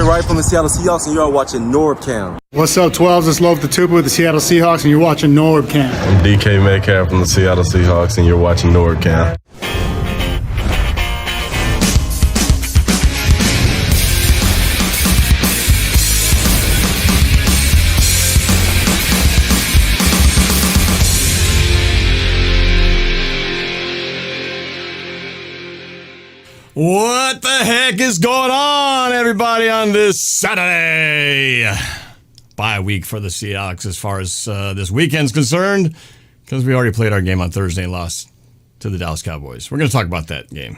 Dagger right from the Seattle Seahawks, and you are watching NorbFam. What's up, 12s? It's Loaf the Tupa with the Seattle Seahawks, and you're watching NorbFam. I'm DK Metcalf from the Seattle Seahawks, and you're watching NorbFam. What the heck is going on, everybody, on this Saturday? Bye week for the Seahawks as far as this weekend's concerned, because we already played our game on Thursday and lost to the Dallas Cowboys. We're going to talk about that game.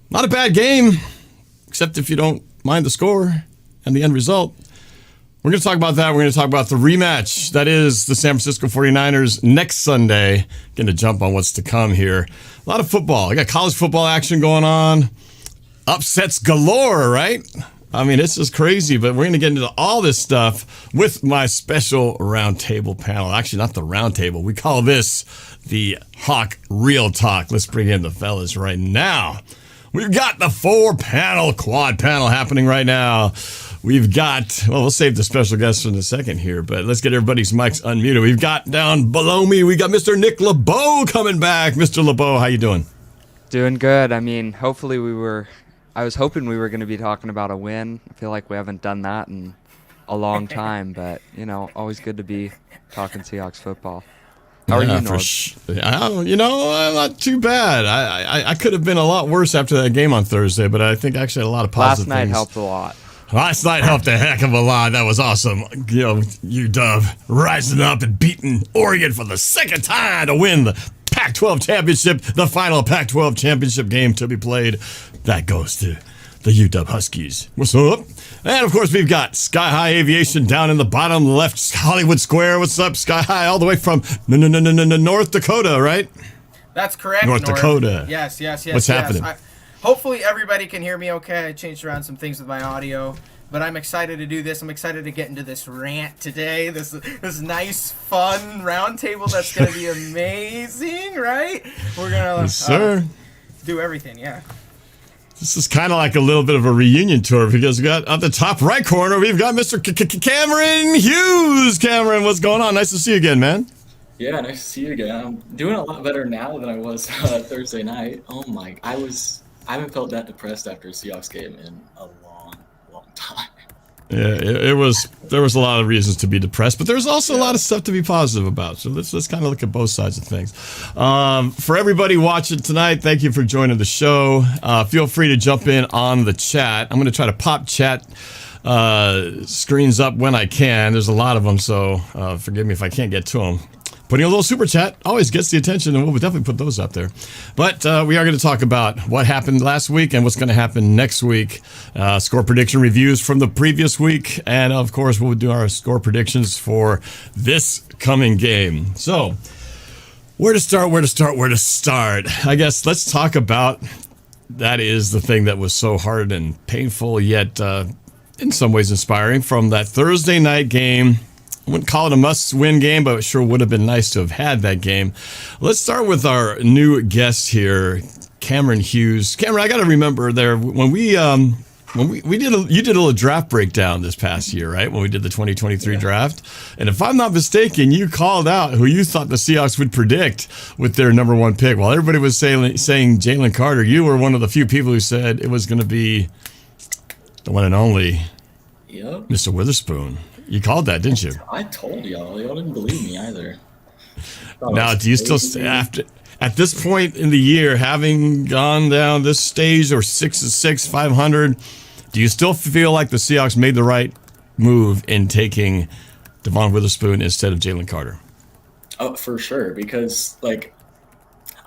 Not a bad game, except if you don't mind the score and the end result. We're going to talk about that. We're going to talk about the rematch. That is the San Francisco 49ers next Sunday. Going to jump on what's to come here. A lot of football. I got college football action going on. Upsets galore, right? I mean, it's just crazy, but we're going to get into all this stuff with my special roundtable panel. Actually, not the roundtable. We call this the Hawk Real Talk. Let's bring in the fellas right now. We've got the four-panel quad panel happening right now. We've got, well, we'll save the special guests in a second here, but let's get everybody's mics unmuted. We've got down below me, we got Mr. Nick LaBow coming back. Mr. LaBow, how you doing? Doing good. I mean, hopefully I was hoping we were going to be talking about a win. I feel like we haven't done that in a long time, but, you know, always good to be talking Seahawks football. How are you, Norb? You know, not too bad. I could have been a lot worse after that game on Thursday, but I think actually had a lot of positive things. Last night helped a lot. Last night helped a heck of a lot. That was awesome. You know, UW rising up and beating Oregon for the second time to win the Pac-12 championship, the final Pac-12 championship game to be played. That goes to the UW Huskies. What's up? And, of course, we've got Sky High Aviation down in the bottom left Hollywood Square. What's up, Sky High? All the way from North Dakota, right? That's correct, North Dakota. Yes. What's happening? Hopefully everybody can hear me okay. I changed around some things with my audio, but I'm excited to do this. I'm excited to get into this rant today. This nice, fun roundtable that's going to be amazing, right? We're going to do everything, yeah. This is kind of like a little bit of a reunion tour because we got at the top right corner, we've got Mr. Cameron Hughes. Cameron, what's going on? Nice to see you again, man. Yeah, nice to see you again. I'm doing a lot better now than I was Thursday night. Oh my, I haven't felt that depressed after a Seahawks game in a long time. Yeah, there was a lot of reasons to be depressed, but there's also a lot of stuff to be positive about. So let's kind of look at both sides of things. For everybody watching tonight, thank you for joining the show. Feel free to jump in on the chat. I'm going to try to pop chat screens up when I can. There's a lot of them, so forgive me if I can't get to them. Putting a little super chat always gets the attention, and we'll definitely put those up there. But we are going to talk about what happened last week and what's going to happen next week. Score prediction reviews from the previous week, and of course, we'll do our score predictions for this coming game. So, where to start? I guess let's talk about that is the thing that was so hard and painful, yet in some ways inspiring from that Thursday night game. I wouldn't call it a must-win game, but it sure would have been nice to have had that game. Let's start with our new guest here, Cameron Hughes. Cameron, I got to remember there when we did you did a little draft breakdown this past year, right? When we did the 2023 draft, and if I'm not mistaken, you called out who you thought the Seahawks would predict with their number one pick. While everybody was saying Jalen Carter, you were one of the few people who said it was going to be the one and only Mr. Witherspoon. You called that, didn't you? I told y'all. Y'all didn't believe me either. Now, do you still, at this point in the year, having gone down this stage or 6-6, 500, do you still feel like the Seahawks made the right move in taking Devon Witherspoon instead of Jalen Carter? Oh, for sure. Because,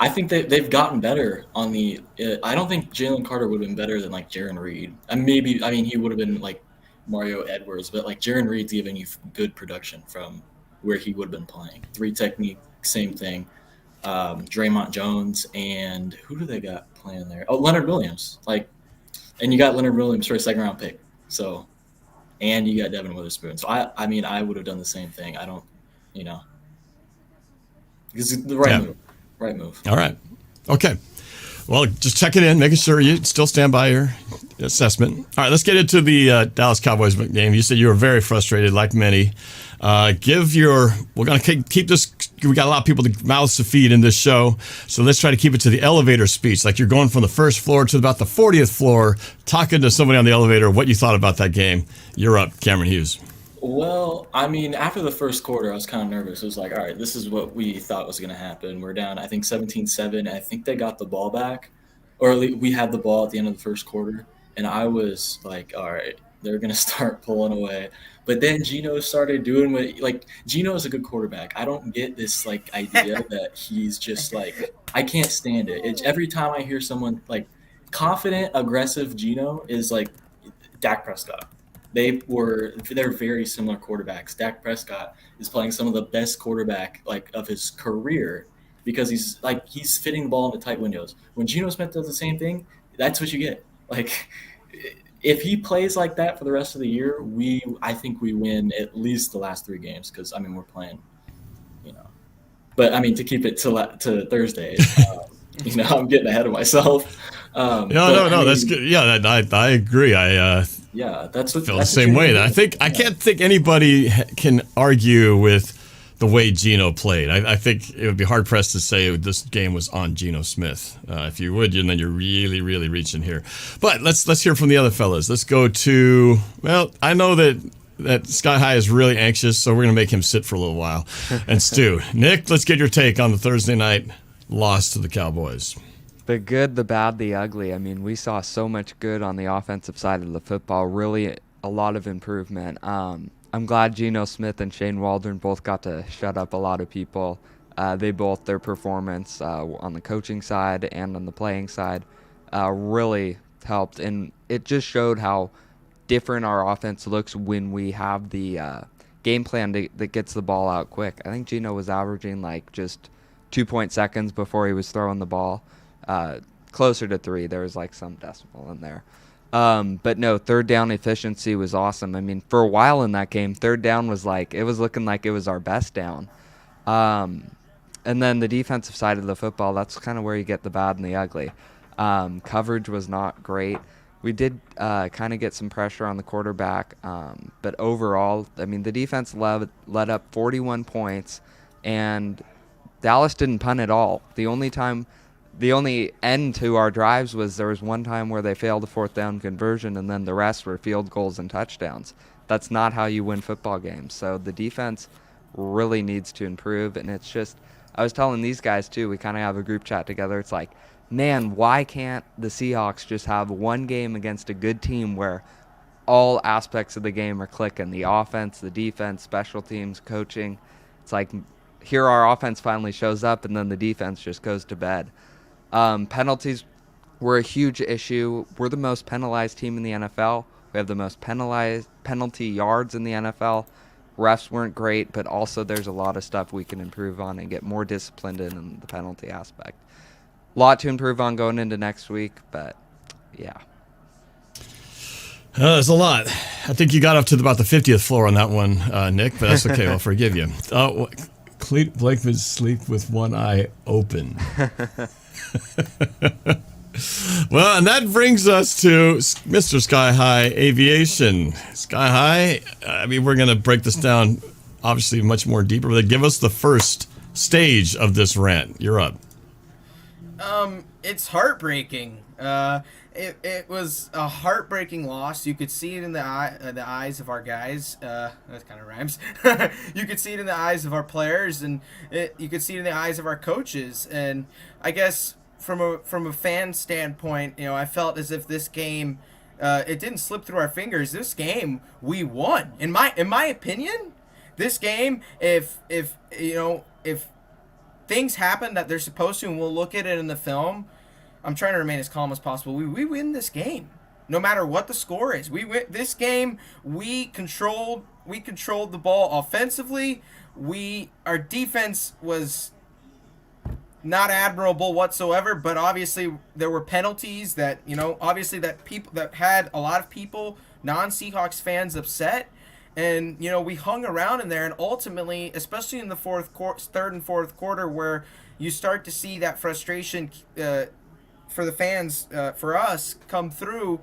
I think they've gotten better on the I don't think Jalen Carter would have been better than, Jaron Reed. And maybe, he would have been, Mario Edwards, but Jaron Reed's giving you good production from where he would have been playing. 3 technique, same thing. Draymond Jones and who do they got playing there? Oh, Leonard Williams. And you got Leonard Williams for a second round pick. So, and you got Devin Witherspoon. So I would have done the same thing. I don't, because it's the right move. Right move. All right. Okay. Well, just checking in, making sure you still stand by your assessment. All right, let's get into the Dallas Cowboys game. You said you were very frustrated, like many. We're going to keep this. We got a lot of people to mouths to feed in this show, so let's try to keep it to the elevator speech. Like you're going from the first floor to about the 40th floor, talking to somebody on the elevator, what you thought about that game. You're up, Cameron Hughes. Well, I mean, after the first quarter, I was kind of nervous. It was like, all right, this is what we thought was going to happen. We're down, I think, 17-7. I think they got the ball back, or at least we had the ball at the end of the first quarter. And I was like, all right, they're going to start pulling away. But then Geno started doing what, like, Geno is a good quarterback. I don't get this, like, idea that he's just, like, I can't stand it. It's every time I hear someone, like, confident, aggressive Geno is, like, Dak Prescott. They're very similar quarterbacks. Dak Prescott is playing some of the best quarterback like of his career because he's fitting the ball into tight windows. When Geno Smith does the same thing, that's what you get. Like if he plays like that for the rest of the year, I think we win at least the last 3 games because I mean we're playing, But I mean to keep it to Thursday, I'm getting ahead of myself. No, that's good. Yeah, I agree. That's what feel the same way. I can't think anybody can argue with the way Geno played. I think it would be hard pressed to say this game was on Geno Smith. If you would, then you're really, really reaching here. But let's hear from the other fellas. Let's go to. Well, I know that Sky High is really anxious, so we're gonna make him sit for a little while. And Stu, Nick, let's get your take on the Thursday night loss to the Cowboys. The good, the bad, the ugly. I mean, we saw so much good on the offensive side of the football. Really, a lot of improvement. I'm glad Geno Smith and Shane Waldron both got to shut up a lot of people. Their performance on the coaching side and on the playing side really helped. And it just showed how different our offense looks when we have the game plan that gets the ball out quick. I think Geno was averaging like just 2 seconds before he was throwing the ball. Closer to 3. There was like some decimal in there. But no, third down efficiency was awesome. I mean, for a while in that game, third down was looking like it was our best down. And then the defensive side of the football, that's kind of where you get the bad and the ugly. Coverage was not great. We did kind of get some pressure on the quarterback. But overall, I mean, the defense let up 41 points, and Dallas didn't punt at all. The only end to our drives was there was one time where they failed a 4th down conversion, and then the rest were field goals and touchdowns. That's not how you win football games. So the defense really needs to improve, and it's just, I was telling these guys too, we kind of have a group chat together. It's like, man, why can't the Seahawks just have one game against a good team where all aspects of the game are clicking? The offense, the defense, special teams, coaching. It's like, here our offense finally shows up, and then the defense just goes to bed. Penalties were a huge issue. We're the most penalized team in the NFL. We have the most penalty yards in the NFL. Refs weren't great, but also there's a lot of stuff we can improve on and get more disciplined in the penalty aspect. A lot to improve on going into next week, but yeah. There's a lot. I think you got up to about the 50th floor on that one, Nick, but that's okay. I'll forgive you. Blake would sleep with one eye open. Well, and that brings us to Mr. Sky High Aviation. Sky High, I mean, we're going to break this down obviously much more deeper, but give us the first stage of this rant. You're up. It's heartbreaking. It was a heartbreaking loss. You could see it in the eyes of our guys. That kind of rhymes. You could see it in the eyes of our players, and you could see it in the eyes of our coaches. And I guess from a fan standpoint, I felt as if this game, it didn't slip through our fingers. This game we won. In my opinion, this game, if things happen that they're supposed to, and we'll look at it in the film. I'm trying to remain as calm as possible. We win this game, no matter what the score is. We win this game. We controlled the ball offensively. Our defense was not admirable whatsoever. But obviously there were penalties that obviously that had a lot of people, non-Seahawks fans, upset. And we hung around in there, and ultimately, especially in the third and fourth quarter, where you start to see that frustration for the fans, for us, come through.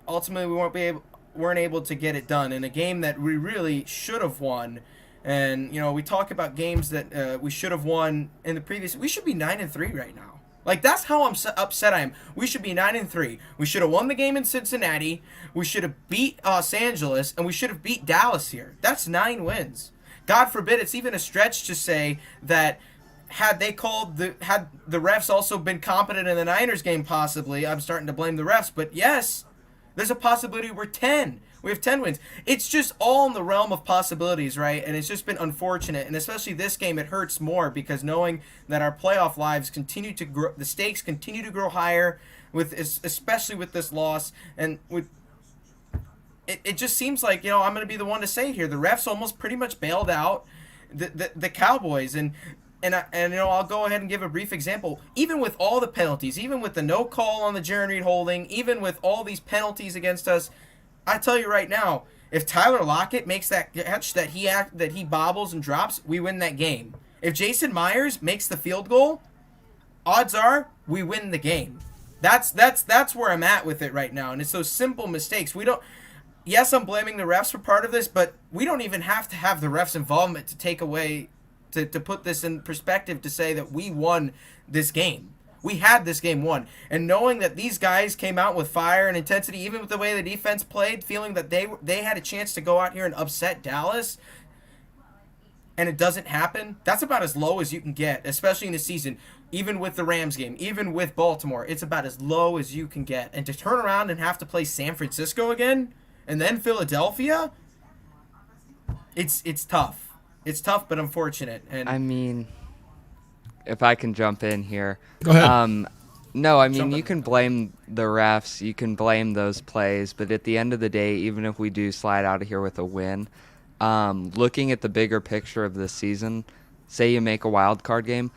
Ultimately, we weren't able to get it done in a game that we really should have won. And we talk about games that we should have won in the previous. We should be 9-3 right now. Like, that's how upset I am. We should be 9-3. We should have won the game in Cincinnati. We should have beat Los Angeles, and we should have beat Dallas here. That's 9 wins. God forbid it's even a stretch to say that had the refs also been competent in the Niners game, possibly. I'm starting to blame the refs, but yes, there's a possibility we're 10. We have 10 wins. It's just all in the realm of possibilities, right? And it's just been unfortunate. And especially this game, it hurts more because knowing that our playoff lives continue to grow, the stakes continue to grow higher, especially with this loss. And it just seems like, I'm going to be the one to say it here. The refs almost pretty much bailed out the Cowboys. And I'll go ahead and give a brief example. Even with all the penalties, even with the no call on the Jaron Reed holding, even with all these penalties against us, I tell you right now, if Tyler Lockett makes that catch that he bobbles and drops, we win that game. If Jason Myers makes the field goal, odds are we win the game. That's where I'm at with it right now, and it's those simple mistakes. Yes, I'm blaming the refs for part of this, but we don't even have to have the refs' involvement to take away to put this in perspective to say that we won this game. We had this game won. And knowing that these guys came out with fire and intensity, even with the way the defense played, feeling that they had a chance to go out here and upset Dallas, and it doesn't happen, that's about as low as you can get, especially in the season. Even with the Rams game, even with Baltimore, it's about as low as you can get. And to turn around and have to play San Francisco again, and then Philadelphia, it's tough. It's tough, but unfortunate. And I mean, if I can jump in here. Go ahead. No, I mean, you can blame the refs, you can blame those plays, but at the end of the day, even if we do slide out of here with a win, looking at the bigger picture of this season, say you make a wild card game,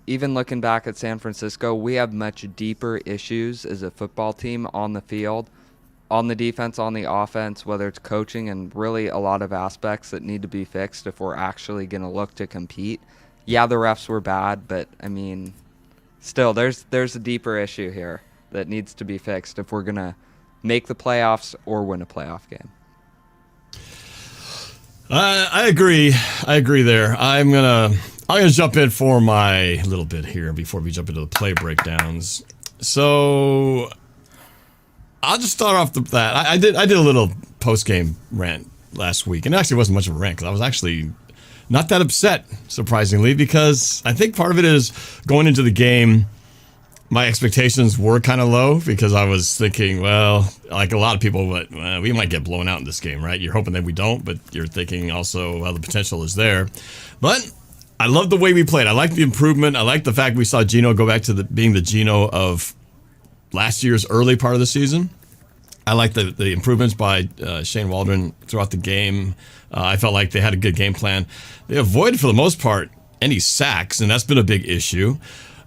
even looking back at San Francisco, we have much deeper issues as a football team on the field, on the defense, on the offense, whether it's coaching and really a lot of aspects that need to be fixed if we're actually going to look to compete. Yeah, the refs were bad, but I mean, still, there's a deeper issue here that needs to be fixed if we're gonna make the playoffs or win a playoff game. I agree. There. I'm gonna jump in for my little bit here before we jump into the play breakdowns. So I'll just start off that. I did a little post game rant last week, and it actually wasn't much of a rant because I was actually not that upset, surprisingly, because I think part of it is going into the game, my expectations were kind of low because I was thinking, well, like a lot of people, we might get blown out in this game, right? You're hoping that we don't, but you're thinking also, well, the potential is there. But I love the way we played. I like the improvement. I like the fact we saw Geno go back to being the Geno of last year's early part of the season. I like the improvements by Shane Waldron throughout the game. I felt like they had a good game plan. They avoided, for the most part, any sacks, and that's been a big issue.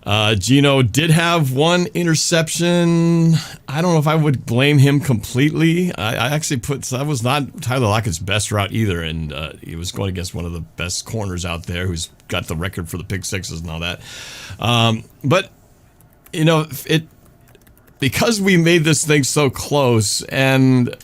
Geno did have one interception. I don't know if I would blame him completely. I actually that was not Tyler Lockett's best route either, and he was going against one of the best corners out there who's got the record for the pick sixes and all that. But, because we made this thing so close, and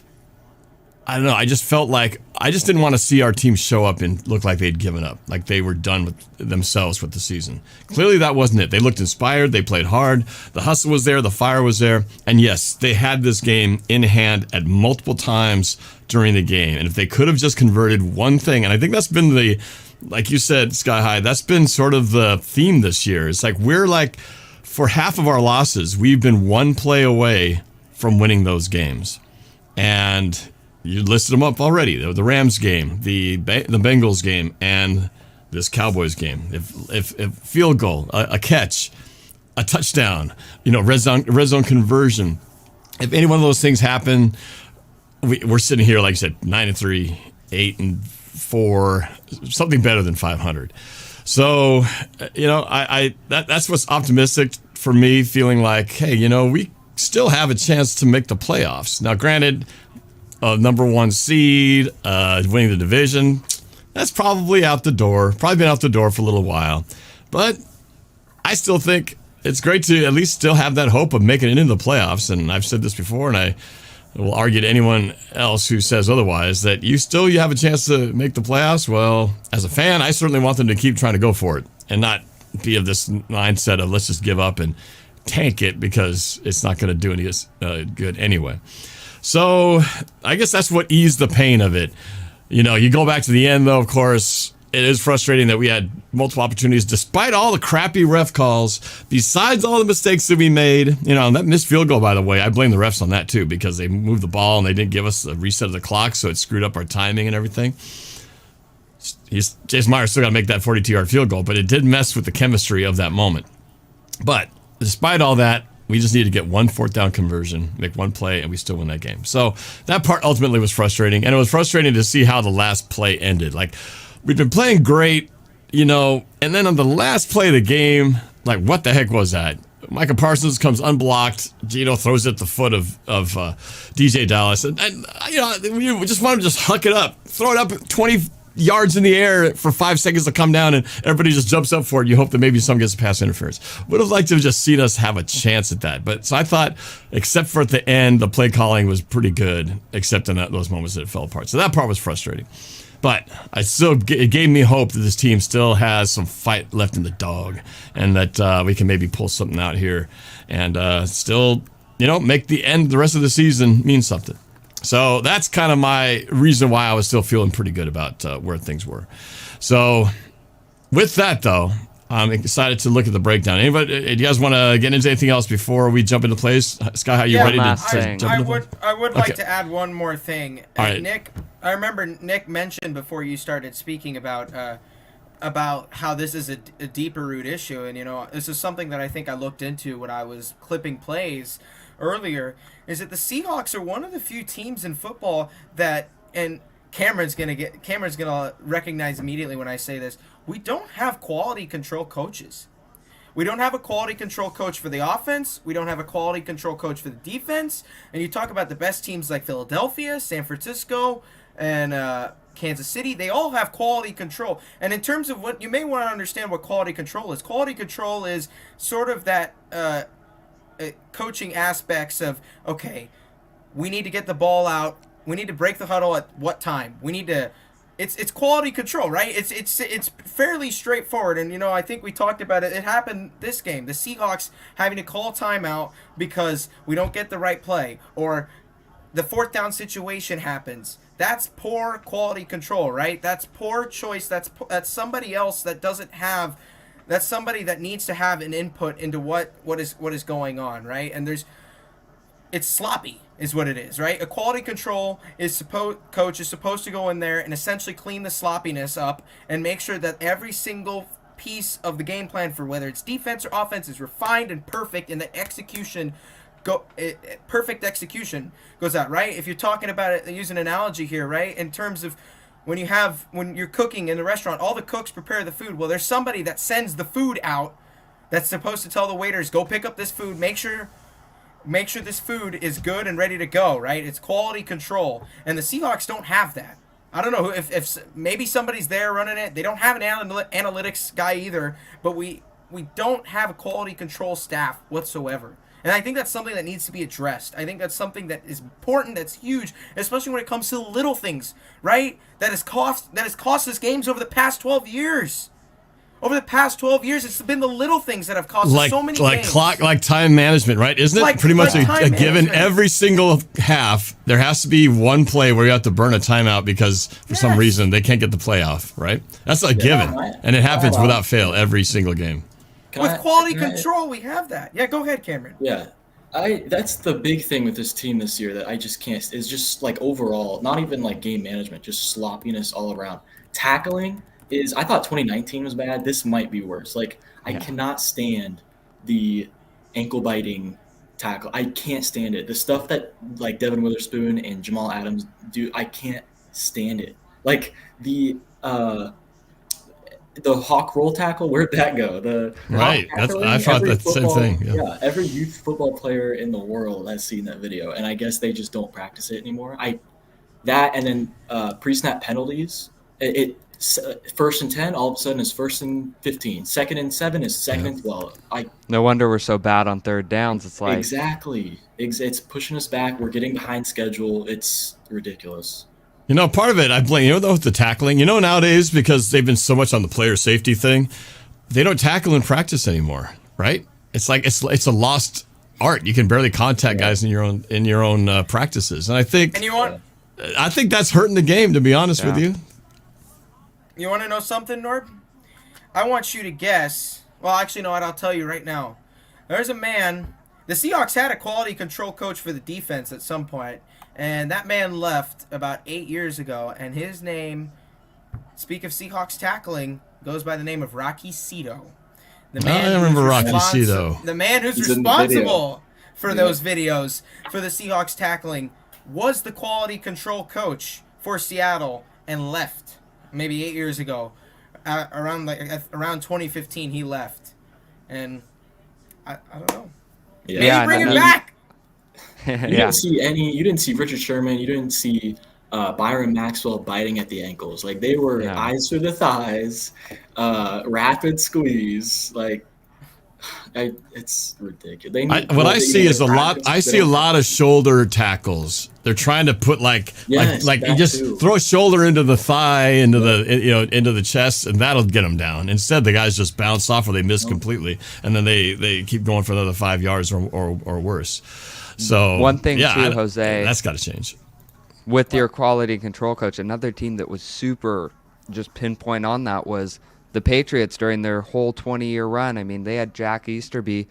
I don't know, I just felt like I just didn't want to see our team show up and look like they'd given up, like they were done with themselves with the season. Clearly that wasn't it. They looked inspired, they played hard, the hustle was there, the fire was there, and yes, they had this game in hand at multiple times during the game. And if they could have just converted one thing, and I think that's been like you said, Sky High, that's been sort of the theme this year. It's like for half of our losses, we've been one play away from winning those games. And you listed them up already. The Rams game, the Bengals game, and this Cowboys game. If field goal, a catch, a touchdown, red zone conversion. If any one of those things happen, we're sitting here, like you said, 9-3, 8-4, something better than 500. So, that's what's optimistic for me, feeling like, hey, we still have a chance to make the playoffs. Now, granted, number one seed, winning the division, that's probably out the door. Probably been out the door for a little while. But I still think it's great to at least still have that hope of making it into the playoffs. And I've said this before, and I will argue to anyone else who says otherwise, that you have a chance to make the playoffs. Well, as a fan, I certainly want them to keep trying to go for it and not be of this mindset of let's just give up and tank it because it's not going to do any good anyway. So I guess that's what eased the pain of it. You go back to the end, though, of course, it is frustrating that we had multiple opportunities despite all the crappy ref calls, besides all the mistakes that we made. That missed field goal, by the way, I blame the refs on that too, because they moved the ball and they didn't give us a reset of the clock, so it screwed up our timing and everything. Jason Myers still got to make that 42-yard field goal, but it did mess with the chemistry of that moment. But despite all that, we just need to get one fourth down conversion, make one play, and we still win that game. So that part ultimately was frustrating, and it was frustrating to see how the last play ended. Like, we've been playing great, and then on the last play of the game, like, what the heck was that? Micah Parsons comes unblocked. Gino throws it at the foot of DJ Dallas. And we just want to just huck it up, throw it up 20 yards in the air for 5 seconds to come down, and everybody just jumps up for it. You hope that maybe someone gets a pass interference. Would have liked to have just seen us have a chance at that. But so I thought, except for at the end, the play calling was pretty good, except in those moments that it fell apart. So that part was frustrating. But it gave me hope that this team still has some fight left in the dog, and that we can maybe pull something out here and still, make the rest of the season mean something. So that's kind of my reason why I was still feeling pretty good about where things were. So with that, though, I'm excited to look at the breakdown. Anybody, do you guys want to get into anything else before we jump into plays? Sky, how you ready to jump into plays? I would like to add one more thing. All right. Nick, I remember Nick mentioned before you started speaking about how this is a deeper root issue, and this is something that I think I looked into when I was clipping plays earlier, is that the Seahawks are one of the few teams in football that, and Cameron's gonna recognize immediately when I say this, we don't have quality control coaches. We don't have a quality control coach for the offense. We don't have a quality control coach for the defense. And you talk about the best teams like Philadelphia, San Francisco, and Kansas City. They all have quality control. And in terms of what you may want to understand what quality control is sort of that coaching aspects of, okay, we need to get the ball out. We need to break the huddle at what time? We need to. It's quality control, right? It's fairly straightforward, and I think we talked about it. It happened this game. The Seahawks having to call timeout because we don't get the right play, or the fourth down situation happens. That's poor quality control, right? That's poor choice. That's somebody else that doesn't have. That's somebody that needs to have an input into what is going on, right? And it's sloppy, is what it is, right? A quality control coach is supposed to go in there and essentially clean the sloppiness up and make sure that every single piece of the game plan for whether it's defense or offense is refined and perfect, and the execution perfect execution goes out, right? If you're talking about it, use an analogy here, right? In terms of when you're cooking in the restaurant, all the cooks prepare the food. Well, there's somebody that sends the food out that's supposed to tell the waiters, go pick up this food, make sure this food is good and ready to go, right? It's quality control. And the Seahawks don't have that. I don't know if maybe somebody's there running it. They don't have an analytics guy either, but we don't have a quality control staff whatsoever. And I think that's something that needs to be addressed. I think that's something that is important, that's huge, especially when it comes to little things, right? That has cost us games over the past 12 years. Over the past 12 years, it's been the little things that have cost us so many games. Clock, like time management, right? Isn't it pretty much a given every single half? There has to be one play where you have to burn a timeout because for some reason they can't get the play off, right? That's a given, and it happens without fail every single game. With quality control, we have that. Yeah, go ahead, Cameron. Yeah, that's the big thing with this team this year that I just can't. Is just like overall, not even like game management, just sloppiness all around. Tackling is. I thought 2019 was bad. This might be worse. Like I cannot stand the ankle biting tackle. I can't stand it. The stuff that like Devin Witherspoon and Jamal Adams do, I can't stand it. Like the hawk roll tackle, where'd that go? Right. I thought that's the same thing. Yeah, every youth football player in the world has seen that video, and I guess they just don't practice it anymore. And then pre-snap penalties. first and 10, all of a sudden is first and 15. Second and 7 is second and 12. No wonder we're so bad on third downs. It's like Exactly. It's pushing us back. We're getting behind schedule. It's ridiculous. You know, part of it, I blame, you know, with the tackling, you know, nowadays, because they've been so much on the player safety thing, they don't tackle in practice anymore, right? It's like, it's a lost art. You can barely contact guys in your own practices. And I think, I think that's hurting the game, to be honest with you. You want to know something, Norb? I want you to guess. Well, actually, no, I'll tell you right now. There's a man. The Seahawks had a quality control coach for the defense at some point, and that man left about 8 years ago, and his name, speak of Seahawks tackling, goes by the name of Rocky Cito. The man I remember Rocky Cito. The man who's responsible for those videos for the Seahawks tackling was the quality control coach for Seattle and left maybe 8 years ago. Around 2015 he left, and I don't know. Yeah, bring him back. You didn't see Richard Sherman. You didn't see Byron Maxwell biting at the ankles. Like, they were eyes for the thighs, rapid squeeze. Like, it's ridiculous. I see a lot of shoulder tackles. They're trying to put like you just throw a shoulder into the thigh, into the chest, and that'll get them down. Instead, the guys just bounce off or they miss completely, and then they keep going for another 5 yards or worse. So one thing too, Jose, that's got to change. With your quality control coach, another team that was super just pinpoint on that was the Patriots during their whole 20-year run. I mean, they had Jack Easterby,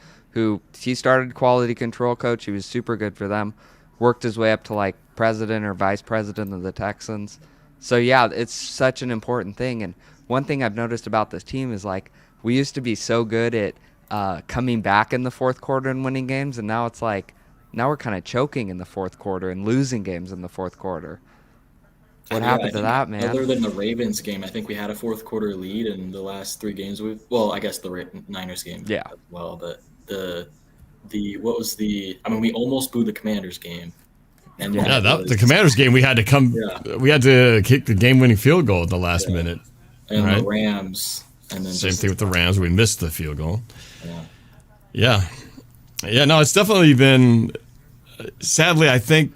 he started quality control coach. He was super good for them. Worked his way up to like president or vice president of the Texans. So yeah, it's such an important thing. And one thing I've noticed about this team is like we used to be so good at coming back in the fourth quarter and winning games, and now it's like now we're kind of choking in the fourth quarter and losing games in the fourth quarter. What happened to that, man? Other than the Ravens game, I think we had a fourth quarter lead in the last 3 games. I guess the Niners game as well, but we almost blew the Commanders game. And the Commanders game, we had to kick the game-winning field goal at the last minute. And the Rams. And then same thing with the Rams. We missed the field goal. Yeah. No, it's definitely been, sadly, I think,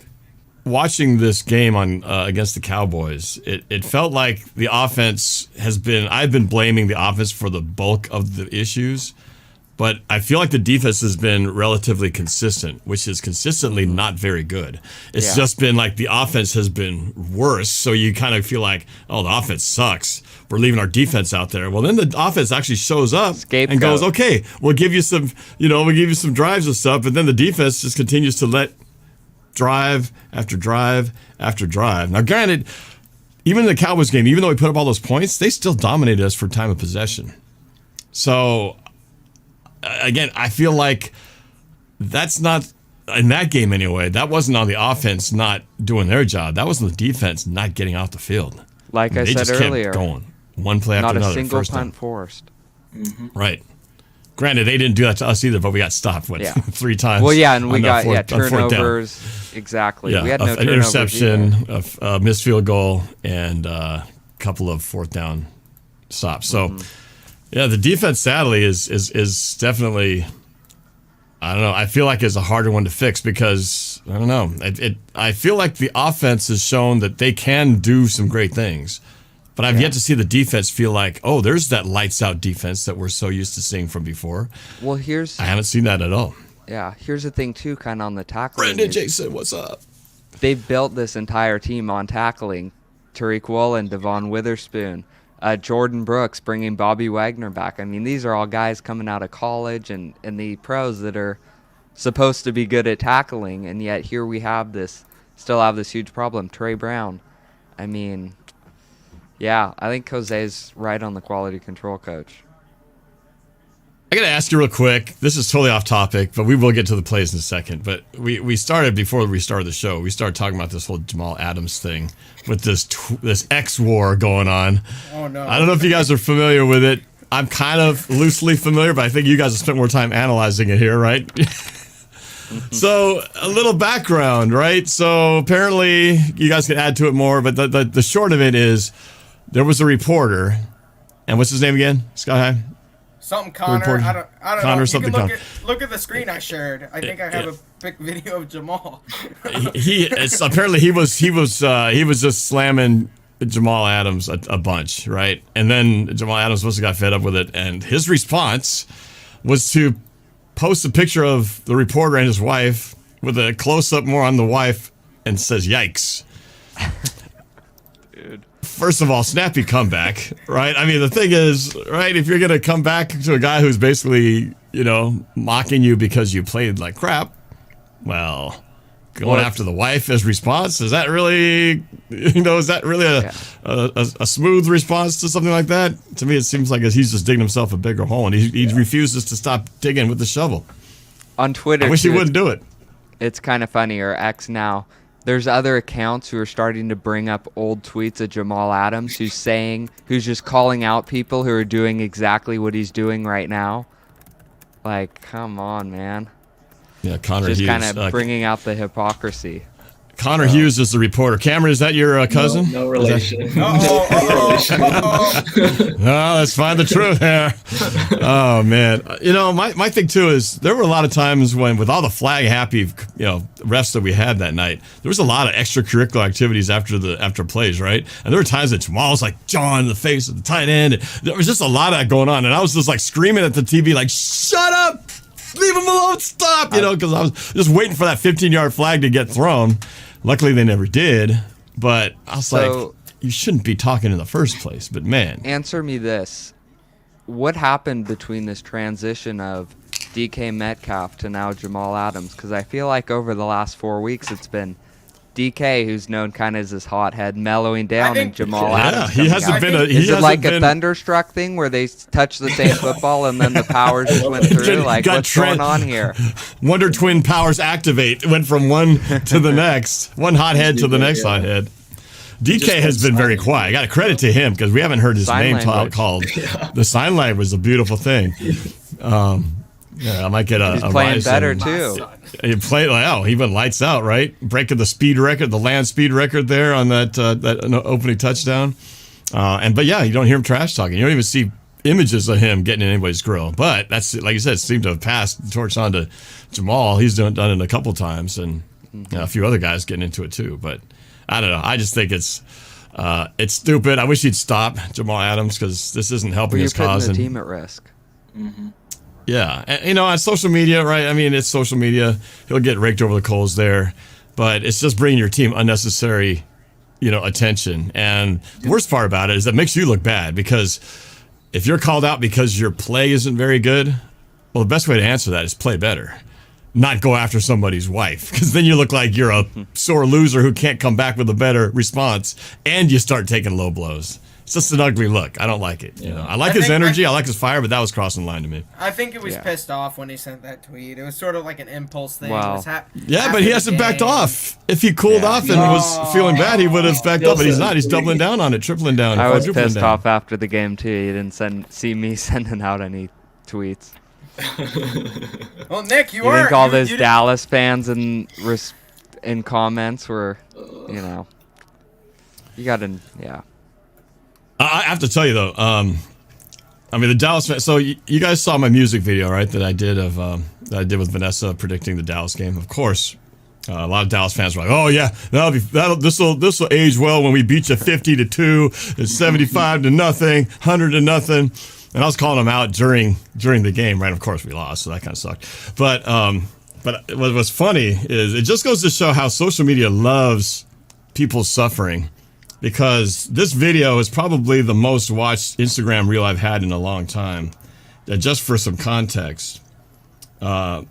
watching this game on against the Cowboys, it felt like the offense I've been blaming the offense for the bulk of the issues, but I feel like the defense has been relatively consistent, which is consistently not very good. It's just been like the offense has been worse, so you kind of feel like, oh, the offense sucks. We're leaving our defense out there. Well, then the offense actually shows up and goes, okay, we'll give you some drives and stuff, but then the defense just continues to let drive after drive after drive. Now, granted, even in the Cowboys game, even though we put up all those points, they still dominated us for time of possession. So, again, I feel like that's not, in that game anyway, that wasn't on the offense not doing their job. That was on the defense not getting off the field. Like I said just earlier, kept going. One play after another. Not a single punt forced. Right. Granted, they didn't do that to us either, but we got stopped 3 times. Well, yeah, and we got turnovers. Exactly. Yeah, we had no an interception, a missed field goal, and a couple of fourth down stops. So, yeah, the defense, sadly, is definitely, I don't know, I feel like it's a harder one to fix because, I don't know, I feel like the offense has shown that they can do some great things. But I've yet to see the defense feel like, oh, there's that lights out defense that we're so used to seeing from before. Well, I haven't seen that at all. Yeah, here's the thing too, kind of on the tackling. Brandon Jason, what's up? They've built this entire team on tackling. Tariq Woolen, Devon Witherspoon, Jordan Brooks, bringing Bobby Wagner back. I mean, these are all guys coming out of college and the pros that are supposed to be good at tackling, and yet here we still have this huge problem. Trey Brown. I mean, yeah, I think Jose's right on the quality control coach. I got to ask you real quick. This is totally off topic, but we will get to the plays in a second. But we started, before we started the show, we started talking about this whole Jamal Adams thing with this X war going on. Oh, no. I don't know if you guys are familiar with it. I'm kind of loosely familiar, but I think you guys have spent more time analyzing it here, right? So a little background, right? So apparently you guys can add to it more, but the short of it is there was a reporter, and what's his name again? Sky High? Something Connor. Reporter. I don't Connor know. You something can Connor. look at the screen I shared. I think I have a big video of Jamal. Apparently he was just slamming Jamal Adams a bunch, right? And then Jamal Adams must have got fed up with it, and his response was to post a picture of the reporter and his wife with a close-up more on the wife and says, "Yikes." Dude. First of all, snappy comeback, right? I mean, the thing is, right, if you're going to come back to a guy who's basically, mocking you because you played like crap, well, going after the wife as response, is that really, a smooth response to something like that? To me, it seems like he's just digging himself a bigger hole, and he refuses to stop digging with the shovel. On Twitter, I wish he wouldn't do it. It's kind of funny, or X now. There's other accounts who are starting to bring up old tweets of Jamal Adams who's just calling out people who are doing exactly what he's doing right now. Like, come on, man. Yeah, Connor Just Hughes. kind of bringing out the hypocrisy. Connor Hughes is the reporter. Cameron, is that your cousin? No relation. No, let's find the truth here. Oh, man. My thing, too, is there were a lot of times when, with all the flag-happy, refs that we had that night, there was a lot of extracurricular activities after plays, right? And there were times that Jamal was like jawing in the face of the tight end. There was just a lot of that going on. And I was just like screaming at the TV, like, shut up! Leave him alone! Stop! Because I was just waiting for that 15-yard flag to get thrown. Luckily, they never did. But I was like, you shouldn't be talking in the first place. But, man. Answer me this. What happened between this transition of DK Metcalf to now Jamal Adams? Because I feel like over the last 4 weeks, it's been DK, who's known kind of as this hothead, mellowing down, and Jamal Adams. He hasn't been Is it like a thunderstruck thing where they touch the same football and then the powers just went through? Like, what's going on here? Wonder Twin powers activate. Went from one to the next. One hothead to the next hothead. DK has been very quiet. I got to credit to him because we haven't heard his name called. The sign language was a beautiful thing. I might get He's playing better too. He played he went lights out, right? Breaking the speed record, the land speed record there on that opening touchdown. But you don't hear him trash talking. You don't even see images of him getting in anybody's grill. But that's, like you said, seemed to have passed the torch on to Jamal. He's done it a couple times, and a few other guys getting into it too. But I don't know. I just think it's stupid. I wish he'd stop Jamal Adams because this isn't helping his cause. You're putting the team at risk. Mm-hmm. Yeah, and on social media, right? I mean, it's social media. He'll get raked over the coals there, but it's just bringing your team unnecessary, attention. And the worst part about it is that makes you look bad because if you're called out because your play isn't very good, well, the best way to answer that is play better, not go after somebody's wife, because then you look like you're a sore loser who can't come back with a better response, and you start taking low blows. It's just an ugly look. I don't like it. I like his energy. I like his fire, but that was crossing the line to me. I think it was pissed off when he sent that tweet. It was sort of like an impulse thing. Wow. But he hasn't backed off. If he cooled off and was feeling bad, he would have backed up, but he's not. He's doubling down on it, tripling down. I was pissed off after the game, too. You didn't see me sending out any tweets. Well, Nick, you think all those Dallas fans in comments were, you got to, I have to tell you though, the Dallas fans. So you guys saw my music video, right? That I did with Vanessa predicting the Dallas game. Of course, a lot of Dallas fans were like, "Oh yeah, this will age well when we beat you 50-2, it's 75-0, 100-0." And I was calling them out during the game, right? Of course, we lost, so that kind of sucked. But what was funny is it just goes to show how social media loves people suffering. Because this video is probably the most watched Instagram reel I've had in a long time. Just for some context, let's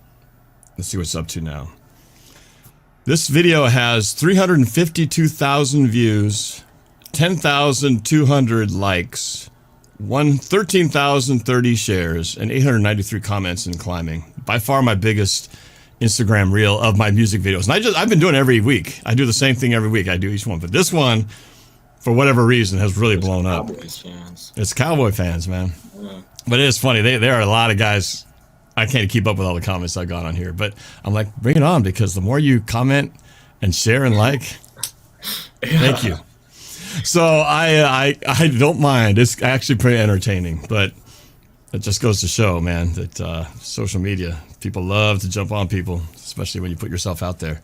see what's up to now. This video has 352,000 views, 10,200 likes, 13,030 shares, and 893 comments and climbing. By far my biggest Instagram reel of my music videos. And I've been doing it every week. I do the same thing every week. I do each one. But this one, for whatever reason, has really blown up. It's Cowboy fans, man. Yeah. But it is funny. There are a lot of guys. I can't keep up with all the comments I got on here. But I'm like, bring it on, because the more you comment and share and like, thank you. So I don't mind. It's actually pretty entertaining, but it just goes to show, man, that social media, people love to jump on people, especially when you put yourself out there.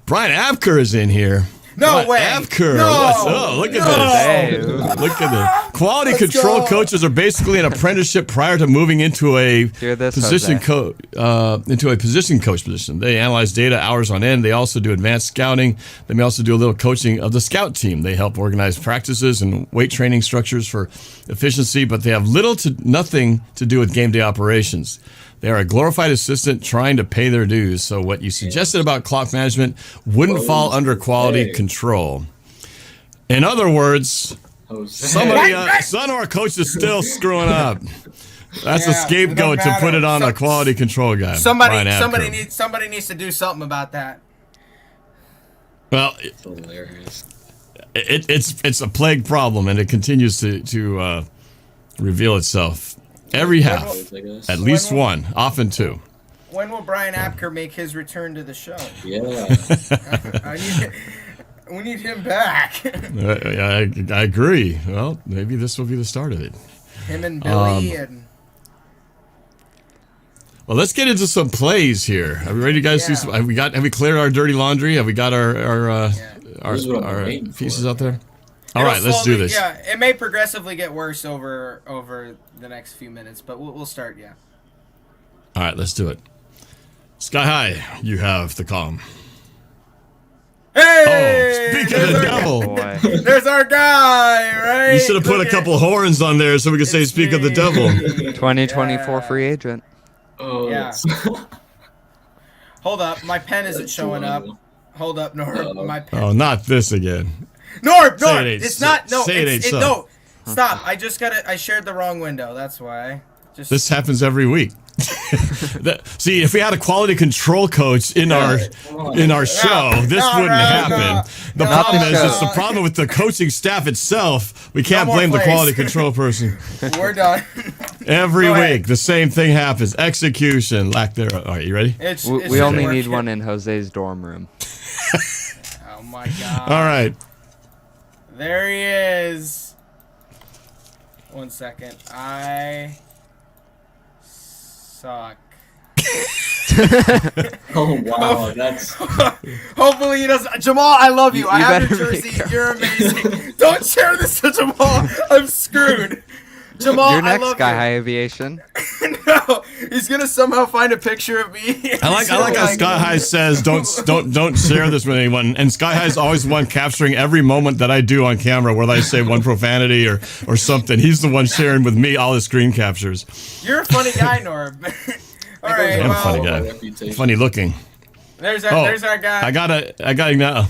Brian Abker is in here. No way. Abker. No. What's up? Look at this. Look at this. Quality control coaches are basically an apprenticeship prior to moving into a position coach position. They analyze data hours on end. They also do advanced scouting. They may also do a little coaching of the scout team. They help organize practices and weight training structures for efficiency, but they have little to nothing to do with game day operations. They are a glorified assistant trying to pay their dues, so what you suggested about clock management wouldn't fall under quality control. In other words, some of our coach is still screwing up. That's a scapegoat to put it on a quality control guy. Somebody needs to do something about that. Well, it's a plague problem, and it continues to reveal itself. Every half, at least one, often two. When will Brian Abker make his return to the show? Yeah. We need him back. I agree. Well, maybe this will be the start of it. Him and Billy and... Well, let's get into some plays here. Are we ready, guys? Do some, have we cleared our dirty laundry? Have we got our pieces out there? All right, let's do this. Yeah, it may progressively get worse over the next few minutes, but we'll start, yeah. All right, let's do it. Sky High, you have the calm. Hey! Oh, speak of the devil. There's our guy, right? You should have put a couple horns on there so we could say speak of the devil. 2024 free agent. Oh, yeah. Hold up, my pen isn't showing up. Hold up, Norb. My pen. Oh, not this again. Norb, it's not. No, no. No. Stop. I shared the wrong window. That's why. This happens every week. See, if we had a quality control coach in our show, this wouldn't happen. The problem is, it's the problem with the coaching staff itself. We can't blame the quality control person. We're done. Every week, the same thing happens. Execution, lack thereof. All right, you ready? We only need one in Jose's dorm room. Oh my god. All right. There he is. 1 second. I suck. Oh wow, that's. Hopefully he doesn't. Jamal, I love you. I have your jersey. You're amazing. Don't share this to Jamal. I'm screwed. Jamal, you're next, I love Sky you. High Aviation. No, he's gonna somehow find a picture of me. I like how Sky High says don't share this with anyone, and Sky High's always the one capturing every moment that I do on camera, whether I say one profanity or something. He's the one sharing with me all the screen captures. You're a funny guy, Norb. All right, I'm a funny guy. Funny looking. There's our guy. I got it now.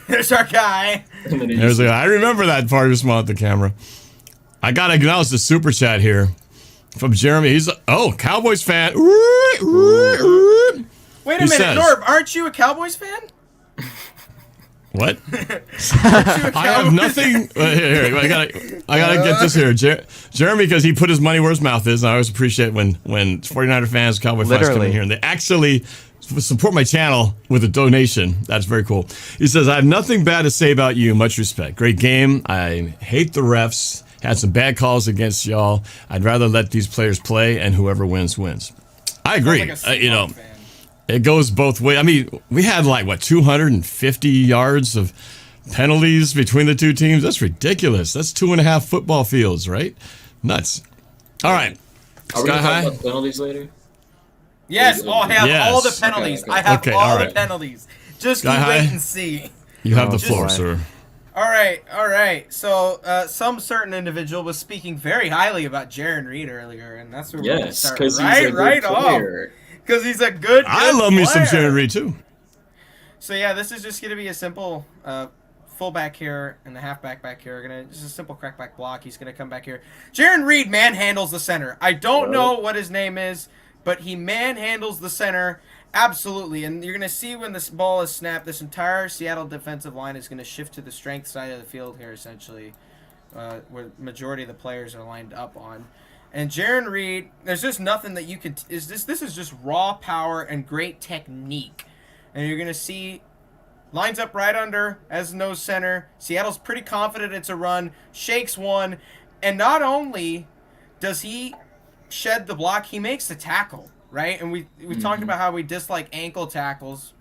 There's our guy. I remember that part of smile at the camera. I gotta acknowledge the super chat here from Jeremy. He's Cowboys fan. Wait a minute, Norb, aren't you a Cowboys fan? What? I have nothing. Here, I gotta get this here, Jeremy, because he put his money where his mouth is. And I always appreciate when 49er fans, Cowboy fans come in here and they actually support my channel with a donation. That's very cool. He says, I have nothing bad to say about you. Much respect. Great game. I hate the refs. Had some bad calls against y'all. I'd rather let these players play, and whoever wins, wins. I agree. It goes both ways. I mean, we had 250 yards of penalties between the two teams. That's ridiculous. That's 2.5 football fields, right? Nuts. All right. Are we Sky High? talk about penalties later? Yes. I have all the penalties. Okay. I have all right. the penalties. Just Sky wait High? and see. You have the floor, sir. All right. So, some certain individual was speaking very highly about Jaron Reed earlier, and that's where we're going to start. Because he's a good player. Because he's a good I love me some Jaron Reed, too. So, yeah, this is just going to be a simple fullback here and the halfback back here. Just a simple crackback block. He's going to come back here. Jaron Reed manhandles the center. I don't know what his name is, but he manhandles the center. Absolutely, and you're going to see when this ball is snapped, this entire Seattle defensive line is going to shift to the strength side of the field here, essentially, where the majority of the players are lined up on. And Jaron Reed, there's just nothing that you could... This is just raw power and great technique. And you're going to see lines up right under as nose center. Seattle's pretty confident it's a run, shakes one, and not only does he shed the block, he makes the tackle, right? And we talked about how we dislike ankle tackles,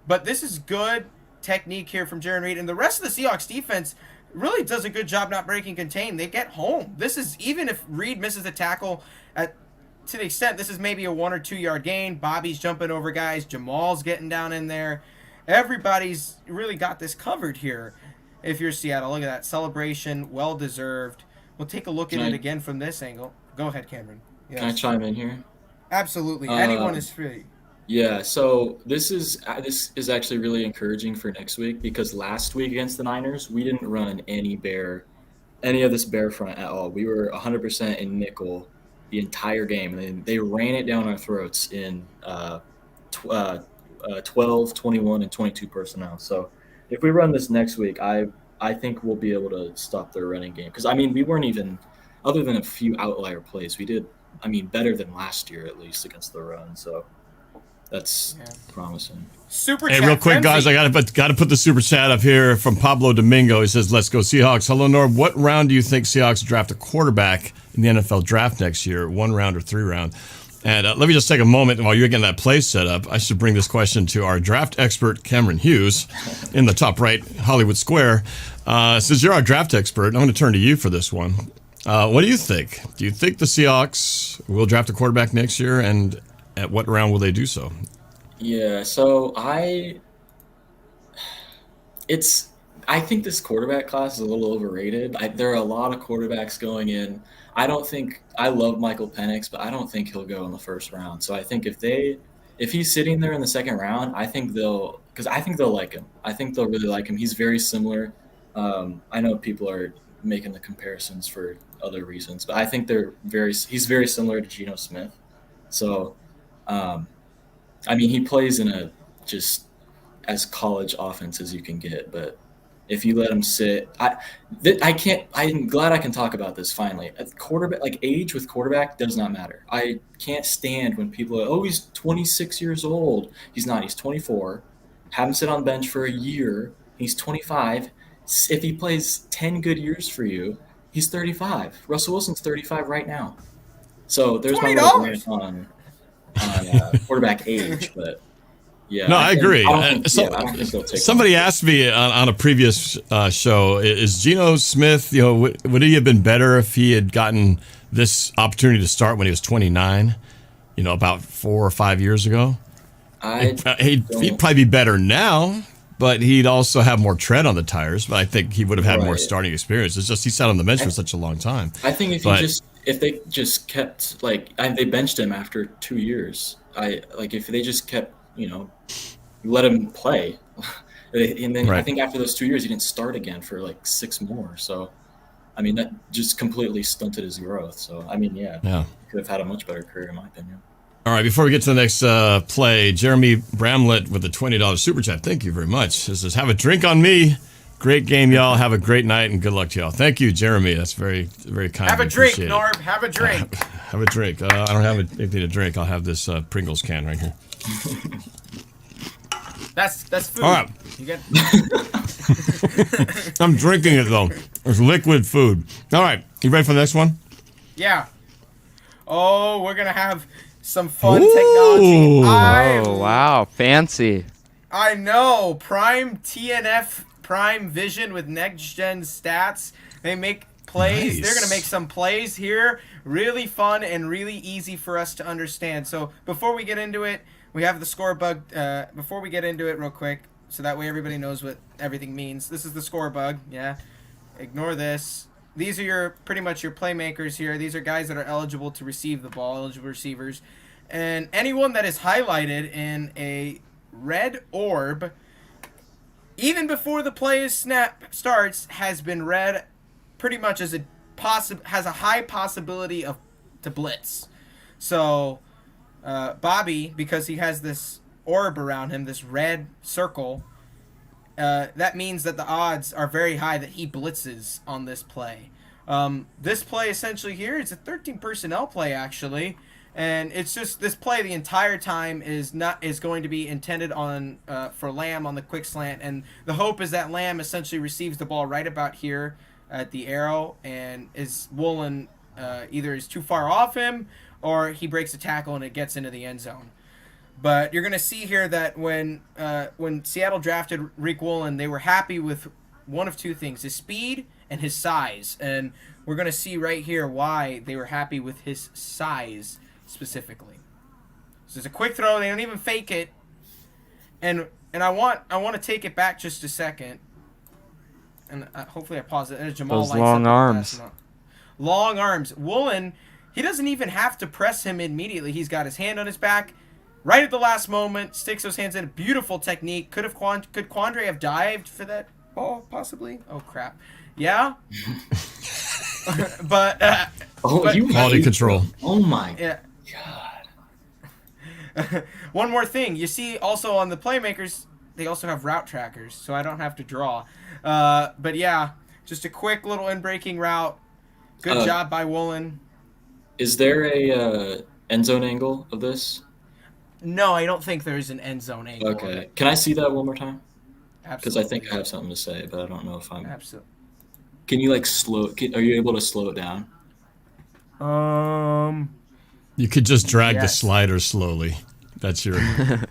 but this is good technique here from Jaron Reed, and the rest of the Seahawks defense really does a good job not breaking contain. They get home. This is, even if Reed misses a tackle, to the extent this is maybe a 1 or 2 yard gain, Bobby's jumping over guys, Jamal's getting down in there. Everybody's really got this covered here. If you're Seattle, look at that celebration, well deserved. We'll take a look at it again from this angle. Go ahead, Cameron. Yes. Can I chime in here? Absolutely. Anyone is free. Yeah, so this is actually really encouraging for next week, because last week against the Niners, we didn't run any of this bear front at all. We were 100% in nickel the entire game, and they ran it down our throats in 12, 21, and 22 personnel. So if we run this next week, I think we'll be able to stop their running game. Because, I mean, we weren't even, other than a few outlier plays, we did, I mean, better than last year at least against the run. So that's promising. Super Hey, chat real quick, guys, I gotta put the super chat up here from Pablo Domingo. He says, "Let's go Seahawks." Hello, Norb. What round do you think Seahawks draft a quarterback in the NFL draft next year? 1 round or 3 round? And let me just take a moment while you're getting that play set up. I should bring this question to our draft expert, Cameron Hughes, in the top right, Hollywood Square. Since you're our draft expert, I'm going to turn to you for this one. What do you think? Do you think the Seahawks will draft a quarterback next year, and at what round will they do so? Yeah, so I think this quarterback class is a little overrated. There are a lot of quarterbacks going in. I love Michael Penix, but I don't think he'll go in the first round. So I think if he's sitting there in the second round, I think they'll like him. I think they'll really like him. He's very similar. I know people are making the comparisons for other reasons, but I think he's very similar to Geno Smith. So, I mean, he plays in a just as college offense as you can get, but if you let him sit, I'm glad I can talk about this finally. A quarterback, like, age with quarterback does not matter. I can't stand when people are, oh, he's 26 years old. He's not. He's 24. Have him sit on bench for a year. He's 25. If he plays 10 good years for you, he's 35. Russell Wilson's 35 right now. So there's my little rant on quarterback age, but yeah. No, I agree. I don't think they'll take Somebody asked me on a previous show, is Geno Smith, would he have been better if he had gotten this opportunity to start when he was 29, about 4 or 5 years ago? He'd probably be better now, but he'd also have more tread on the tires. But I think he would have had more starting experience. It's just he sat on the bench for such a long time. I think if they just kept, they benched him after 2 years. If they just kept, let him play, and then I think after those 2 years he didn't start again for 6 more. So, I mean, that just completely stunted his growth. So, I mean, he could have had a much better career in my opinion. All right, before we get to the next play, Jeremy Bramlett with a $20 super chat. Thank you very much. This says, have a drink on me. Great game, y'all. Have a great night and good luck to y'all. Thank you, Jeremy. That's very, very kind. Have a drink, Norb. Have a drink. Have a drink. I don't have anything to drink. I'll have this Pringles can right here. That's food. All right. You get. I'm drinking it though. It's liquid food. All right. You ready for the next one? Yeah. Oh, we're gonna have some fun technology. Oh, wow. Fancy. I know. Prime TNF Prime Vision with next gen stats. They make plays. Nice. They're going to make some plays here. Really fun and really easy for us to understand. So before we get into it, we have the score bug. Before we get into it real quick, so that way everybody knows what everything means. This is the score bug. Yeah. Ignore this. These are pretty much your playmakers here. These are guys that are eligible to receive the ball, eligible receivers. And anyone that is highlighted in a red orb, even before the play starts, has been read pretty much as has a high possibility to blitz. So Bobby, because he has this orb around him, this red circle, that means that the odds are very high that he blitzes on this play. This play essentially here is a 13 personnel play actually, And it's just this play the entire time is going to be intended on for Lamb on the quick slant, and the hope is that Lamb essentially receives the ball right about here at the arrow, and Woolen either is too far off him or he breaks a tackle and it gets into the end zone. But you're going to see here that when Seattle drafted Riq Woolen, they were happy with one of two things: his speed and his size. And we're going to see right here why they were happy with his size specifically. So it's a quick throw. They don't even fake it. And I want to take it back just a second. And hopefully I pause it. There's Jamal. Those long arms. Long arms. Woolen, he doesn't even have to press him immediately. He's got his hand on his back. Right at the last moment, sticks those hands in. Beautiful technique. Could Quandre have dived for that ball, possibly? Oh, crap. Yeah? but quality control. Oh, my God. One more thing. You see also on the playmakers, they also have route trackers, so I don't have to draw. But, yeah, just a quick little in-breaking route. Good job by Woolen. Is there a end zone angle of this? No, I don't think there's an end zone angle. Okay. Can I see that one more time? Absolutely. Because I think I have something to say, but I don't know if I'm... Absolutely. Can you, are you able to slow it down? You could just drag the slider slowly. That's your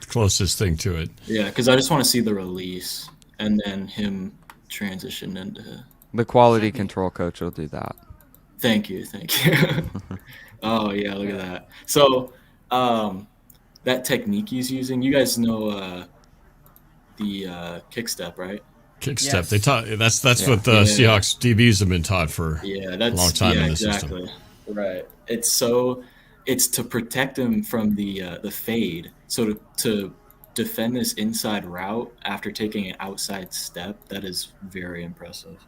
closest thing to it. Yeah, because I just want to see the release and then him transition into... The quality control coach will do that. Thank you. Oh, yeah, look at that. So, that technique he's using, you guys know the kick step, right? Kick step. They taught that's what the Seahawks DBs have been taught for a long time in the system. Right. It's to protect him from the fade. So to defend this inside route after taking an outside step, that is very impressive.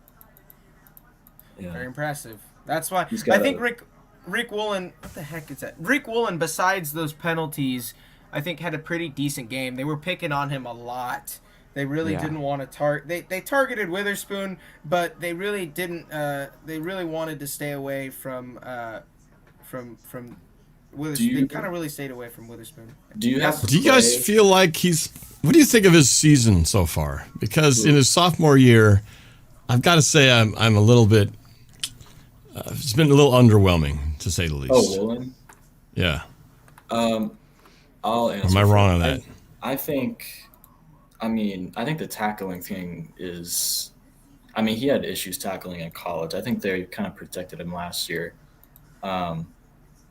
Yeah. Very impressive. That's why I think Riq Woolen, what the heck is that? Riq Woolen, besides those penalties, I think had a pretty decent game. They were picking on him a lot. They really didn't want to target. They targeted Witherspoon, but they really didn't. They really wanted to stay away from Witherspoon. They kind of really stayed away from Witherspoon. Do you guys feel like what do you think of his season so far? Because in his sophomore year, I've got to say I'm a little bit. It's been a little underwhelming, to say the least. Oh, Woolen? Yeah. I'll answer. Am I wrong on that? I think the tackling thing is... he had issues tackling in college. I think they kind of protected him last year. But,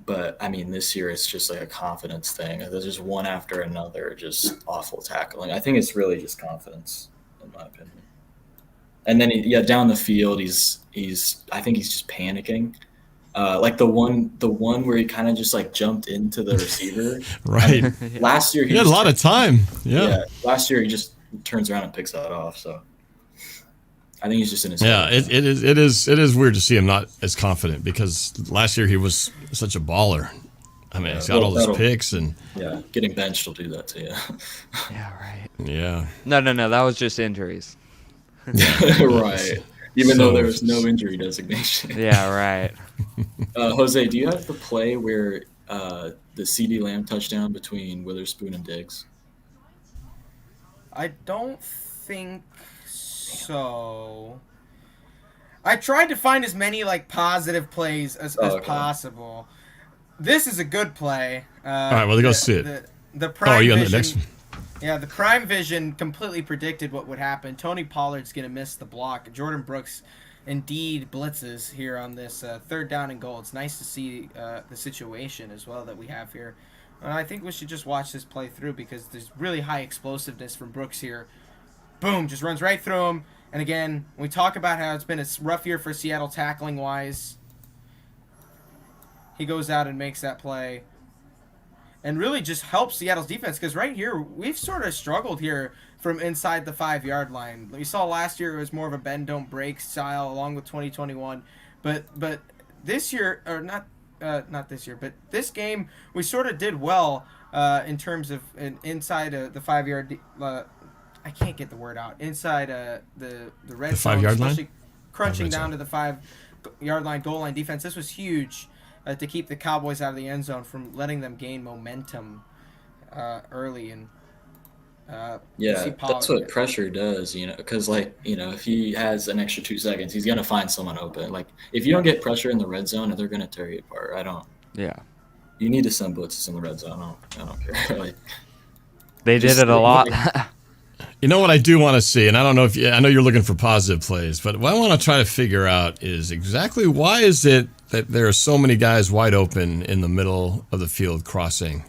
this year it's just like a confidence thing. There's just one after another, just awful tackling. I think it's really just confidence, in my opinion. And then, down the field, I think he's just panicking. Like the one where he kind of just like jumped into the receiver. Right. Last year he had a lot of time. Yeah. Last year he just turns around and picks that off. So I think he's just in his head. It is weird to see him not as confident, because last year he was such a baller. He's got all those picks and getting benched will do that to you. Yeah, right. Yeah. No, that was just injuries. Right. Even though there was no injury designation. Yeah, right. Jose, do you have the play where the CeeDee Lamb touchdown between Witherspoon and Diggs? I don't think so. I tried to find as many positive plays as possible. This is a good play. All right, well, go see it. The prime you on vision, the next one? Yeah, the prime vision completely predicted what would happen. Tony Pollard's going to miss the block. Jordan Brooks indeed blitzes here on this third down and goal. It's nice to see the situation as well that we have here. I think we should just watch this play through, because there's really high explosiveness from Brooks here. Boom, just runs right through him. And again, we talk about how it's been a rough year for Seattle tackling-wise. He goes out and makes that play. And really just helps Seattle's defense, because right here, we've sort of struggled here from inside the 5-yard line. We saw last year it was more of a bend, don't break style, along with 2021. But this year, or not this year, but this game, we sort of did well in terms of inside the 5-yard. I can't get the word out. Inside the red zone, 5-yard line, crunching down to the 5-yard line, goal line defense. This was huge. to keep the Cowboys out of the end zone, from letting them gain momentum early. And yeah, that's what pressure does, because if he has an extra 2 seconds, he's gonna find someone open. Like if you don't get pressure in the red zone, they're gonna tear you apart. Yeah. You need to send blitzes in the red zone. I don't care. Like They did it a lot. You know what I do want to see, and I don't know if I know you're looking for positive plays, but what I want to try to figure out is exactly why is it that there are so many guys wide open in the middle of the field crossing?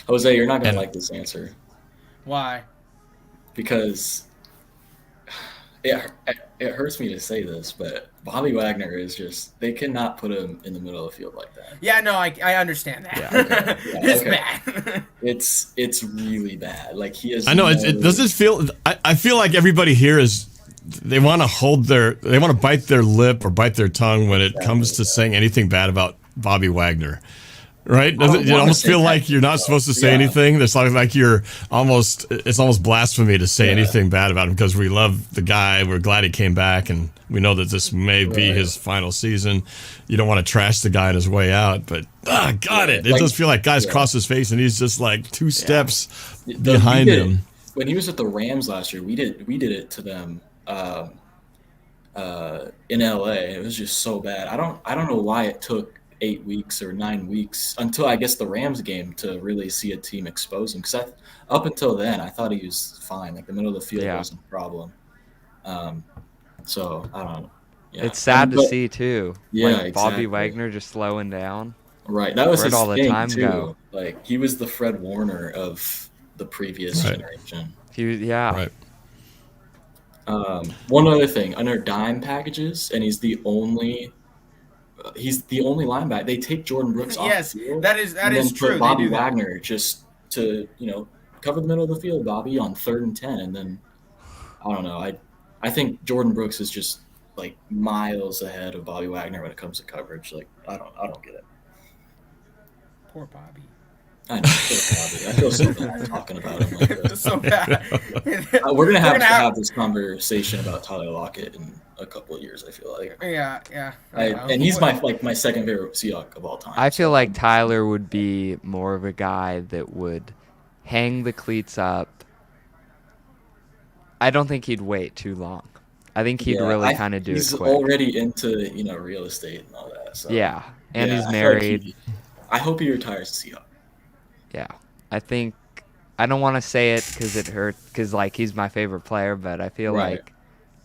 Jose, you're not gonna like this answer. Why? Because it hurts me to say this, but Bobby Wagner is just, they cannot put him in the middle of the field like that. Yeah, no, I understand that. Yeah, It's bad. It's really bad. Like he is. I know it doesn't feel. I feel like everybody here is. They want to bite their lip or bite their tongue when it comes to saying anything bad about Bobby Wagner. Right? Does it almost feel like you're not supposed to say anything? It's like it's almost blasphemy to say anything bad about him because we love the guy. We're glad he came back, and we know that this may be his final season. You don't want to trash the guy on his way out, but it does feel like guys cross his face, and he's just like 2 steps behind him. When he was at the Rams last year, we did it to them in LA. It was just so bad. I don't know why it took 8 weeks or 9 weeks until I guess the Rams game to really see a team expose him. Because up until then, I thought he was fine. Like the middle of the field wasn't a problem. So I don't know. Yeah. It's sad to see too. Yeah, like Bobby Wagner just slowing down. Right, that was Where'd his all the thing time too. go? Like he was the Fred Warner of the previous generation. Right. One other thing, under dime packages, and he's the only linebacker. They take Jordan Brooks off the field. that is true. Put Bobby Wagner just to cover the middle of the field, Bobby, on 3rd and 10, and then I don't know. I think Jordan Brooks is just like miles ahead of Bobby Wagner when it comes to coverage. Like I don't get it. Poor Bobby. I know, poor Bobby. I feel so bad talking about him like that. So bad. We're gonna have this conversation about Tyler Lockett in a couple of years. I feel like. Yeah. And he's my second favorite Seahawk of all time. I feel like Tyler would be more of a guy that would hang the cleats up. I don't think he'd wait too long. I think he'd really kind of do it quick. He's already into real estate and all that. So. Yeah, and he's married. I hope he retires a Seahawk. Yeah, I don't want to say it because it hurts, because he's my favorite player, but I feel like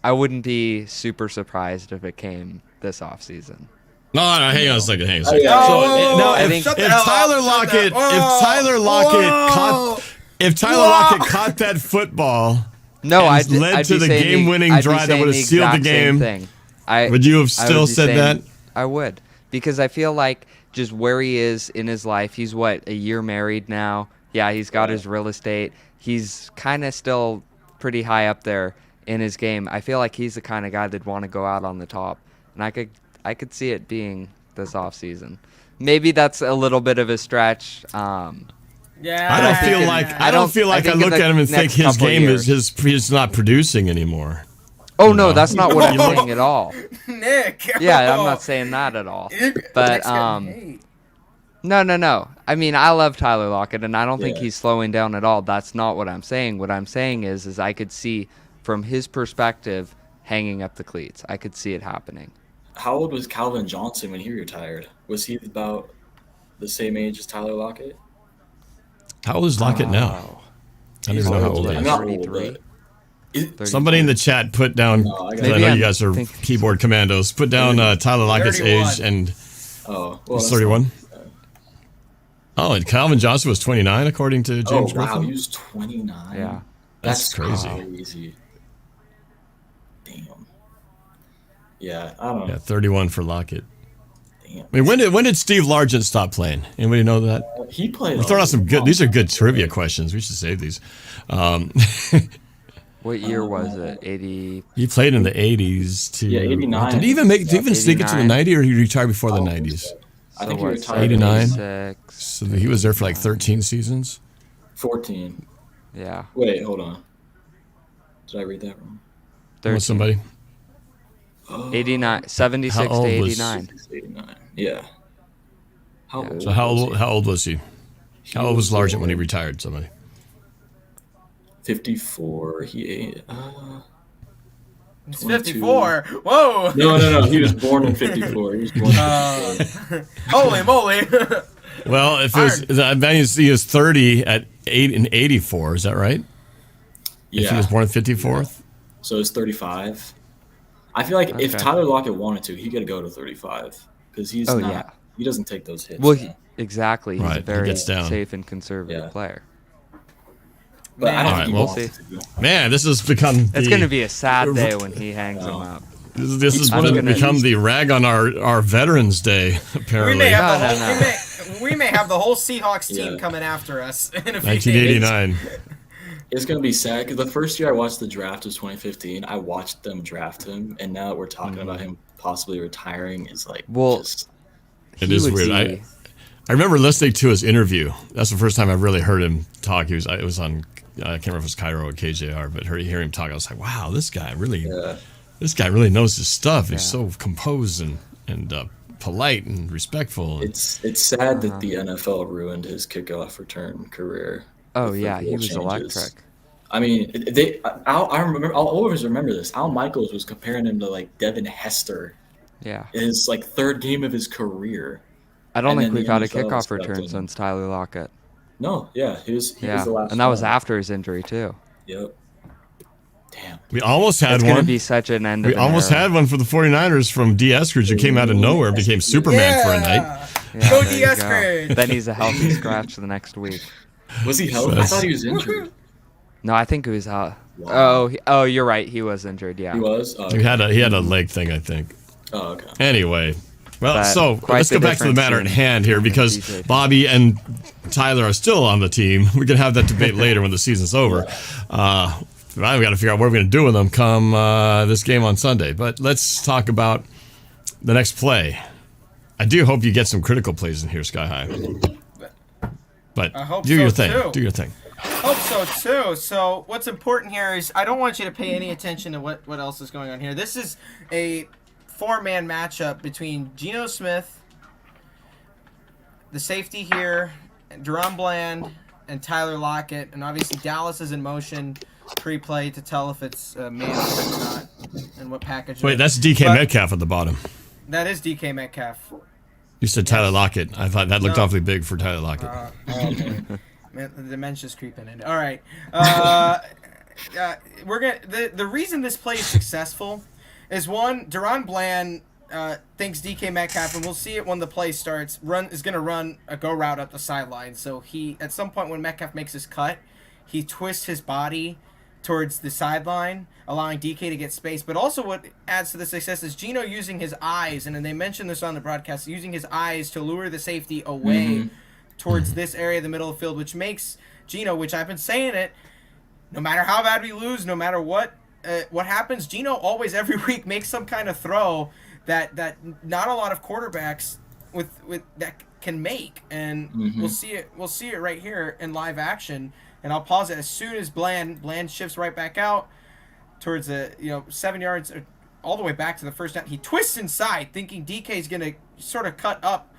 I wouldn't be super surprised if it came this offseason. No, hang on a second. Oh, yeah. So now, if Tyler Lockett caught that football, led to the game-winning drive that would have sealed the game, would you have still said that? I would, because I feel like just where he is in his life, he's a year married now. Yeah, he's got his real estate. He's kind of still pretty high up there in his game. I feel like he's the kind of guy that'd want to go out on the top, and I could see it being this offseason. Maybe that's a little bit of a stretch. Yeah, I don't feel like I look at him and think his game he's not producing anymore. Oh no, that's not what I'm saying at all. Nick. Yeah, I'm not saying that at all. But no. I mean, I love Tyler Lockett, and I don't think he's slowing down at all. That's not what I'm saying. What I'm saying is I could see from his perspective hanging up the cleats. I could see it happening. How old was Calvin Johnson when he retired? Was he about the same age as Tyler Lockett? How old is Lockett now? I don't even know how old he is. I'm not old, but somebody in the chat put down, I know you guys are keyboard commandos, put down Tyler Lockett's 31. Age, and he's 31. Oh, and Calvin Johnson was 29, according to James Griffin. Wow, he was 29. Yeah. That's crazy. Damn. Yeah, I don't know. Yeah, 31 for Lockett. Damn. I mean, when did Steve Largent stop playing? Anybody know that? He played. We're throwing out some good. These are good trivia questions. We should save these. What year was it? 80. He played in the 80s to 89. Did he even sneak it to the 90s, or he retired before the 90s? I think he retired 89. So he was there for like 13 seasons. 14. Yeah. Wait, hold on. Did I read that wrong? What's somebody? 89, 76 to 89. 89. Yeah. So how old was he? How old was Larsen when he retired? Somebody. 54. It's 54. Whoa. No. He was born in 54. He was born in 54. Holy moly. Well, if he was 30 at 84, is that right? Yeah. If he was born in 54? So it's 35. I feel like if Tyler Lockett wanted to, he could go to 35 because he's not. He doesn't take those hits. Well, exactly. He's a Right, he very gets down. safe and conservative player. But I don't think he well, wants to. Man, this has become. It's going to be a sad day when he hangs him up. This has become the rag on our Veterans Day. Apparently, we may have the whole Seahawks team coming after us in a few 1989. days. It's going to be sad because the first year I watched the draft was 2015. I watched them draft him, and now that we're talking about him possibly retiring, is like it is weird. I remember listening to his interview. That's the first time I really heard him talk. It was on I can't remember if it was Cairo or KJR, but hearing him talk, I was like, wow, this guy really knows his stuff. He's so composed and polite and respectful. It's sad that the NFL ruined his kickoff return career. Oh yeah, he was electric. I mean, I'll always remember this. Al Michaels was comparing him to like Devin Hester. Yeah. His like third game of his career. I don't think we've had a kickoff return since Tyler Lockett. No, he was the last. And that was after his injury too. Yep. Damn. We almost had it's one. It's going to be such an end. We almost had one for the 49ers from D. Eskridge who came out of nowhere and became Superman for a night. Yeah, go D. Eskridge. Then he's a healthy scratch the next week. Was he healthy? I thought he was injured. No, I think it was. Oh, you're right. He was injured. Yeah. He was. He had a leg thing, I think. Oh, okay. Anyway, well, so let's go back to the matter at hand here because Bobby and Tyler are still on the team. We can have that debate later when the season's over. I've got to figure out what we're going to do with them come this game on Sunday. But let's talk about the next play. I do hope you get some critical plays in here, Sky High. But do your thing. Too. Do your thing. Hope so too. So what's important here is I don't want you to pay any attention to what else is going on here. This is a 4-man matchup between Geno Smith, the safety here, Deron Bland, and Tyler Lockett. And obviously Dallas is in motion pre-play to tell if it's man or it's not and what package. Wait, that's DK Metcalf at the bottom. That is DK Metcalf. You said Tyler Lockett. I thought that looked awfully big for Tyler Lockett. Okay. Man, the dementia's creeping in. All right. We're gonna. The reason this play is successful is one, Deron Bland thinks DK Metcalf, and we'll see it when the play starts. Is gonna run a go route up the sideline. So he at some point when Metcalf makes his cut, he twists his body towards the sideline, allowing DK to get space. But also what adds to the success is Geno using his eyes, and they mentioned this on the broadcast, using his eyes to lure the safety away towards this area of the middle of the field, which makes Geno, which I've been saying it, no matter how bad we lose, no matter what happens, Geno always every week makes some kind of throw that not a lot of quarterbacks with that can make, and we'll see it right here in live action. And I'll pause it as soon as Bland shifts right back out towards 7 yards, all the way back to the first down. He twists inside, thinking DK is going to sort of cut up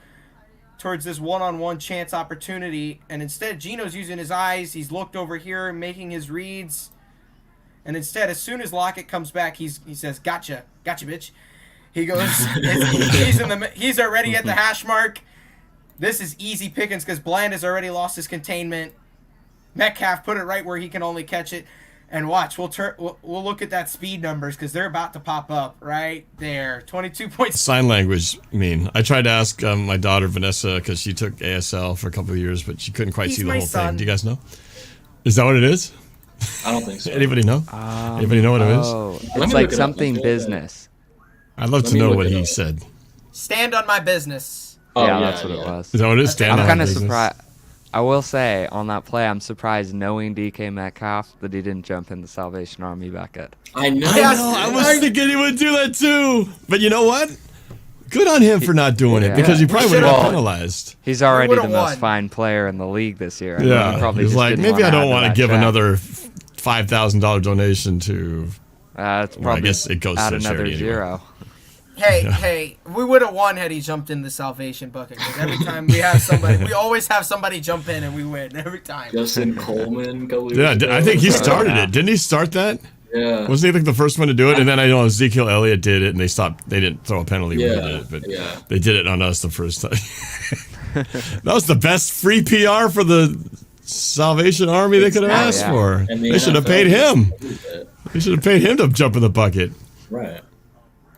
towards this one-on-one chance opportunity, and instead Geno's using his eyes. He's looked over here, making his reads, and instead, as soon as Lockett comes back, he says, "Gotcha, bitch." He goes, he's already at the hash mark. This is easy pickings because Bland has already lost his containment. Metcalf put it right where he can only catch it, and watch. We'll look at that speed numbers because they're about to pop up right there. 22 points. Sign language mean? I tried to ask my daughter Vanessa because she took ASL for a couple of years, but she couldn't quite see the whole thing. Do you guys know? Is that what it is? I don't think so. Anybody know? Anybody know what it is? Oh, it's like something business. I'd love to know what he said. Stand on my business. Yeah, that's what it was. Is that what it is? Stand on I'm my kind of business? surprised. I will say, on that play, I'm surprised knowing DK Metcalf that he didn't jump in the Salvation Army bucket. I know. I was thinking he would do that too. But you know what? Good on him for not doing it because he probably would have been penalized. He's already the most fine player in the league this year. He's like, maybe I don't want to give another $5,000 donation to. It's probably I guess it goes add to another charity zero. Anyway. Hey, we would have won had he jumped in the salvation bucket. Because every time we have somebody, we always have somebody jump in and we win every time. Justin Coleman. Yeah, I think he started it. Didn't he start that? Yeah. Wasn't he like the first one to do it? And then I know Ezekiel Elliott did it, and they stopped. They didn't throw a penalty when they did it, but they did it on us the first time. That was the best free PR for the Salvation Army they could have asked for. They should have paid him. They should have paid him to jump in the bucket. Right.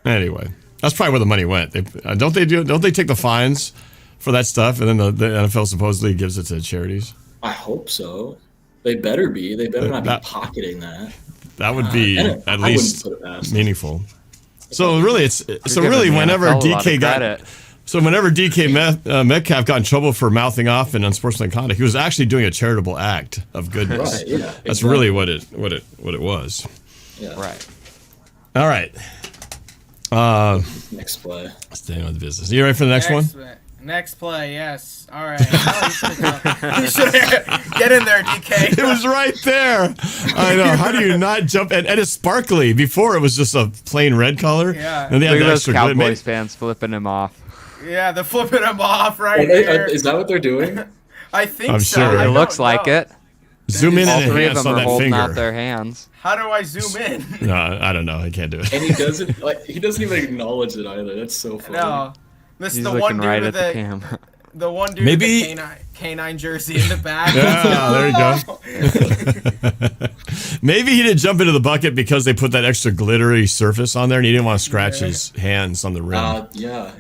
Anyway, that's probably where the money went. Don't they take the fines for that stuff, and then the NFL supposedly gives it to charities? I hope so. They better be. They better not be pocketing that. That would be at least meaningful. So really, whenever DK Metcalf got in trouble for mouthing off and unsportsmanlike conduct, he was actually doing a charitable act of goodness. Right, yeah, That's really what it was. Yeah. Right. All right. Next play. Staying on the business. You ready for the next one? Next play, yes. All right. You should get in there, DK. It was right there. I know. How do you not jump? And it's sparkly. Before it was just a plain red color. Yeah. And they Look had at the those extra Cowboys fans flipping him off. Yeah, they're flipping him off right here. Is that what they're doing? I think I'm so. sure. It looks like it. Zoom in All and three of enhance them on are that holding finger. out their hands. How do I zoom in? No, I don't know. I can't do it. And he doesn't he doesn't even acknowledge it either. That's so funny. No. This is He's the one looking dude right with at the camera. the one dude Maybe- with the canine jersey in the back. Yeah, there you go. Maybe he didn't jump into the bucket because they put that extra glittery surface on there, and he didn't want to scratch his hands on the rim. Yeah.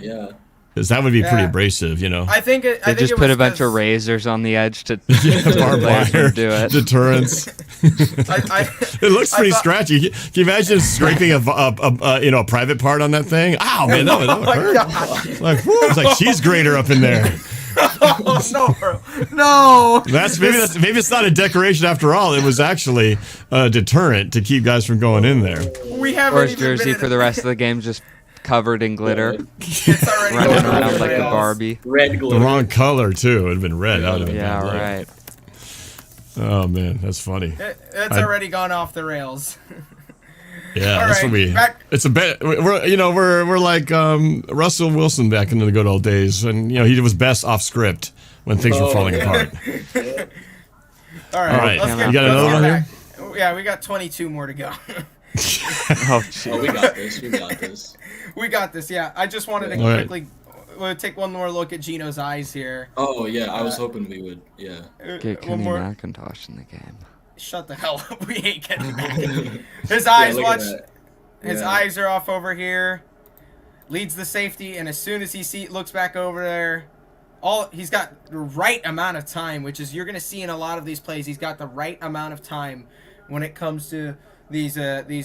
Because that would be pretty abrasive, you know. I think it. They just put a bunch of razors on the edge to Barbed wire, do it. deterrence. It looks pretty scratchy. Can you imagine scraping a private part on that thing? Ow, man, that would hurt. God. Like, whoo, it's like cheese grater up in there. Oh, no, bro. No. Maybe it's not a decoration after all. It was actually a deterrent to keep guys from going in there. We haven't Or his even jersey been for the rest of the game just covered in glitter, It's already running going around off like the a rails. Barbie. Red The glue. wrong color too. It would have been red. That would have been Yeah, bad luck. right. Oh man, that's funny. It's already gone off the rails. Yeah, All that's right, what we. back- It's a bet. We're like Russell Wilson back in the good old days, and he was best off script when things were falling apart. All right. All right, Let's you got another one here? Yeah, we got 22 more to go. Oh, Oh, we got this. We got this. We got this. Yeah, I just wanted to All right. quickly take one more look at Gino's eyes here. Oh yeah, I was hoping we would. Yeah. Get One Kenny more. McIntosh in the game. Shut the hell up. We ain't getting back. His eyes, look at watch. that. His Yeah. eyes are off over here. Leads the safety, and as soon as he looks back over there, he's got the right amount of time, which is you're gonna see in a lot of these plays. He's got the right amount of time when it comes to these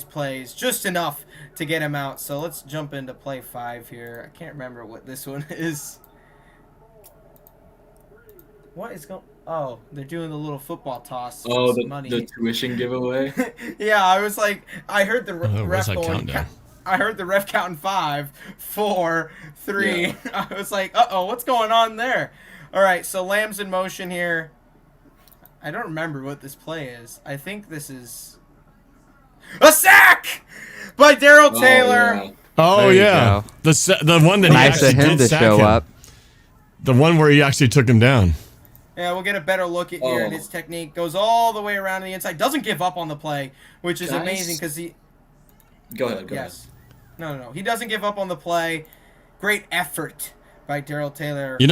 plays, just enough to get him out. So let's jump into play 5 here. I can't remember what this one is. What is going? Oh, they're doing the little football toss. Oh, for some money. the tuition giveaway. Yeah, I was like, I heard the where's ref that going. countdown? I heard the ref counting 5, 4, 3. Yeah. I was like, uh-oh, what's going on there? All right, so Lamb's in motion here. I don't remember what this play is. I think this is a sack by Daryl Taylor. Yeah. Oh There you yeah, go. the one that Nice he of actually him did to sack show him. up. The one where he actually took him down. Yeah, we'll get a better look at here. And Oh. his technique goes all the way around the inside. Doesn't give up on the play, which is Guys? amazing because he. Go ahead. Yes. No. He doesn't give up on the play. Great effort by Daryl Taylor. I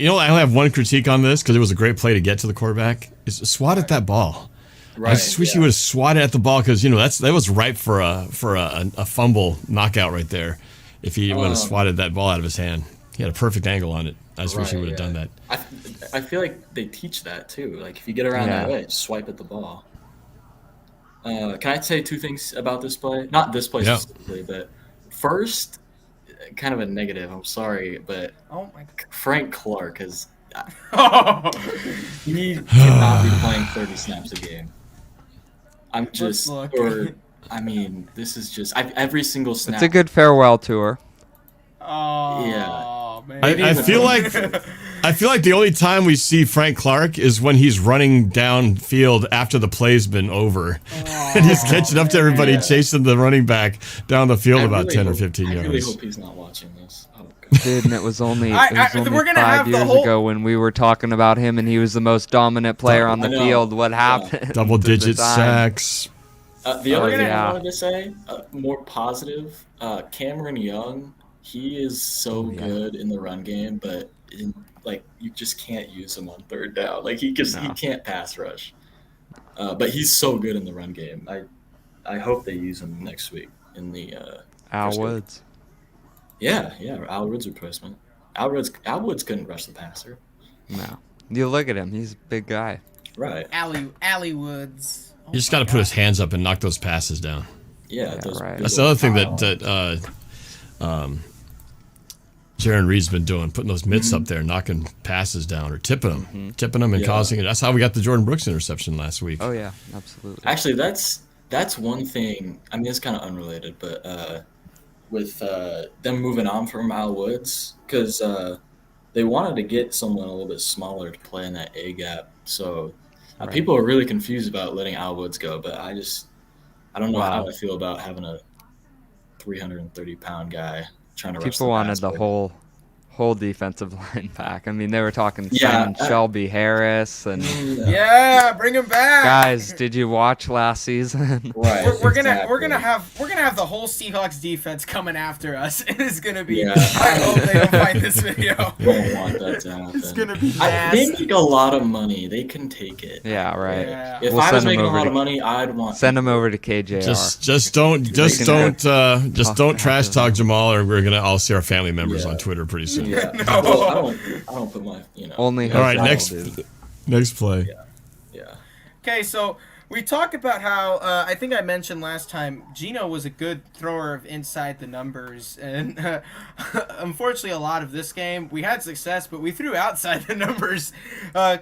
only have one critique on this because it was a great play to get to the quarterback. Is swat at that ball. Right. I just wish he would have swatted at the ball because that was ripe for a fumble knockout right there. If he would have swatted that ball out of his hand, he had a perfect angle on it. I just wish he would have done that. I feel like they teach that too. Like if you get around that way, just swipe at the ball. Can I say 2 things about this play? Not this play specifically, but first, kind of a negative. I'm sorry, but Oh my God. Frank Clark has. He cannot be playing 30 snaps a game. I'm just, look. this is just every single snap. It's a good farewell tour. Oh, Yeah. man. I feel like I feel like the only time we see Frank Clark is when he's running downfield after the play's been over. And he's catching up to everybody, chasing the running back down the field about 10 or 15 yards. I really hope he's not watching this. Oh, Dude, and it was only, we're gonna 5 have the years whole- ago when we were talking about him and he was the most dominant player on the field. What happened? Double-digit at the time? sacks. The other thing yeah. I wanted to say, more positive, Cameron Young, he is so good in the run game, but you just can't use him on third down. Like he can't pass rush. But he's so good in the run game. I hope they use him next week in the Al Woods. Yeah, Al Woods replacement. Al Woods couldn't rush the passer. No. You look at him, he's a big guy. Right. Alley Woods. Oh You just got to put his hands up and knock those passes down. Yeah, right. That's the other thing that Jaron Reed's been doing, putting those mitts up there, knocking passes down or tipping them and causing it. That's how we got the Jordan Brooks interception last week. Oh yeah, absolutely. Actually, that's one thing. I mean, it's kind of unrelated, but with them moving on from Al Woods, because they wanted to get someone a little bit smaller to play in that A gap. So people are really confused about letting Al Woods go, but I don't know how I feel about having a 330-pound guy trying to rush the People wanted the passer. whole defensive line back. I mean, they were talking Simon Shelby Harris and Yeah, bring him back. guys. Did you watch last season? Right. We're exactly. gonna have the whole Seahawks defense coming after us. It is gonna be. Yeah. I hope they don't find this video. Don't want that to happen. It's gonna be They nasty. make a lot of money. They can take it. Yeah, right. Yeah. If We'll I was send 'em making a over lot to- of money, I'd want. Send him over to KJR. Just don't trash talk Jamal, or we're gonna all see our family members on Twitter pretty soon. Yeah. Well, I don't put my Only All right, Jose next play. Yeah. Okay, so we talked about how I think I mentioned last time Gino was a good thrower of inside the numbers, and unfortunately, a lot of this game we had success, but we threw outside the numbers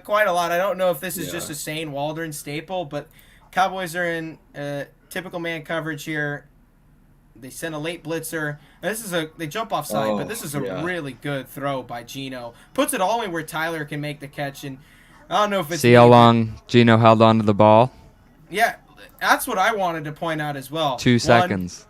quite a lot. I don't know if this is just a Shane Waldron staple, but Cowboys are in typical man coverage here. They send a late blitzer. They jump offside, but this is a really good throw by Gino. Puts it all the way where Tyler can make the catch, and I don't know if it's. See how long Gino held on to the ball? Yeah, that's what I wanted to point out as well. 2 seconds.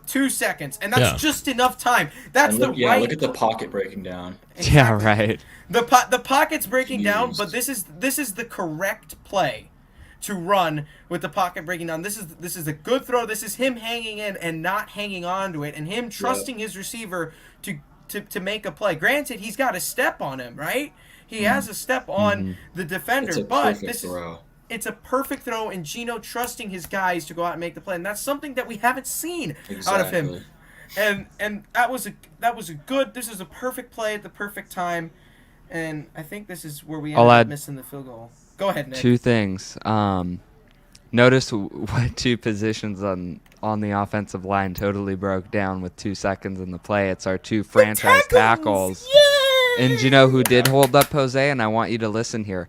2 seconds, and that's just enough time. That's Look right. at the pocket breaking down. Yeah, right. The pocket's breaking down, but this is the correct play to run with the pocket breaking down. This is a good throw. This is him hanging in and not hanging on to it, and him trusting his receiver to make a play. Granted, he's got a step on him, right? He has a step on the defender, It's a but perfect throw. it's a perfect throw, and Gino trusting his guys to go out and make the play, and that's something that we haven't seen out of him. And that was a good. This is a perfect play at the perfect time, and I think this is where we ended up missing the field goal. Go ahead, Nick. 2 things. Notice what 2 positions on the offensive line totally broke down with 2 seconds in the play. It's our 2 franchise tackles. Yay! And do you know who did hold up Jose? And I want you to listen here.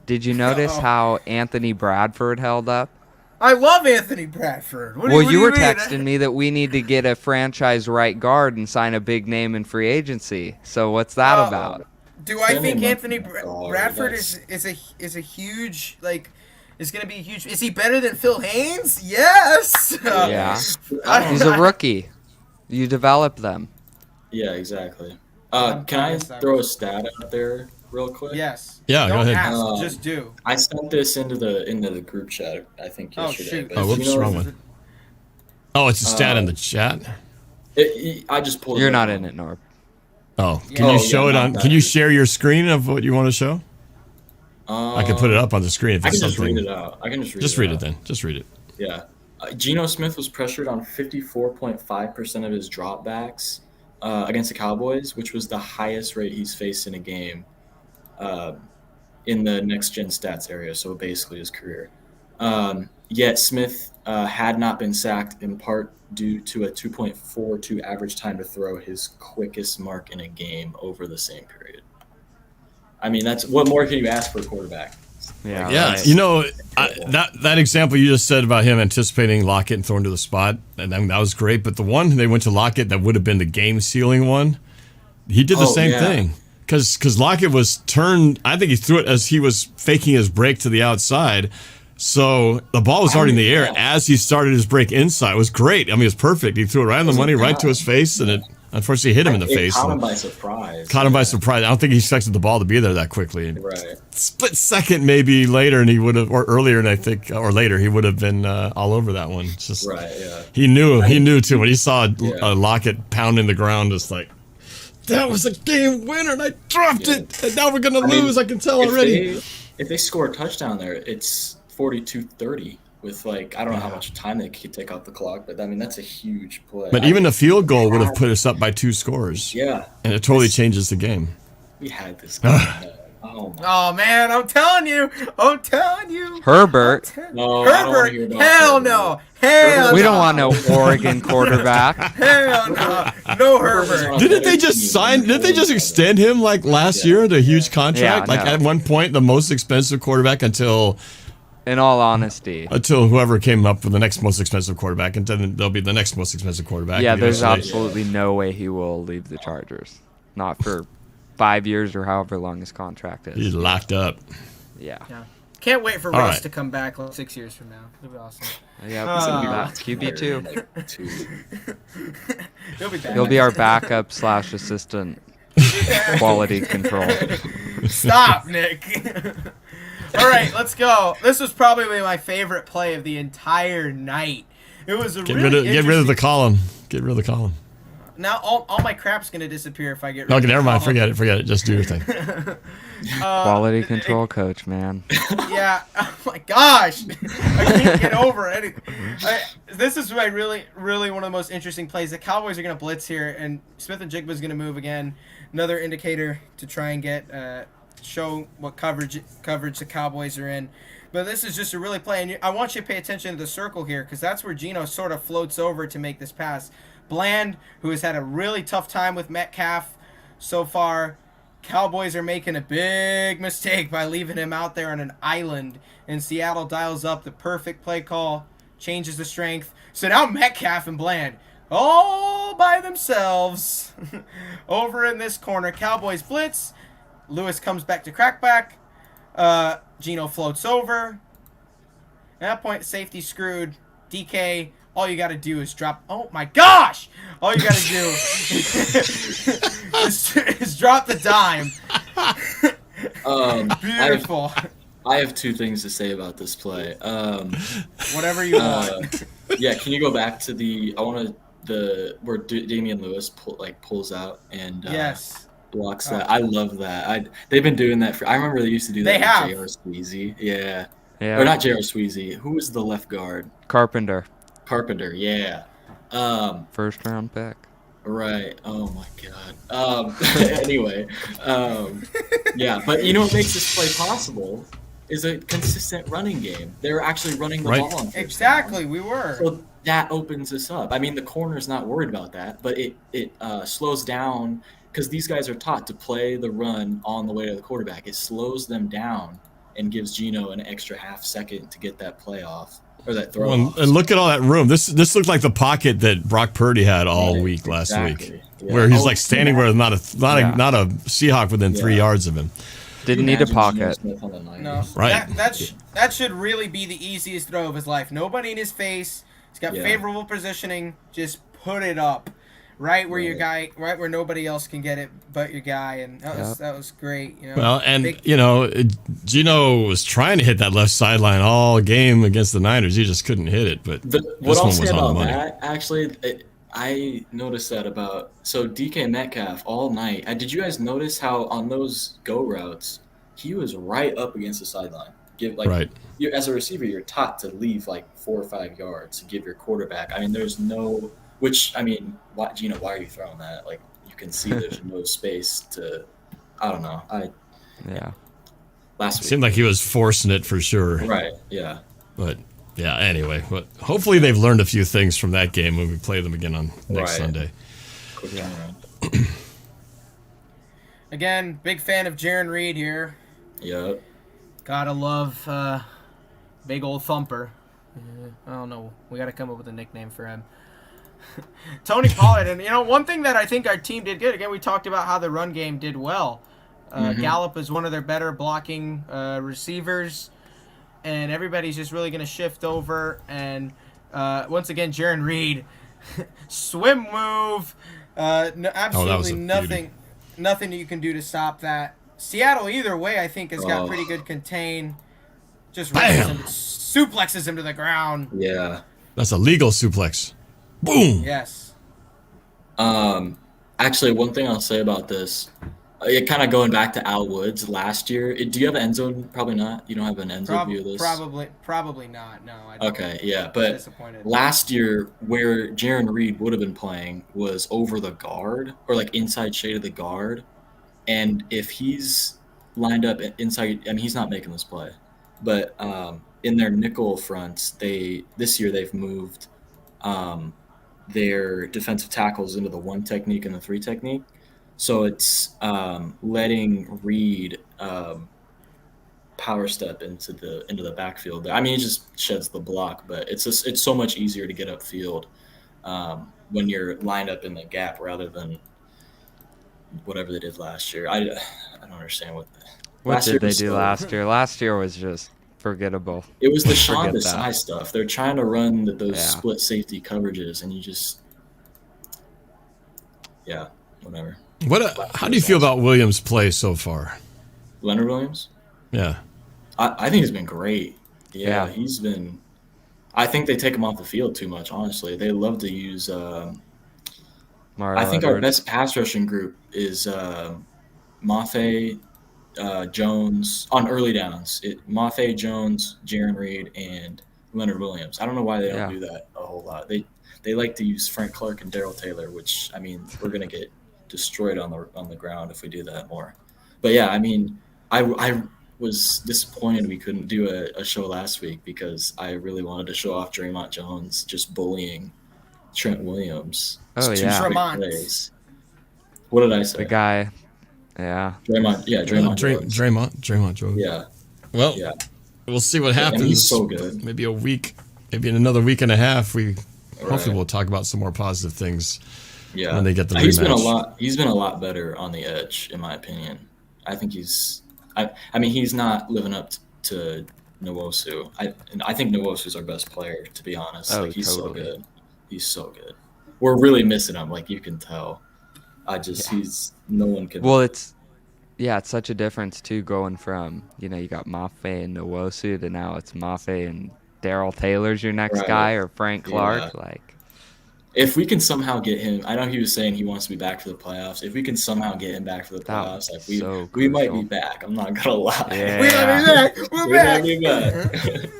Did you notice how Anthony Bradford held up? I love Anthony Bradford. What You do were mean? texting me that we need to get a franchise right guard and sign a big name in free agency. So what's that about? Do I think Anthony God, Bradford that's- is a huge is going to be huge? Is he better than Phil Haynes? Yes. Yeah. He's a rookie. You develop them. Yeah, exactly. Can I throw a stat out there real quick? Yes. Yeah, Don't go ahead. ask, just do. I sent this into the group chat, I think, yesterday. shoot. but Oh, you whoops, know, wrong one. Oh, it's a stat in the chat. I just pulled. You're it not up. in it, Norb. Oh, can you show it on? Can you share your screen of what you want to show? I can put it up on the screen if I it's can just something. read it out. I can just read Just it read out. it then. Just read it. Yeah. Geno Smith was pressured on 54.5% of his dropbacks against the Cowboys, which was the highest rate he's faced in a game in the next-gen stats area, so basically his career. Yet Smith had not been sacked in part due to a 2.42 average time to throw, his quickest mark in a game over the same period. I mean, that's what more can you ask for a quarterback? Yeah. Yeah, right. you know, that example you just said about him anticipating Lockett and throwing to the spot, and that was great. But the one they went to Lockett that would have been the game-sealing one, he did the same thing. because Lockett was turned. I think he threw it as he was faking his break to the outside. So the ball was already in the air as he started his break inside. It was great. I mean, it was perfect. He threw it right on the money, right to his face, and it unfortunately hit him in the face. Caught him by surprise. Caught him by surprise. I don't think he expected the ball to be there that quickly. Right. Split second, maybe later, and he would have, or earlier, and I think, or later, he would have been all over that one. It's just Right. Yeah. he knew too when he saw Lockett pounding the ground. Just like that was a game winner, and I dropped it, and now we're gonna lose. I can tell already. If they score a touchdown there, it's 42-30 with like I don't know how much time they could take off the clock, but I mean that's a huge play. But even a field goal would have put us up by 2 scores. Yeah, and it totally changes the game. We had this game. Oh man, I'm telling you. Herbert. No, I don't wanna hear Herbert. about Hell Herbert. no. Hell We no. don't want no Oregon quarterback. Hell no. No Herbert. Didn't they just extend him like last year to a huge contract? Yeah, like no. at one point, the most expensive quarterback until In all honesty. whoever came up with the next most expensive quarterback, and then there'll be the next most expensive quarterback. Yeah, And there's like, absolutely no way he will leave the Chargers. Not for 5 years or however long his contract he's is. locked up. Yeah. Can't wait for All Russ right. to come back like 6 years from now. It'll be awesome. Yeah, that's QB2. Like, 2. He'll be back. He'll be our backup / assistant quality control. Stop, Nick. All right, let's go. This was probably my favorite play of the entire night. It was a Get really rid of the column. Get rid of the column. Now all my crap's gonna disappear if I get rid Okay, of never the mind. column. Forget it. Just do your thing. Quality control coach, man. Yeah. Oh my gosh. I can't get over it. This is my really one of the most interesting plays. The Cowboys are gonna blitz here, and Smith and Jigba's gonna move again. Another indicator to try and get show what coverage the Cowboys are in. But this is just a really play, and I want you to pay attention to the circle here, because that's where Geno sort of floats over to make this pass. Bland, who has had a really tough time with Metcalf so far. Cowboys are making a big mistake by leaving him out there on an island, and Seattle dials up the perfect play call, changes the strength. So now Metcalf and Bland all by themselves over in this corner. Cowboys blitz. Lewis comes back to crackback. Geno floats over. At that point, safety screwed. DK, all you got to do is drop. Oh my gosh! All you got to do is drop the dime. Beautiful. I have 2 things to say about this play. Whatever you want. Yeah, can you go back to where Damian Lewis pulls out and Yes. blocks that? I love that. They've been doing that I remember they used to do that They with have. J.R. Sweezy. Yeah. Yeah. Or not J.R. Sweezy. Who was the left guard? Carpenter. Carpenter, yeah. First round pick. Right. Oh my god. Anyway, yeah. But you know what makes this play possible is a consistent running game. They're actually running the ball on first Exactly, down. we were. So that opens us up. I mean, the corner's not worried about that, but it slows down because these guys are taught to play the run on the way to the quarterback. It slows them down and gives Geno an extra half second to get that play off. Or that throw off. And look at all that room. This looked like the pocket that Brock Purdy had all Right, week last exactly. week, Yeah. where he's like standing where not a Seahawk within 3 Yeah. yards of him. Didn't need a pocket. No, Right. That should really be the easiest throw of his life. Nobody in his face. He's got favorable positioning. Just put it up, right where your guy, right where nobody else can get it but your guy, and that was great. You know? Well, and Geno was trying to hit that left sideline all game against the Niners. He just couldn't hit it. But What this I'll one say was on the about money. that, actually, I noticed that about DK Metcalf all night. Did you guys notice how on those go routes he was right up against the sideline? Right. You, as a receiver, you're taught to leave like 4 or 5 yards to give your quarterback. I mean, there's no. Which I mean, why are you throwing that? Like you can see there's no space to. I don't know. Last week Seemed like he was forcing it for sure. Right. Yeah. But yeah. Anyway, but hopefully they've learned a few things from that game when we play them again on next Sunday. Quick turnaround. Again, big fan of Jaron Reed here. Yep. Gotta love big old thumper. I don't know. We gotta come up with a nickname for him. Tony Pollard, and one thing that I think our team did good. Again, we talked about how the run game did well. Gallup is one of their better blocking receivers, and everybody's just really going to shift over. And once again, Jaron Reed, swim move, absolutely nothing you can do to stop that. Seattle, either way, I think has got pretty good contain. Just suplexes him to the ground. Yeah. That's a legal suplex. Boom. Yes. Actually, one thing I'll say about this, kind of going back to Al Woods last year. Do you have an end zone? Probably not. You don't have an end zone view of this? Probably not. No, I don't. Okay, yeah. But disappointed. last year, where Jaron Reed would have been playing was over the guard, or like inside shade of the guard. And if he's lined up inside, I mean, he's not making this play. But in their nickel fronts, this year they've moved their defensive tackles into the 1 technique and the 3 technique. So it's letting Reed power step into the backfield. I mean, it just sheds the block, but it's so much easier to get upfield when you're lined up in the gap rather than whatever they did last year. I don't understand what did they do last year? Last year was just forgettable. It was the Sean Desai stuff. They're trying to run those split safety coverages, and you just whatever. How do you feel about Williams' play so far? Leonard Williams? Yeah. I think he's been great. Yeah, he's been. I think they take him off the field too much, honestly. They love to use I think our best pass rushing group is Mafe, Jones on early downs. Mafe, Jones, Jaron Reed, and Leonard Williams. I don't know why they don't do that a whole lot. They like to use Frank Clark and Darrell Taylor, which, I mean, we're gonna get destroyed on the ground if we do that more. But yeah, I mean, I was disappointed we couldn't do a show last week because I really wanted to show off Draymond Jones just bullying Trent Williams. Oh, yeah. Draymond. What did I say? The guy. Yeah. Draymond. Yeah, Draymond. Draymond Jones. Yeah. Well, we'll see what happens. And he's so good. Maybe a week, maybe in another week and a half, hopefully we'll talk about some more positive things. Yeah. When they get the rematch. He's been a lot better on the edge, in my opinion. I think he's not living up to Nwosu. I think Nwosu's our best player, to be honest. Oh, he's totally. so good. He's so good. We're really missing him, like you can tell. No one can. Well, it's such a difference too, going from, you got Mafe and Nwosu to now it's Mafe and Darrell Taylor's your next guy, or Frank Clark. Yeah. Like, if we can somehow get him, I know he was saying he wants to be back for the playoffs. If we can somehow get him back for the playoffs, like we might be back. I'm not gonna lie. Yeah. We might be back. We're be back.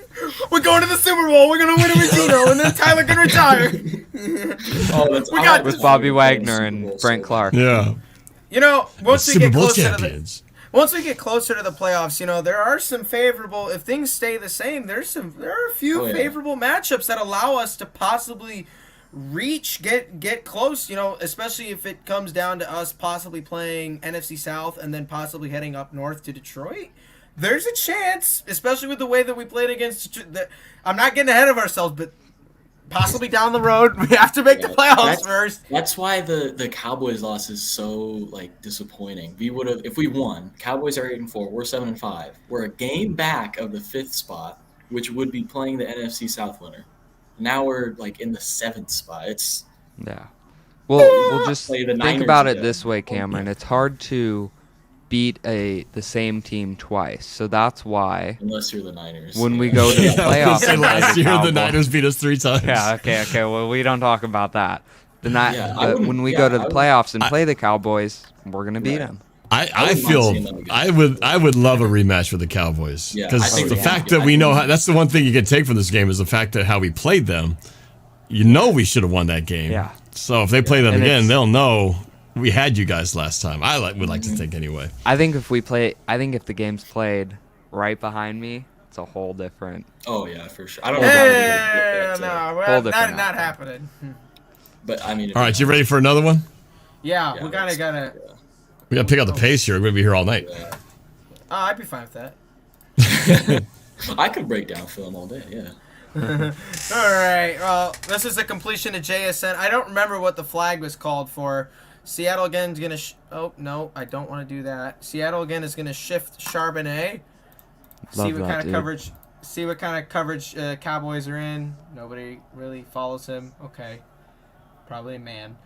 We're going to the Super Bowl. We're gonna win a Regino, and then Tyler can retire. with Bobby Wagner and Frank Clark. Yeah. Once we Super get Bowl closer champions. Once we get closer to the playoffs, there are some favorable. If things stay the same, there are a few favorable matchups that allow us to possibly get close. Especially if it comes down to us possibly playing NFC South and then possibly heading up north to Detroit. There's a chance, especially with the way that we played against. I'm not getting ahead of ourselves, but possibly down the road, we have to make the playoffs first. That's why the Cowboys loss is so disappointing. We would have, if we won. Cowboys are 8-4. We're 7-5. We're a game back of the 5th spot, which would be playing the NFC South winner. Now we're in the 7th spot. It's Well, we'll just think about it this way, Cameron. It's hard to beat the same team twice, so that's why. Unless you're the Niners. When we go to the playoffs, last year the Niners beat us 3 times. Yeah. Okay. Well, we don't talk about that. When we go to the playoffs and play the Cowboys, we're gonna beat them. I would love a rematch with the Cowboys, because the fact that we know that's the one thing you can take from this game is the fact that how we played them. We should have won that game. Yeah. So if they play them again, they'll know we had you guys last time. Would like to think anyway. I think if the game's played right behind me, it's a whole different. Oh yeah, for sure. I don't know. Not happening. But I mean. All right, you ready for another one? Yeah, we gotta. We gotta pick up the pace here. We're gonna be here all night. Yeah. I'd be fine with that. I could break down film all day. Yeah. All right. Well, this is a completion of JSN. I don't remember what the flag was called for. Seattle again is going to... oh, no, I don't want to do that. Seattle again is going to shift Charbonnet. See what kind of coverage Cowboys are in. Nobody really follows him. Okay. Probably a man.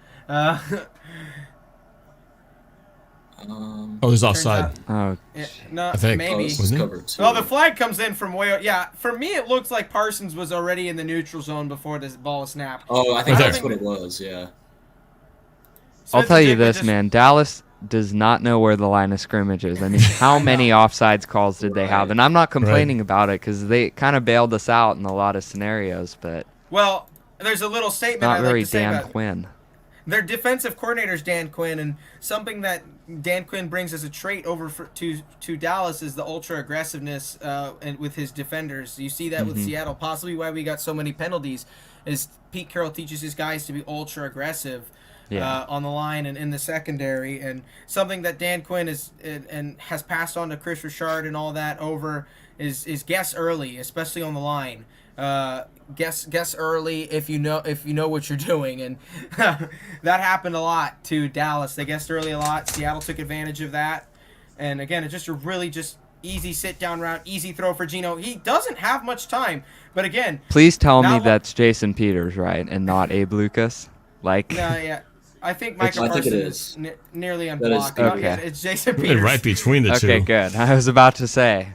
He's offside. Oh, Yeah, no, I think. maybe. Well, the flag comes in from way... yeah, for me, it looks like Parsons was already in the neutral zone before this ball was snapped. Oh, I think Right that's there. what it was, yeah. I'll Smith tell and you Jigba this, just- man. Dallas does not know where the line of scrimmage is. I mean, how many offsides calls did they have? And I'm not complaining about it because they kind of bailed us out in a lot of scenarios, but Well, there's a little statement not I'd like very to say Dan about Quinn. their defensive coordinator's Dan Quinn, and something that Dan Quinn brings as a trait over to Dallas is the ultra aggressiveness and with his defenders. You see that with Seattle. Possibly why we got so many penalties is Pete Carroll teaches his guys to be ultra aggressive on the line and in the secondary, and something that Dan Quinn is and has passed on to Chris Richard and all that over is guess early, especially on the line. Guess early if you know what you're doing, and that happened a lot to Dallas. They guessed early a lot. Seattle took advantage of that, and again, it's just a really just easy sit down route, easy throw for Geno. He doesn't have much time, but again, Please tell me Not- that's Jason Peters, right, and not Abe Lucas. Like, yeah. I think Michael I think it Parsons is. is nearly is unblocked. okay. It's Jason Been Peters. right between the two. okay, good. I was about to say.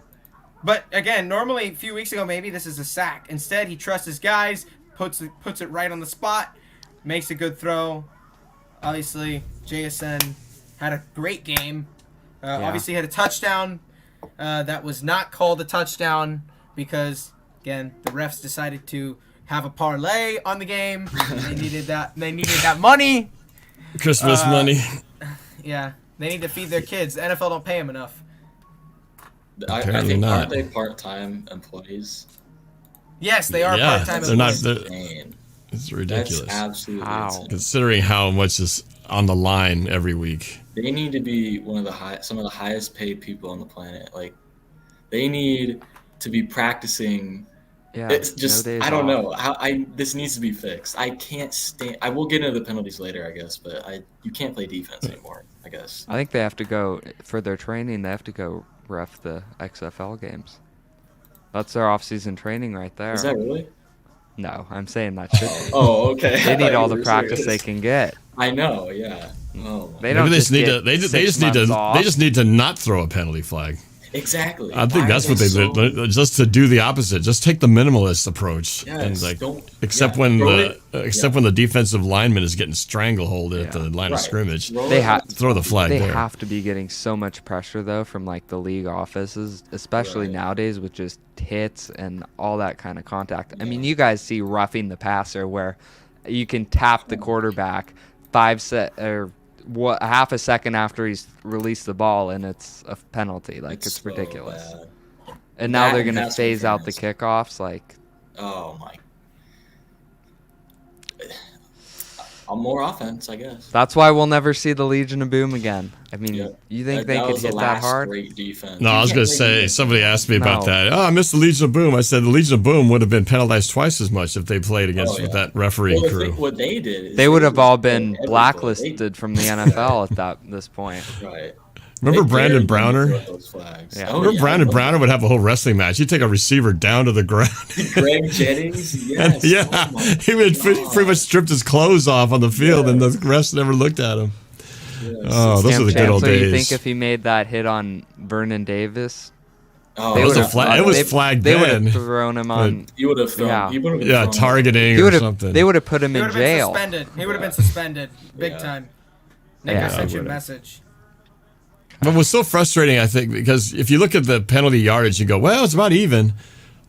But again, normally a few weeks ago, maybe this is a sack. Instead, he trusts his guys, puts it right on the spot, makes a good throw. Obviously, JSN had a great game. Obviously, had a touchdown that was not called a touchdown because, again, the refs decided to have a parlay on the game. They needed that. They needed that money. Christmas money. Yeah, they need to feed their kids. The NFL don't pay them enough. I Apparently think not. aren't they part-time employees? Yes, they are Yeah, part-time they're not. employees. Man, It's that's ridiculous. absolutely How? insane. Considering how much is on the line every week. They need to be some of the highest paid people on the planet. Like, they need to be practicing. Yeah, It's just no days I don't off. know. This needs to be fixed. I can't stand. I will get into the penalties later, I guess, but you can't play defense anymore, I guess. I think they have to go for their training. They have to go ref the XFL games. That's their off-season training right there. Is that really? No, I'm saying that should be. Oh, okay. They I need thought all you the were practice serious. they can get. I know. Yeah. Oh. They don't Maybe they just just need get to. They 6 just need to. months off. They just need to not throw a penalty flag. Exactly. I think Why that's are what they so- did. Just to do the opposite. Just take the minimalist approach. and Yes, like, don't- except yeah, when throw the it- except when the defensive lineman is getting stranglehold at Yeah. the line of Right. scrimmage. Roll They it. have Throw the flag They there. have to be getting so much pressure though from like the league offices, especially Right. nowadays with just hits and all that kind of contact. I mean, you guys see roughing the passer where you can tap the quarterback half a second after he's released the ball and it's a penalty. Like it's so ridiculous. bad. And now That they're and gonna pass phase out the interference. kickoffs. Like Oh my. More offense, I guess. that's why we'll never see the Legion of Boom again. I mean, Yeah. you think they That could was the hit that last hard? Great defense. No, You I was can't going to play say, defense. somebody asked me about No. that. Oh, I missed the Legion of Boom. I said the Legion of Boom would have been penalized twice as much if they played against Oh, with yeah. that refereeing Well, crew. what they did is They would have all been every play. blacklisted from the NFL at this point. Right. Remember They Brandon dared them to Browner? throw those flags. Yeah. Oh, Remember yeah, Brandon I Browner would have a whole wrestling match. He'd take a receiver down to the ground. Greg Jennings, And yes. yeah, Oh my he would God. pretty much stripped his clothes off on the field, and the refs never looked at him. Yes. Oh, those are the good old Chancellor, you days. think if he made that hit on Vernon Davis, Oh, they It was would a flag- it was flagged They would then, have thrown him on. you would have thrown. Yeah. You would have Yeah, targeting He or would have. something. They would have put him He in would have been jail. suspended. He would have been suspended big Yeah. time. Nick, Yeah, I sent I you a would've. message. But what's so frustrating, I think, because if you look at the penalty yardage, you go, well, it's about even.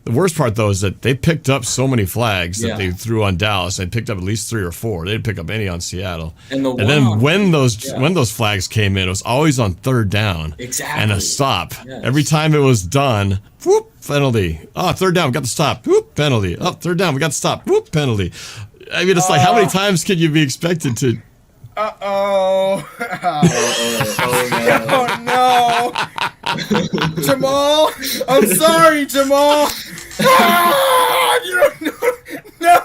The worst part, though, is that they picked up so many flags that Yeah. they threw on Dallas. They picked up at least 3 or 4. They didn't pick up any on Seattle. And the then one- when those yeah. when those flags came in, it was always on third down Exactly. and a stop. Yes. Every time it was done, whoop, penalty. Oh, third down, we got the stop. Whoop, penalty. Oh, third down, we got the stop. Whoop, penalty. I mean, it's like, how many times can you be expected to... Uh-oh. Oh, no. Oh, no. Jamal. I'm sorry, Jamal. Ah, you don't know. No.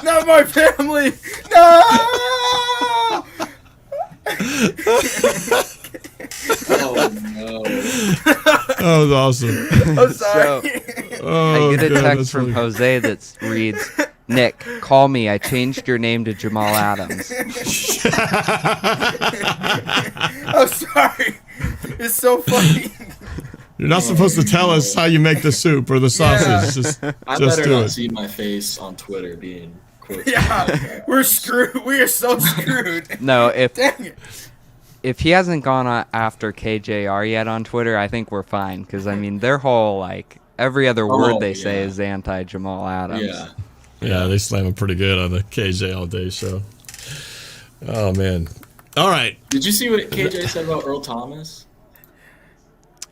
Not my family. No. Oh no. That was awesome. I'm sorry. Oh, I get a God, text that's from funny. Jose that reads, "Nick, call me. I changed your name to Jamal Adams." I'm sorry. It's so funny. You're not supposed to tell us how you make the soup or the sausage. I Just better do not it. see my face on Twitter being quoted. Yeah, we're screwed. We are so screwed. No, if Dang it. if he hasn't gone after KJR yet on Twitter, I think we're fine. Because, I mean, their whole, like, every other word they say is anti-Jamal Adams. Yeah. Yeah, they slam him pretty good on the KJ All Day show. Oh, man. All right. Did you see what KJ said about Earl Thomas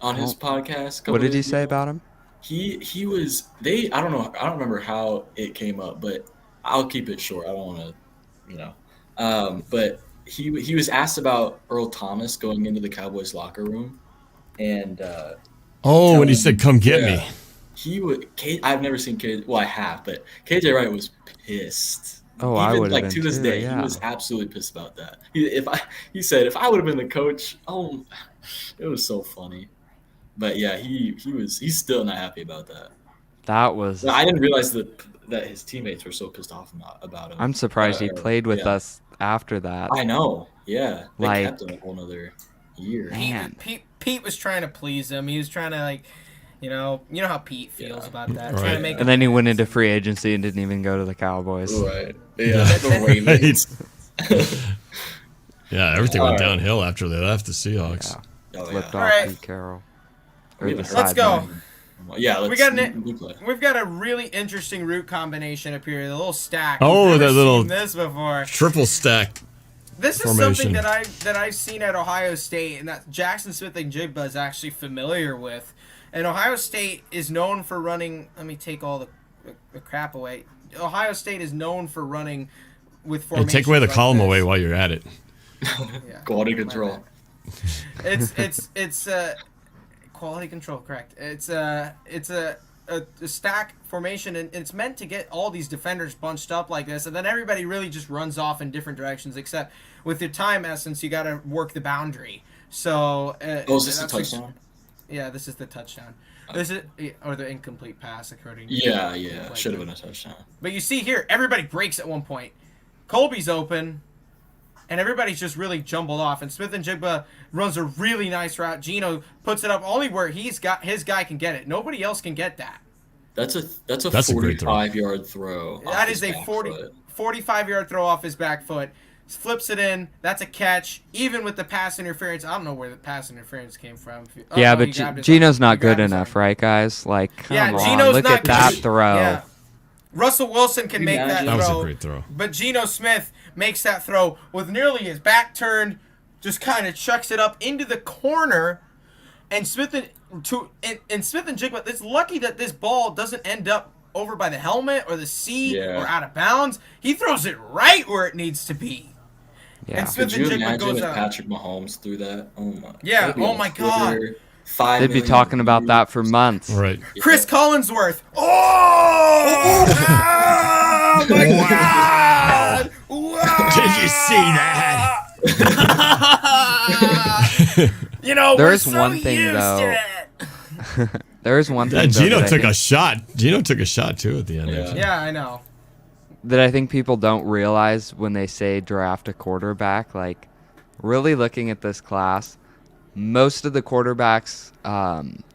on his podcast? a couple What did he days say ago? about him? He was I don't know, I don't remember how it came up, but I'll keep it short. I don't want to, but he was asked about Earl Thomas going into the Cowboys locker room, and Oh, when he him- said, "Come get yeah. me." He would. I've never seen KJ. Well, I have, but KJ Wright was pissed. Oh, I would've like been to this too, day, yeah. he was absolutely pissed about that. He said if I would have been the coach, oh, it was so funny. But yeah, he's still not happy about that. That was... But I didn't realize that his teammates were so pissed off about him. I'm surprised he played with yeah. us after that. I know. Yeah, they Like- kept him a whole nother year. Man. Pete was trying to please him. He was trying to, like, you know how Pete feels about that. Right. Trying to make And then he went into free agency and didn't even go to the Cowboys. Right. Yeah. the Ravens. Yeah, everything went All right. downhill after they left the Seahawks. Yeah. Oh, Flipped yeah. off Alright. Pete Carroll. We Or the haven't heard Let's go. sideline. Yeah, let's We got play. we've got a really interesting route combination up here. The little stack. Oh, We've never that little- seen this before. Triple stack. This is formation. something that I've seen at Ohio State, and that Jackson Smith and Jigba is actually familiar with. And Ohio State is known for running. Let me take all the crap away. Ohio State is known for running with Hey, formations. take away the like column this. away while you're at it. Yeah. Quality My control. bad. It's quality control. Correct. It's a stack formation, and it's meant to get all these defenders bunched up like this, and then everybody really just runs off in different directions. Except with your time essence, you got to work the boundary. So. Oh, is this a that's what- touchdown? Yeah, this is the touchdown. This is or the incomplete pass according to Yeah, like should have that. been a touchdown. But you see here, everybody breaks at one point. Colby's open, and everybody's just really jumbled off. And Smith and Jigba runs a really nice route. Gino puts it up only where his guy can get it. Nobody else can get that. That's a That's a great throw. 45-yard throw. That is a 45-yard throw off his back foot. Flips it in. That's a catch. Even with the pass interference, I don't know where the pass interference came from. Oh, Yeah, no, but he grabbed his Gino's arm. not He grabbed good his enough, arm. right, guys? Like, come Yeah, on, Gino's look not at that good. throw. Yeah. Russell Wilson can make that That was throw. a great throw. But Geno Smith makes that throw with nearly his back turned, just kind of chucks it up into the corner. And Smith and Jigba, it's lucky that this ball doesn't end up over by the helmet or the seat Yeah. or out of bounds. He throws it right where it needs to be. Yeah. And Smith Could you and Jigba imagine goes if out. Patrick Mahomes threw that? Oh my. Yeah, That'd be oh on my God. Twitter, 5 They'd be million talking about that for views. months. Right. Chris Collinsworth. Oh! Oh my God! Wow! Did you see that? You know, There's we're so one thing, used though. to it. There's one thing though, Gino that I took think- a shot. Gino took a shot too at the end. Yeah. actually. Yeah, I know. that I think people don't realize when they say draft a quarterback. Like, really looking at this class, most of the quarterbacks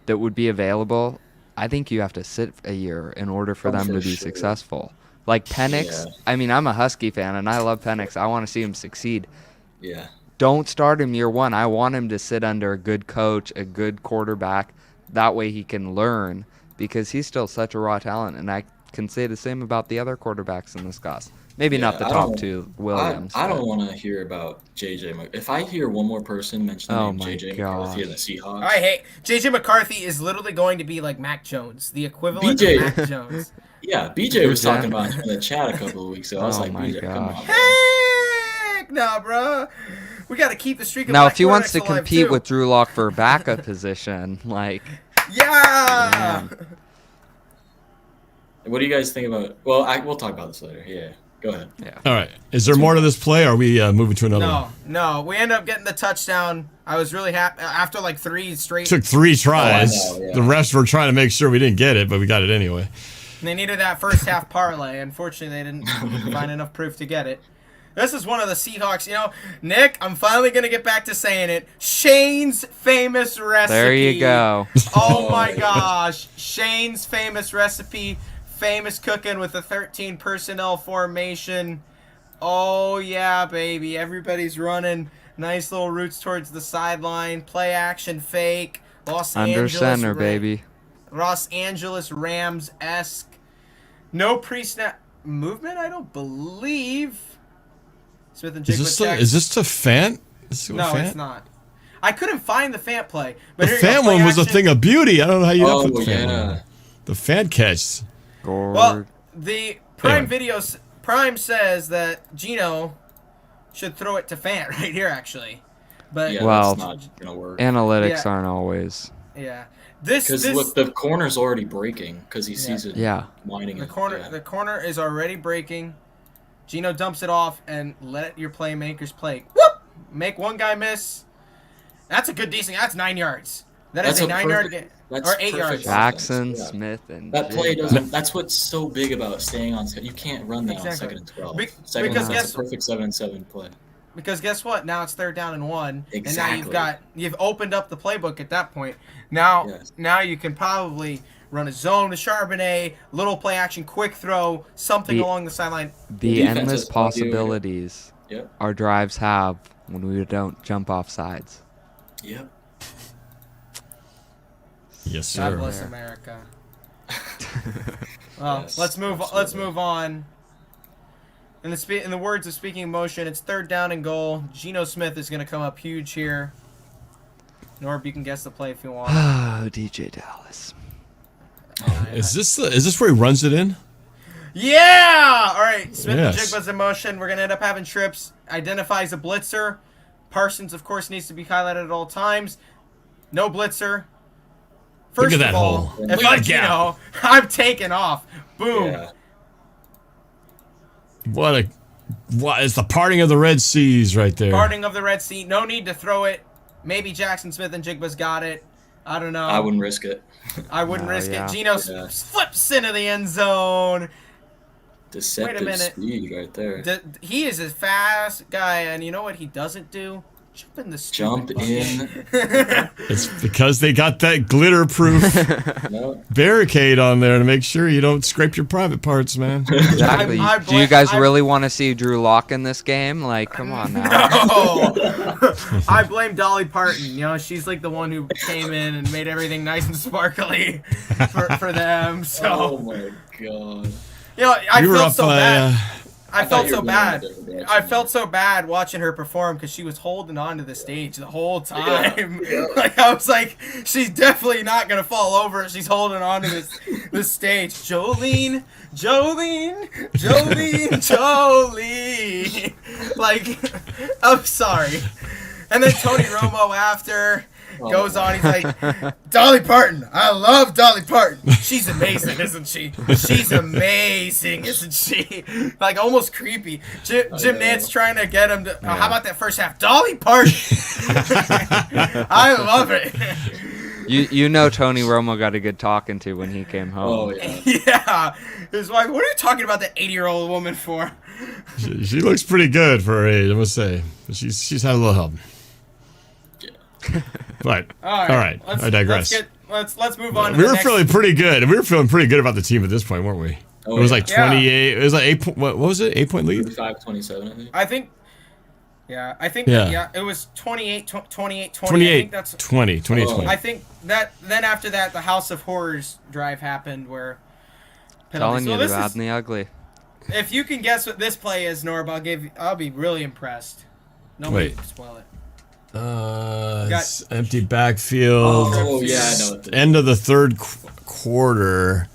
that would be available, I think you have to sit a year in order for them for to be sure. successful. Like Penix, Yeah. I mean, I'm a Husky fan and I love Penix. I want to see him succeed. Yeah. Don't start him year one. I want him to sit under a good coach, a good quarterback. That way he can learn, because he's still such a raw talent. And I can say the same about the other quarterbacks in this class. Maybe not the I top don't- two, Williams. I but- don't want to hear about JJ. If I hear one more person mention the Oh name my JJ God. McCarthy and the Seahawks, I hate JJ McCarthy is literally going to be like Mac Jones, the equivalent BJ. of Mac Jones. yeah, BJ was Who's that? talking about him in the chat a couple of weeks ago. I was Oh like, my BJ, come gosh. on. bro. Heck nah, bro. We got to keep the streak of Now, black if he wants to quarterbacks alive, compete too. with Drew Lock for backup position, like, Yeah. man. What do you guys think about? Well, we'll talk about this later. Yeah. Go ahead. Yeah. All right. Is there more to this play, or are we moving to another one? No. We end up getting the touchdown. I was really happy after like 3 straight. Took 3 tries. Oh, I know, yeah. The refs were trying to make sure we didn't get it, but we got it anyway. They needed that first half parlay. Unfortunately, they didn't find enough proof to get it. This is one of the Seahawks. You know, Nick, I'm finally going to get back to saying it. Shane's famous recipe. There you go. Oh, my gosh. Shane's famous recipe. Famous cooking with the 13 personnel formation. Oh, yeah, baby. Everybody's running. Nice little routes towards the sideline. Play action fake. Under center, baby. Los Angeles Rams-esque. No pre-snap movement, I don't believe. Smith and Jigba Is this to Fant? No, it's not. I couldn't find the Fant play. But The Fant one was a thing of beauty. I don't know how you don't put the Fant yeah. one. The Fant catch. Well, the Prime videos, Prime says that Gino should throw it to Fant right here, actually. But Yeah, Well, that's not gonna work. Analytics Yeah. aren't always. yeah, Because look, the corner's already breaking because he sees it Yeah. lining the it. corner, Yeah. the corner is already breaking. Gino dumps it off and let your playmakers play. Whoop! Make one guy miss. That's a good decent. That's 9 yards. That's a 9-yard game. Or 8 yards. Jackson, Yeah. Smith, and That play Jigba. doesn't. That's what's so big about staying on. You can't run that on Exactly. 2nd and 12. Because That's guess- a perfect 7-7 play. Because guess what? Now it's 3rd down and 1, Exactly. and now you've opened up the playbook at that point. Now, Yes. now you can probably run a zone to Charbonnet, little play action, quick throw, something The- along the sideline. The defense endless is all you. possibilities Yep. our drives have when we don't jump off sides. Yep. Yes, God sir. bless America. Well, Yes, let's move. Let's absolutely. move on. In the words of Speaking Motion, it's 3rd down and goal. Geno Smith is going to come up huge here. Norb, you can guess the play if you want. Oh, DJ Dallas. Is this where he runs it in? Yeah! All right, Smith and Yes. Jigba's in motion. We're going to end up having trips. Identifies a blitzer. Parsons, of course, needs to be highlighted at all times. No blitzer. First Look at that of all, hole. if Look at I'm that gap. Geno, I'm taking off. Boom. Yeah. What is the parting of the Red Seas right there? Parting of the Red Sea. No need to throw it. Maybe Jackson Smith and Jigba's got it. I don't know. I wouldn't risk it. I wouldn't No, risk yeah. it. Geno Yeah. flips into the end zone. Deceptive minute. speed right there. He is a fast guy, and you know what he doesn't do? Jump in the stupid Jump bucket. in. It's because they got that glitter-proof No. barricade on there to make sure you don't scrape your private parts, man. Exactly. I Do you guys blame- really want to see Drew Lock in this game? Like, come on now. No. I blame Dolly Parton. You know, she's like the one who came in and made everything nice and sparkly for them. So, Oh my god. you know, I You were felt up so by, bad. I thought felt you so were going in a bad. different direction. I felt so bad watching her perform because she was holding on to the stage the whole time. Yeah. Like I was like, she's definitely not gonna fall over. She's holding on to this stage. Jolene. Like, I'm sorry. And then Tony Romo after goes on. He's like, Dolly Parton. I love Dolly Parton. She's amazing, isn't she? She's amazing, isn't she? Like almost creepy. Jim Nantz trying to get him to. How about that first half? Dolly Parton. I love it. You know Tony Romo got a good talking to when he came home. Oh yeah. Yeah. His wife. What are you talking about that 80-year-old woman for? She looks pretty good for her age, I must say. She's had a little help. But all right. I digress. Let's move on. We were feeling pretty good. We were feeling pretty good about the team at this point, weren't we? Oh, it was yeah. like 28. It was like 8. What was it? 8-point lead. 35-27, I think. I think. Yeah. Yeah. It was 28, 20. I 28. think that's. 20. 28. Oh. 20. I think that then after that the House of Horrors drive happened where. Telling you So the this bad is- and the ugly. If you can guess what this play is, Norb, I'll be really impressed. Nobody Wait. can spoil it. It's empty backfield. Oh yeah, I know. What the, End of the third quarter.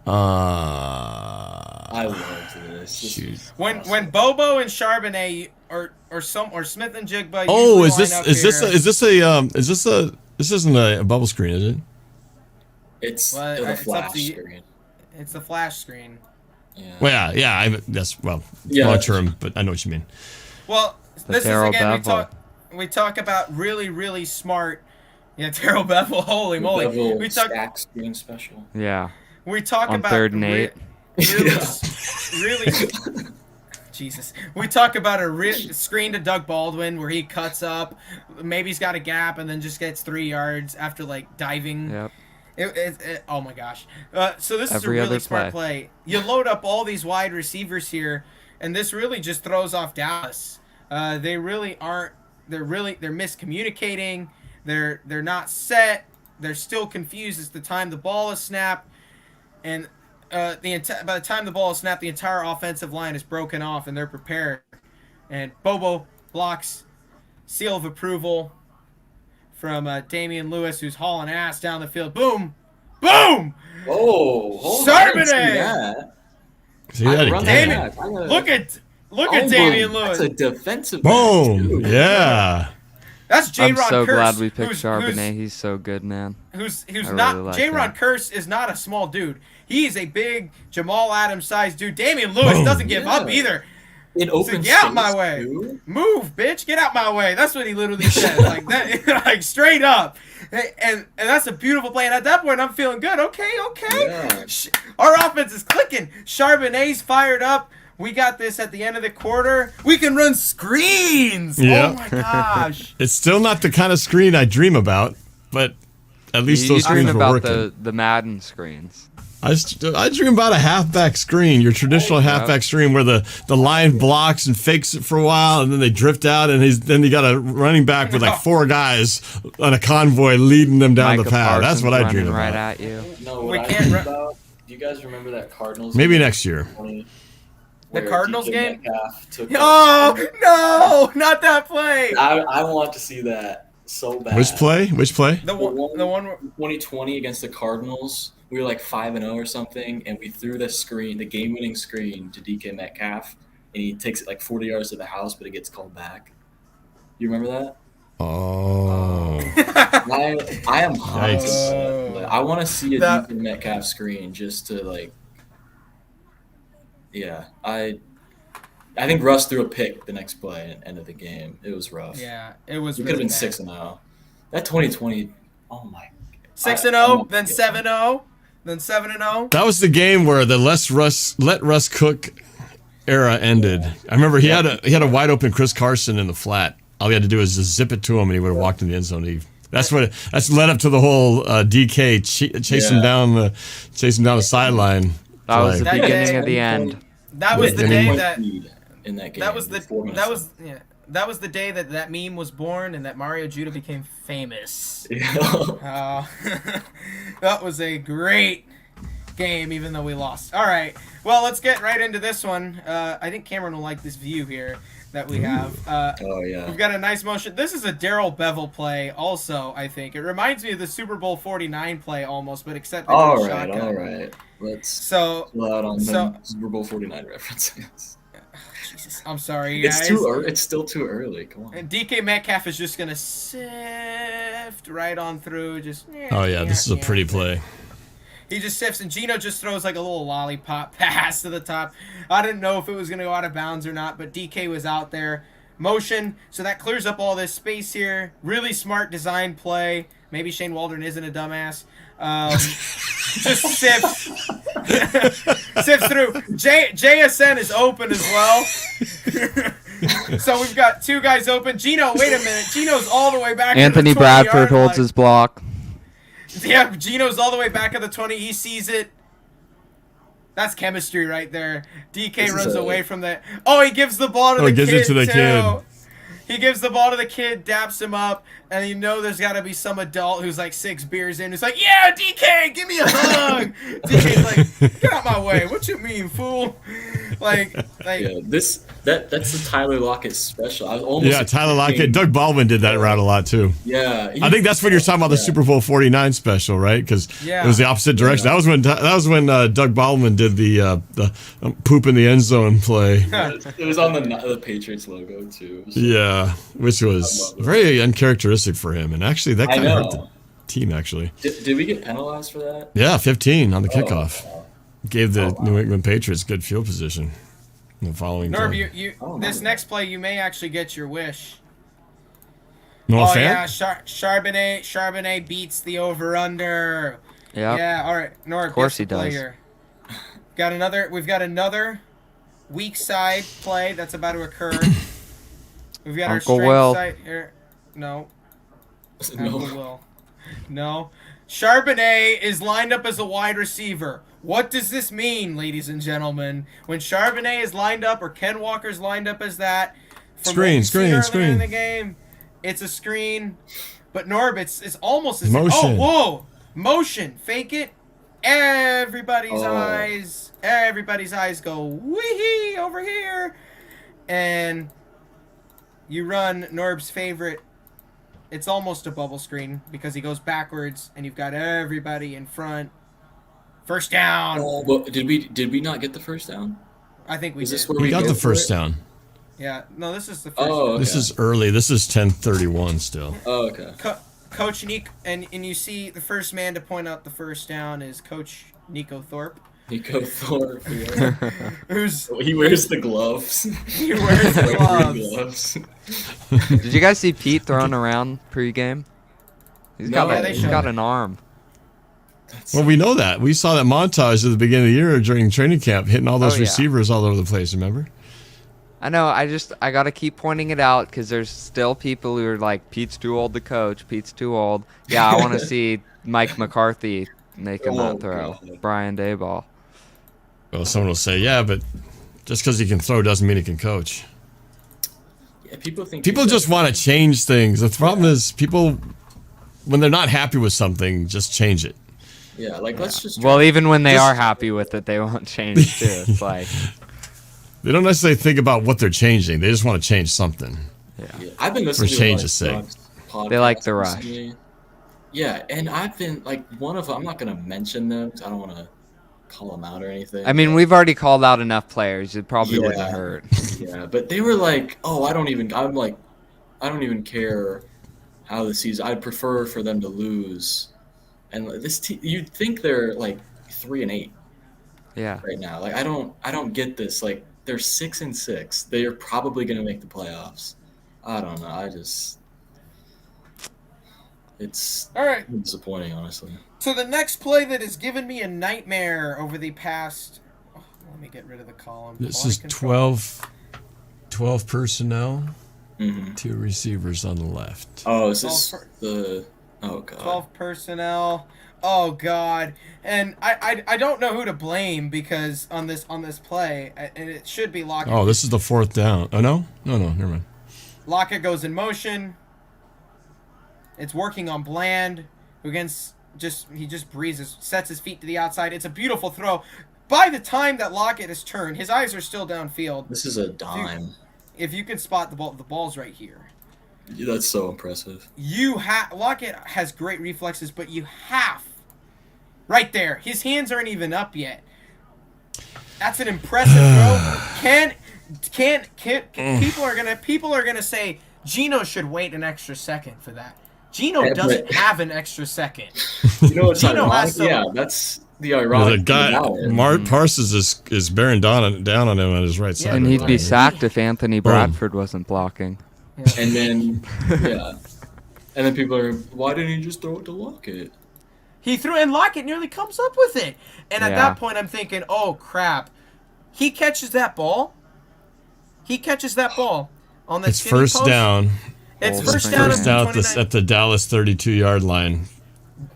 I loved this. Shoot. When Bobo and Charbonnet or Smith and Jigba. Oh, usually is line up this this isn't a bubble screen, is it? It's Well, the it's up to flash you. screen. It's the flash screen. Yeah. Well, yeah. Yeah. Long term, but I know what you mean. Well, this is Darryl again Bevel. we talk about really really smart. Yeah, Darryl Bevel. Holy moly. Bevel We talk stack screen special. Yeah. we talk On about 3rd and 8. really Jesus. We talk about a screen to Doug Baldwin where he cuts up, maybe he's got a gap and then just gets 3 yards after like diving. Yep. Oh my gosh. So this is a Every really other smart play. You load up all these wide receivers here, and this really just throws off Dallas. They really aren't. They're miscommunicating. They're not set. They're still confused as the time the ball is snapped, and by the time the ball is snapped, the entire offensive line is broken off, and they're prepared. And Bobo blocks, seal of approval from Damian Lewis, who's hauling ass down the field. Boom! Boom! Oh, hold on. I didn't see that. See that Run again. that back. Look at Damian Lewis. That's a defensive Boom! match, Yeah. That's J. I'm Ron so Curse, glad we picked who's- Charbonnet. He's so good, man. Who's I really not like J. Ron him. Curse is not a small dude. He is a big Jamal Adams sized dude. Damian Lewis doesn't give up either. In open Get out my space, way. too. Move, bitch. Get out my way. That's what he literally said. Like that, like straight up. And that's a beautiful play. And at that point, I'm feeling good. Okay. Yeah. Our offense is clicking. Charbonnet's fired up. We got this at the end of the quarter. We can run screens. Yeah. Oh my gosh. It's still not the kind of screen I dream about, but at least You those dream screens were about working. the Madden screens. I dream about a halfback screen, your traditional halfback screen where the line blocks and fakes it for a while, and then they drift out, and then you got a running back with like 4 guys on a convoy leading them down Micah the path. That's Parsons what I running dream right about. at you. No, We what I can't dream run- about. Do you guys remember that Cardinals? Maybe game next year. 2020, The where Cardinals DK game? Metcalf took Oh no, not that play. I want to see that so bad. Which play? The one where 2020 against the Cardinals, we were like 5-0 or something, and we threw the game-winning screen to DK Metcalf, and he takes it like 40 yards to the house, but it gets called back. You remember that? Oh. I am hyped. Yikes. about that. I want to see a That- DK Metcalf screen just to like. Yeah, I think Russ threw a pick the next play and ended the game. It was rough. Yeah, it was. We Really could have been bad. 6-0. That 2020. Oh my. 6-0, then 7-0, then 7-0. That was the game where the let Russ cook era ended. I remember he had a wide open Chris Carson in the flat. All he had to do was just zip it to him, and he would have walked in the end zone. That's led up to the whole DK chase him down the sideline. That was the That beginning day- of the end. That was the Yeah, day Point that. lead in that game. That was the. with 4 minutes That was left. yeah. That was the day that meme was born and that Mario Judah became famous. Yeah. That was a great game, even though we lost. All right. Well, let's get right into this one. I think Cameron will like this view here that we have. Oh yeah. We've got a nice motion. This is a Darryl Bevel play also, I think. It reminds me of the Super Bowl 49 play almost, but except they All did right. shotgun. All right. Let's So, chill out on so- some Super Bowl 49 references. Jesus, I'm sorry, guys. It's too early. It's still too early. Come on. And DK Metcalf is just going to sift right on through. Just. Oh yeah, this is a pretty play. He just sifts, and Gino just throws like a little lollipop pass to the top. I didn't know if it was going to go out of bounds or not, but DK was out there. Motion, so that clears up all this space here. Really smart design play. Maybe Shane Waldron isn't a dumbass. Just sifts. Sifts through. JSN is open as well. So we've got 2 guys open. Gino, wait a minute. Gino's all the way back. Anthony at the Bradford 20-yard holds line. his block. Yeah, Gino's all the way back at the 20. He sees it. That's chemistry right there. DK This is runs a- away from the. Oh, he gives the ball to the he gives kid it to the too. kid. He gives the ball to the kid, daps him up, and you know there's got to be some adult who's like 6 beers in who's like, yeah, DK, give me a hug. DK's like, get out my way. What you mean, fool? Like, Yeah. That's the Tyler Lockett special. I was almost. Yeah, Tyler Lockett. expecting- Doug Baldwin did that route a lot too. Yeah. I think that's when you're talking about the Super Bowl 49 special, right? Because Yeah. it was the opposite direction. That was when Doug Baldwin did the poop in the end zone play. It was on the Patriots logo too. So. Yeah, which was very uncharacteristic for him, and actually that I kind of hurt the know. team. Actually, Did we get penalized for that? yeah, 15 on the kickoff. gave the New England Patriots good field position in the following Norb, play. this next play, you may actually get your wish. NorbFam? Yeah, Charbonnet beats the over/under. Yep. Yeah, all right, Norb. Of course he does. does. We've got another weak side play that's about to occur. We've got Uncle our strength Will. side here. No. Uncle Will. No. Charbonnet is lined up as a wide receiver. What does this mean, ladies and gentlemen? When Charbonnet is lined up or Ken Walker's lined up as that, Screen. in the game, it's a screen. But Norb, it's almost as Motion. oh, whoa, motion, fake it. Everybody's eyes go wee over here, and you run Norb's favorite. It's almost a bubble screen because he goes backwards, and you've got everybody in front. First down. Well, did we not get the first down? I think we Is this did. where We got go the for first it? down. Yeah, no, this is the first. Oh, okay. This is early. This is 10:31 still. Oh, okay. Coach Nick, and you see the first man to point out the first down is Coach Nico Thorpe. Nico Thorpe. Yeah. Who's He wears the gloves. he wears the gloves. Did you guys see Pete throwing around pregame? He's No, got an arm. Well, we know that. We saw that montage at the beginning of the year during training camp, hitting all those Oh, yeah. receivers all over the place, remember? I know. I gotta keep pointing it out because there's still people who are like, Pete's too old to coach. Pete's too old. Yeah, I want to see Mike McCarthy making that throw. God. Brian Dayball. Well, someone will say, yeah, but just because he can throw doesn't mean he can coach. Yeah, people think People he's just want to change things. The problem is people, when they're not happy with something, just change it. Yeah, like let's just. Well, even when they Just- are happy with it, they won't change too. It's like, They don't necessarily think about what they're changing. They just want to change something. Yeah, I've been listening For to a lot change's of sake. podcasts They like the rush. recently. Yeah, and I've been like one of them. I'm not gonna mention them 'cause I don't want to call them out or anything. I mean, we've already called out enough players. It probably wouldn't Yeah. hurt. Yeah, but they were like, "Oh, I don't even." I'm like, I don't even care how the season. I'd prefer for them to lose. And this team, you'd think they're like 3-8 Yeah. right now. Like I don't get this. Like they're 6-6. They are probably gonna make the playoffs. I don't know. It's all right. disappointing, honestly. So the next play that has given me a nightmare over the past. Oh, let me get rid of the column. This Quality is control. 12 personnel, Mm-hmm. 2 receivers on the left. Oh, is this 12 the? Oh god. 12 personnel. Oh god. And I don't know who to blame because on this play, and it should be Lockett. Oh, this is the 4th down. Oh, no? No, never mind. Lockett goes in motion. It's working on Bland, who he just breezes, sets his feet to the outside. It's a beautiful throw. By the time that Lockett has turned, his eyes are still downfield. This is a dime. If you can spot the ball's right here. Yeah, that's so impressive. Lockett has great reflexes, but you have right there. His hands aren't even up yet. That's an impressive throw. People are gonna say Gino should wait an extra second for that. Gino Yeah, doesn't but- have an extra second. You know what's Gino ironic? has some- Yeah, that's the Well, ironic. the guy, thing about it. Mark Parsons is bearing down on him on his right side. And he'd be sacked if Anthony Boom. Bradford wasn't blocking. And then, yeah. And then people are, why didn't he just throw it to Lockett? He threw, and Lockett nearly comes up with it. And at Yeah. that point, I'm thinking, oh crap. He catches that ball on the It's skinny first post. down. It's Oh, first it's down first at Down the at the, 29. at the Dallas 32-yard line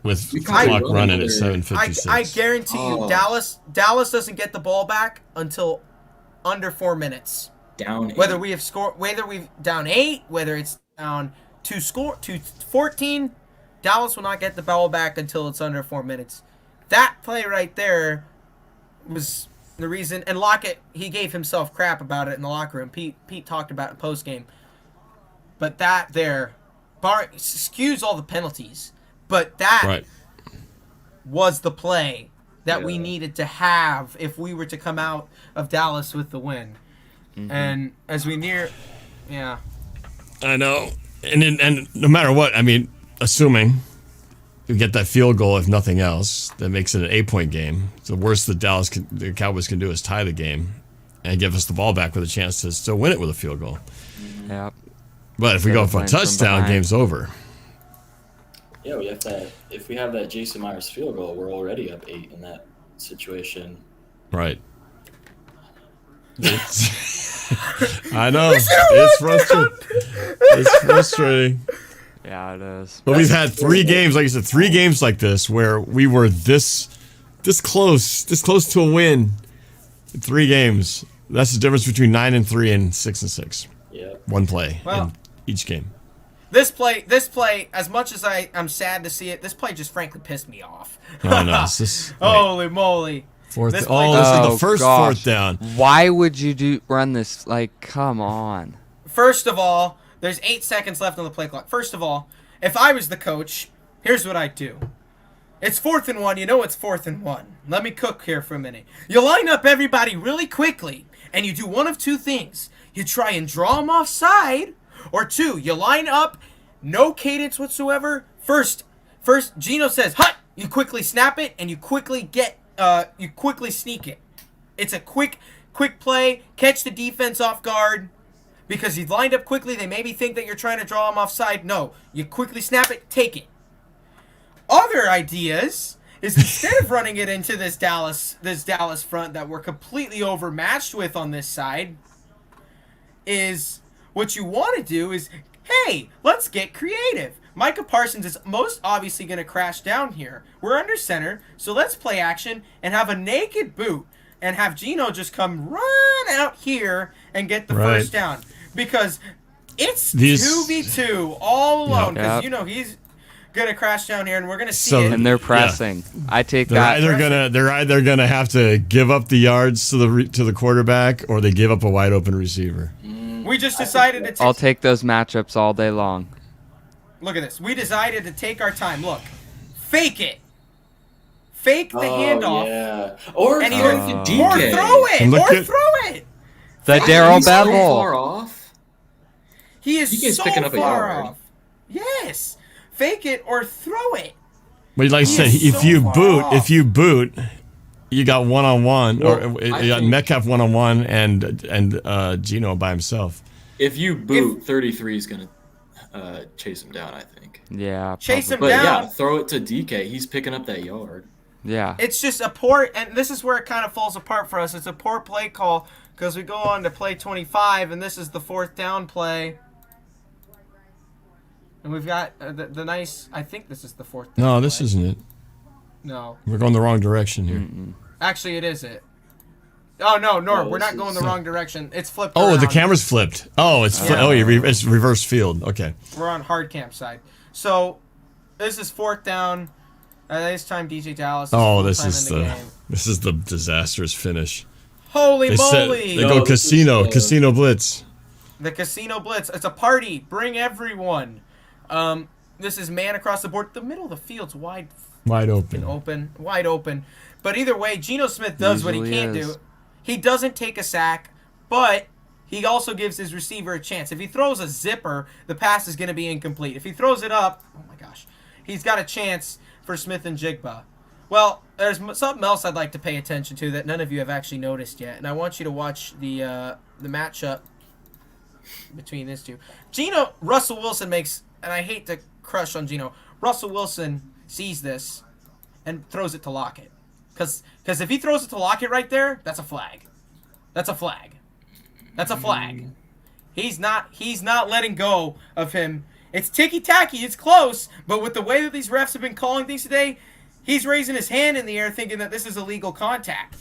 with You clock can't running at run 7:56. I guarantee you, Oh. Dallas doesn't get the ball back until under 4 minutes. Down Whether 8. we have scored, whether we've down 8, whether it's down 2-14, Dallas will not get the ball back until it's under 4 minutes. That play right there was the reason. And Lockett, he gave himself crap about it in the locker room. Pete talked about it in post game. But that there, excuse all the penalties, but that Right. was the play that we Yeah. needed to have if we were to come out of Dallas with the win. And as we near, yeah, I know. And no matter what, I mean, assuming we get that field goal, if nothing else, that makes it an 8-point game. So the worst the Cowboys can do is tie the game and give us the ball back with a chance to still win it with a field goal. Yep. But if we go for a touchdown, game's over. Yeah, we have that. If we have that Jason Myers field goal, we're already up 8 in that situation. Right. I know. It's frustrating. It's frustrating. Yeah, it is. But we've had 3 games, like I said, 3 games like this where we were this close to a win in 3 games. That's the difference between 9-3 and 6-6. Yeah. 1 play Well, in each game. This play, as much as I'm sad to see it, this play just frankly pissed me off. Oh no, it's just Holy moly. fourth. This This play- is the first gosh. 4th down. Why would you run this? Like, come on. First of all, there's 8 seconds left on the play clock. First of all, if I was the coach, here's what I'd do. It's 4th and 1. You know it's 4th and 1. Let me cook here for a minute. You line up everybody really quickly, and you do one of 2 things. You try and draw them offside, or 2, you line up, no cadence whatsoever. First, Gino says, "Hut!" You quickly snap it, and you quickly sneak it. It's a quick play. Catch the defense off guard. Because he's lined up quickly, they maybe think that you're trying to draw him offside. No, you quickly snap it, take it. Other ideas is instead of running it into this Dallas front that we're completely overmatched with on this side, is what you want to do is, hey, let's get creative. Micah Parsons is most obviously going to crash down here. We're under center, so let's play action and have a naked boot and have Gino just come run out here and get the first down. Because it's 2v2 all alone. Because he's going to crash down here and we're going to see it. And they're pressing. Yeah. I take they're that. They're either gonna have to give up the yards to the quarterback, or they give up a wide open receiver. We just decided to I'll take those matchups all day long. Look at this. We decided to take our time. Look. Fake it. Fake the handoff. Yeah. Or and throw it. Or throw it. The Daryl Bevel. So far off. He is DK's so picking up a far yard. off. Yes. Fake it or throw it. But like I said, if you boot, you got one-on-one, or you got Metcalf one-on-one and Gino by himself. If you boot, 33 is gonna chase him down, I think. Yeah. Chase him But down. yeah, throw it to DK. He's picking up that yard. Yeah. It's just a poor, and this is where it kind of falls apart for us. It's a poor play call because we go on to play 25, and this is the 4th down play. And we've got the nice, I think this is the 4th down No, this play. isn't it. No. We're going the wrong direction here. Actually, it is it. Oh, no, we're not going the wrong direction. It's flipped Oh, around. the camera's flipped. Oh, it's it's reverse field. Okay. We're on hard camp side. So, this is 4th down. This time DJ Dallas is this is the disastrous finish. Holy moly! They go casino blitz. The casino blitz. It's a party. Bring everyone. This is man across the board. The middle of the field's wide open. But either way, Geno Smith does what he can't do. He doesn't take a sack, but he also gives his receiver a chance. If he throws a zipper, the pass is going to be incomplete. If he throws it up, oh my gosh, he's got a chance for Smith and Jigba. Well, there's something else I'd like to pay attention to that none of you have actually noticed yet, and I want you to watch the matchup between these two. Russell Wilson makes, and I hate to crush on Geno, Russell Wilson sees this and throws it to Lockett. Because if he throws it to Lockett right there, that's a flag. That's a flag. That's a flag. He's not letting go of him. It's ticky-tacky, it's close, but with the way that these refs have been calling things today, he's raising his hand in the air thinking that this is illegal contact.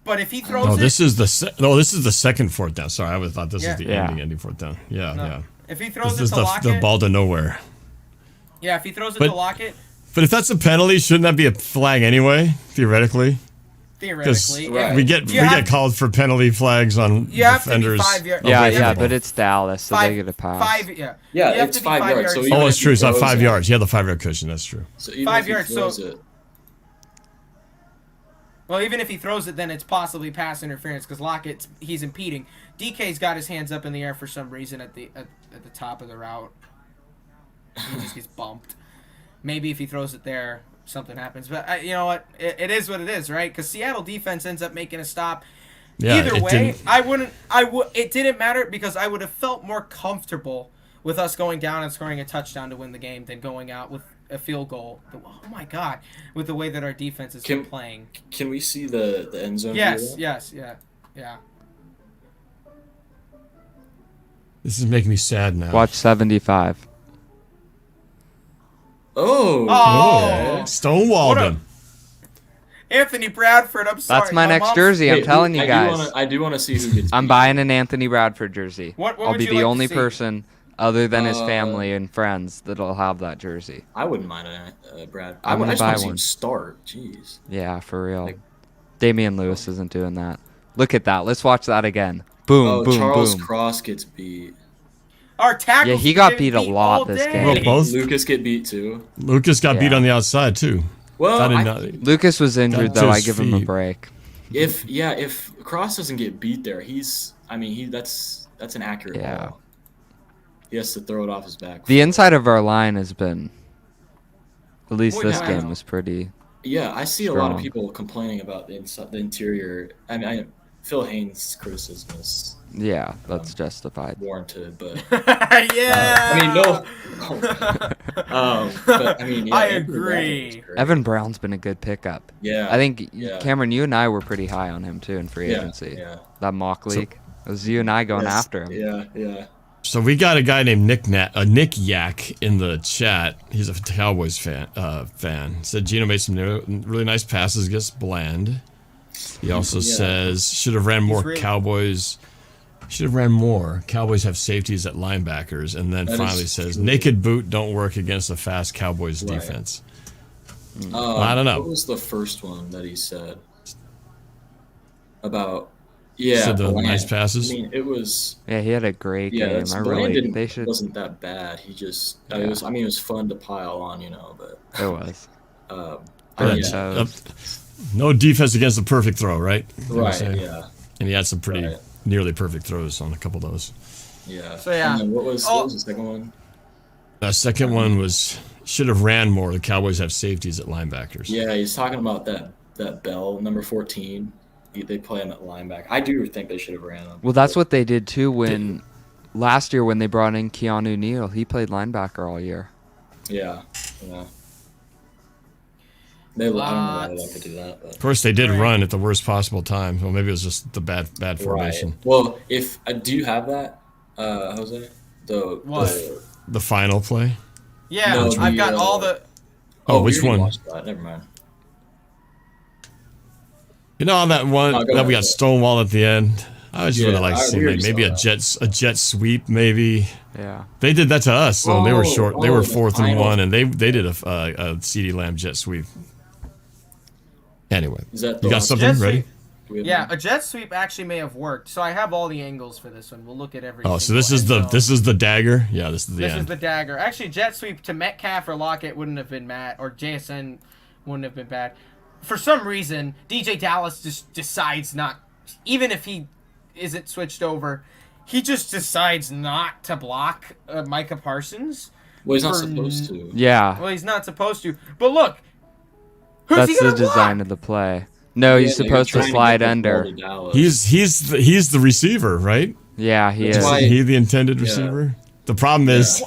But if he throws this is the second 4th down. Sorry, I thought this was the ending 4th down. Yeah. If he throws this it to is Lockett, the ball to nowhere. Yeah, if he throws it to Lockett. But if that's a penalty, shouldn't that be a flag anyway? Theoretically. Right. we get called for penalty flags on defenders. Have to be 5 yards. Yeah, but it's Dallas, so they get a pass. Yeah, it's 5 yards. So it's true. It's not 5 yards. Yeah, the 5-yard cushion. That's true. So even 5 if yards. he throws it. Well, even if he throws it, then it's possibly pass interference because Lockett, he's impeding. DK's got his hands up in the air for some reason at the top of the route. He just gets bumped. maybe if he throws it there, something happens. But you know what? It is what it is, right? Because Seattle defense ends up making a stop. Yeah, Either way, it didn't matter because I would have felt more comfortable with us going down and scoring a touchdown to win the game than going out with a field goal. Oh my God, with the way that our defense is playing. Can we see the end zone? Yes. This is making me sad now. Watch 75. Oh. Stonewalled him. Anthony Bradford, I'm sorry. That's my next jersey. I'm telling you guys. I do want to see who gets. I'm buying an Anthony Bradford jersey. What I'll would be you the like to only see? person other than his family and friends that'll have that jersey. I wouldn't mind a Brad. I'm I gonna just buy want to see him one. start. Jeez. Yeah, for real. Like- Damian Lewis isn't doing that. Look at that. Let's watch that again. Boom, boom, Charles boom. Cross gets beat. Our tackles Yeah, he got get beat a lot all this day. game. Well, both. Lucas get beat too. Lucas got beat Yeah. on the outside too. Well, Lucas was injured to though. I his give him a feet. break. if Cross doesn't get beat there, that's an accurate Yeah. ball. He has to throw it off his back. The inside of our line has been, at least Well, this yeah. game was pretty. Yeah, I see a lot of Strong. people complaining about the interior. I mean, Phil Haynes' criticism is Yeah, that's justified. warranted, but Yeah. I mean, no. But I mean, yeah, I Andrew agree. Bradford is great. Evan Brown's been a good pickup. Yeah, I think yeah. Cameron, you and I were pretty high on him too in free agency. Yeah, That mock league. It was you and I going yes, after him. Yeah. So we got a guy named Nick Yak in the chat. He's a Cowboys fan. Said Gino made some really nice passes against Bland. He also says should have ran more Cowboys. Should have ran more. Cowboys have safeties at linebackers, and then That finally is says true. naked boot don't work against a fast Cowboys Right. defense. I don't know. What was the first one that he said about? Yeah, Said the Bland. nice passes? I mean, it was. Yeah, he had a great Yeah, game. that's, I Bland really, they should. wasn't that bad. He just. It was. I mean, it was fun to pile on, but. It was. Yeah. No defense against the perfect throw, right? You know what I'm Right. saying? Yeah. And he had some pretty Right. nearly perfect throws on a couple of those. Yeah. So, yeah. And then what was the second one? The second one was should have ran more. The Cowboys have safeties at linebackers. Yeah, he's talking about that Bell, number 14. They play him at linebacker. I do think they should have ran him. Well, that's what they did too when last year when they brought in Keanu Neal. He played linebacker all year. Yeah. I don't know why they like to do that. But. Of course, they did run at the worst possible time. Well, maybe it was just the bad formation. Right. Well, if do you have that, Jose? The final play. Yeah, No, I've got all the. Oh, which we already one? watched that. Never mind. You know, on that one Oh, go that we ahead. got stonewalled at the end. I would just really like to see we already maybe saw a jet sweep. Maybe Yeah. they did that to us. So they were Oh, short. They were the 4th and final. 1, and they did a CeeDee Lamb jet sweep. Anyway, Is that the you got last something Jet ready? sweep. Do we have Yeah, one? a jet sweep actually may have worked. So I have all the angles for this one. We'll look at every. Oh, so single this is angle. the dagger. Yeah, this is the This end. is the dagger. Actually, jet sweep to Metcalf or Lockett wouldn't have been bad, or JSN wouldn't have been bad. For some reason, DJ Dallas just decides not, even if he isn't switched over, he just decides not to block Micah Parsons. Well, he's not for supposed to. Yeah. Well, he's not supposed to. But look, who's he That's gonna the design block? of the play. No, he's Yeah, supposed you're to trying slide get the under. ball to Dallas. He's the receiver, right? Yeah, he That's is. why- Isn't he the intended receiver? The problem is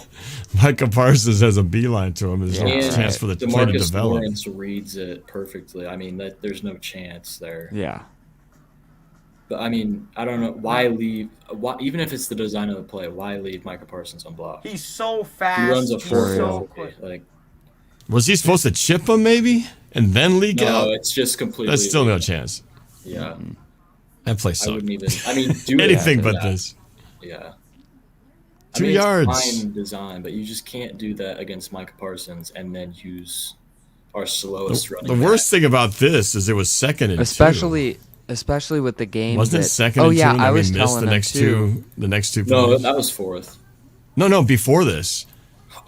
Micah Parsons has a beeline to him. There's no And chance for the play to DeMarcus develop. Lawrence reads it perfectly. I mean, there's no chance there. Yeah. But I mean, I don't know why leave. Even if it's the design of the play, why leave Micah Parsons unblocked? He's so fast. He runs a he's 4 so quick. Like Was he supposed to chip him maybe and then leak no, out? it's just completely. That's still no chance. Yeah, That play I sucked. wouldn't even. I mean, do it Anything after but that. this. Yeah. 2 It's yards. fine design, but you just can't do that against Micah Parsons and then use our slowest running. The worst thing about this is it was 2nd and 2. Especially with the game. Wasn't it that, 2nd oh and 2? yeah, And I then we was missed telling the them next too. The next two. No, plays. that was 4th. No, before this.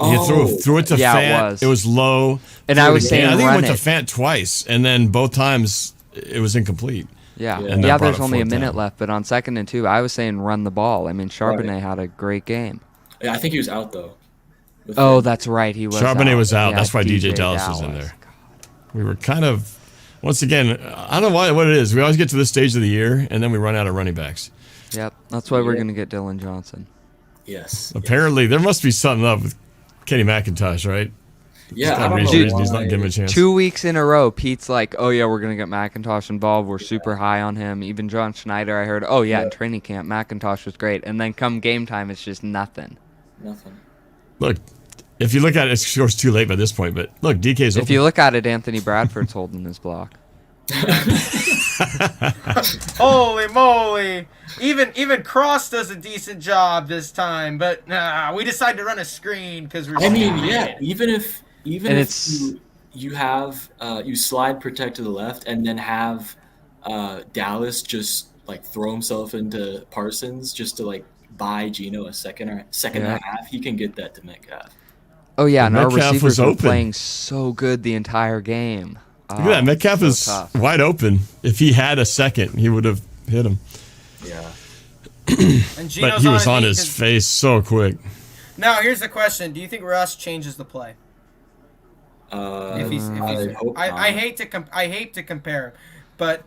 You Oh. threw it to Yeah, it Fant. was. It was low. And Threw I it was again. saying I think it run went to it. Fant twice, and then both times it was incomplete. Yeah, And yeah. that brought There's it only a 4th minute down. left, but on 2nd and 2, I was saying run the ball. I mean, Charbonnet Right. had a great game. Yeah, I think he was out though. Oh, that's right. He was Charbonnet out. was out. Yeah, That's why DJ Dallas was in there. We were kind of, once again, I don't know what it is. We always get to this stage of the year, and then we run out of running backs. Yep, that's why we're going to get Dylan Johnson. Yes. Apparently, there must be something up with Kenny McIntosh, right? Yeah, I Not don't know reason why. he's not giving him a chance. 2 weeks in a row, Pete's like, oh, yeah, we're going to get McIntosh involved. We're super high on him. Even John Schneider, I heard, oh, yeah, in training camp, McIntosh was great. And then come game time, it's just nothing. Nothing. Look, if you look at it, it's of course too late by this point, but look, DK's open. If you look at it, Anthony Bradford's holding his block. Holy moly! Even Cross does a decent job this time, but we decided to run a screen because we're. I mean, yeah. Even if it's you have you slide protect to the left and then have Dallas just like throw himself into Parsons just to like buy Geno a second and a half, he can get that to Metcalf. Oh yeah, and our Metcalf receivers was were open. playing so good the entire game. Look at that. Metcalf so is tough. wide open. If he had a second, he would have hit him. Yeah. And Geno's But he was on knee his 'cause- face so quick. Now here's the question: do you think Russ changes the play? If he's, I hope not. I hate to compare him, but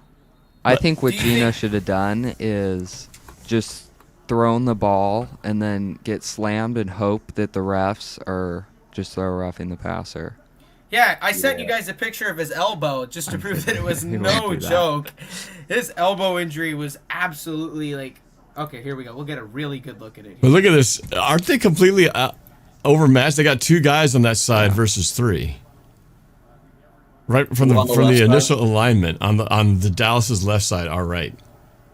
I think what do you Gino think- should have done is just thrown the ball and then get slammed and hope that the refs are just throw roughing the passer. yeah, I sent you guys a picture of his elbow just to prove that it was He won't no do that. joke. His elbow injury was absolutely like. Okay, here we go. We'll get a really good look at it. But look at this. Aren't they completely overmatched? They got 2 guys on that side versus 3. Right from On the the left side? initial alignment on the Dallas's left side, our right.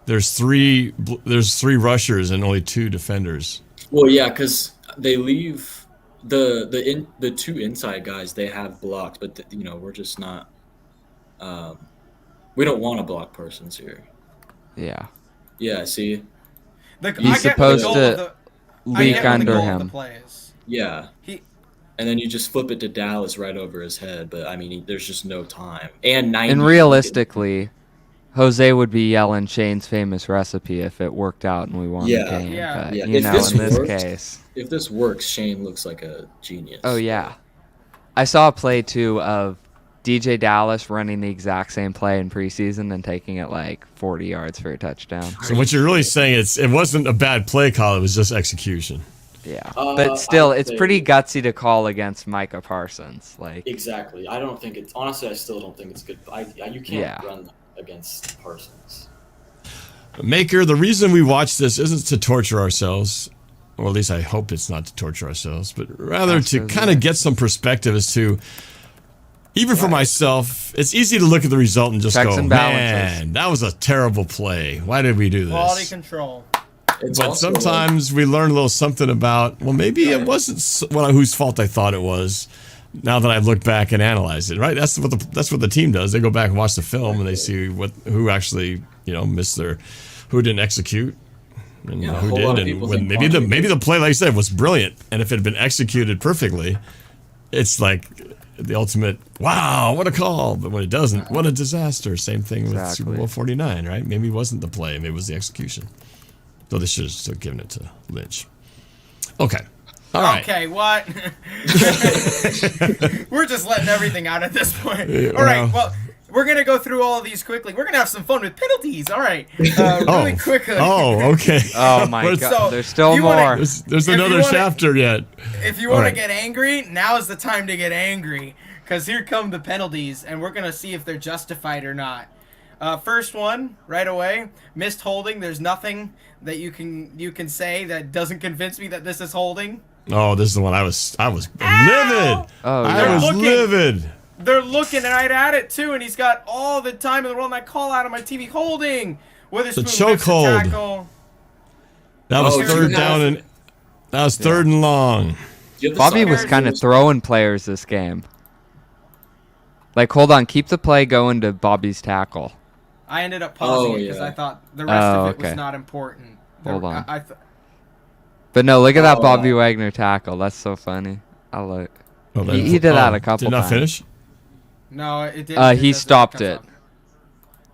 There's 3 rushers and only 2 defenders. Well, yeah, because they leave the 2 inside guys they have blocked, but we're just not. We don't want to block Parsons here. Yeah. Yeah, see. He's supposed to leak under him. Yeah. And then you just flip it to Dallas right over his head, but I mean, there's just no time. And realistically, Jose would be yelling Shane's famous recipe if it worked out and we won the game. Yeah. But, Yeah. you If know, this in this works- case. If this works, Shane looks like a genius. Oh, yeah. I saw a play, too, of DJ Dallas running the exact same play in preseason and taking it like 40 yards for a touchdown. So what you're really saying is it wasn't a bad play call, it was just execution. Yeah. But still, it's pretty gutsy to call against Micah Parsons. Like, Exactly. I don't think it's honestly. I still don't think it's good. You can't run against Parsons. Maker, the reason we watch this isn't to torture ourselves, or at least I hope it's not to torture ourselves, but rather to kind of get some perspective as to, even for myself, it's easy to look at the result and just Checks go, and balances. man, that was a terrible play. Why did we do Quality this? control. It's But also, sometimes we learn a little something about, well, maybe it wasn't whose fault I thought it was. Now that I've looked back and analyzed it, right? That's what the team does. They go back and watch the film and they see who actually missed who didn't execute, and a who whole did, lot of and people when think maybe the play, like I said, was brilliant, and if it had been executed perfectly, it's like the ultimate wow, what a call. But when it doesn't, what a disaster. Same thing with Exactly. Super Bowl 49, right? Maybe it wasn't the play, maybe it was the execution. So they should have still given it to Lynch. Okay. All right. Okay, what? We're just letting everything out at this point. Yeah, All right, well, we're going to go through all of these quickly. We're going to have some fun with penalties. All right. Really quickly. Oh, okay. oh my What's- God. So, There's still you wanna- more. There's If another you wanna- chapter yet. If you All want right. to get angry, now is the time to get angry. Because here come the penalties, and we're going to see if they're justified or not. First one, right away, missed holding. There's nothing that you can say that doesn't convince me that this is holding. Oh, this is the one I was livid. Oh, I yeah. was Looking. livid. They're looking right at it too, and he's got all the time in the world. And I call out on my TV, holding. Witherspoon The makes the chokehold. tackle. That was Oh, third you down have- and that was third and long. Do you have the Bobby was sidearms? kind of throwing players this game. Like, hold on, keep the play going to Bobby's tackle. I ended up pausing Oh, it because yeah. I thought the rest of it was okay. not important. Hold on. I But no, look at that Oh. Bobby Wagner tackle. That's so funny. I like. Oh, He did that a couple Did not times. finish? no, it didn't. He It doesn't stopped come it. up.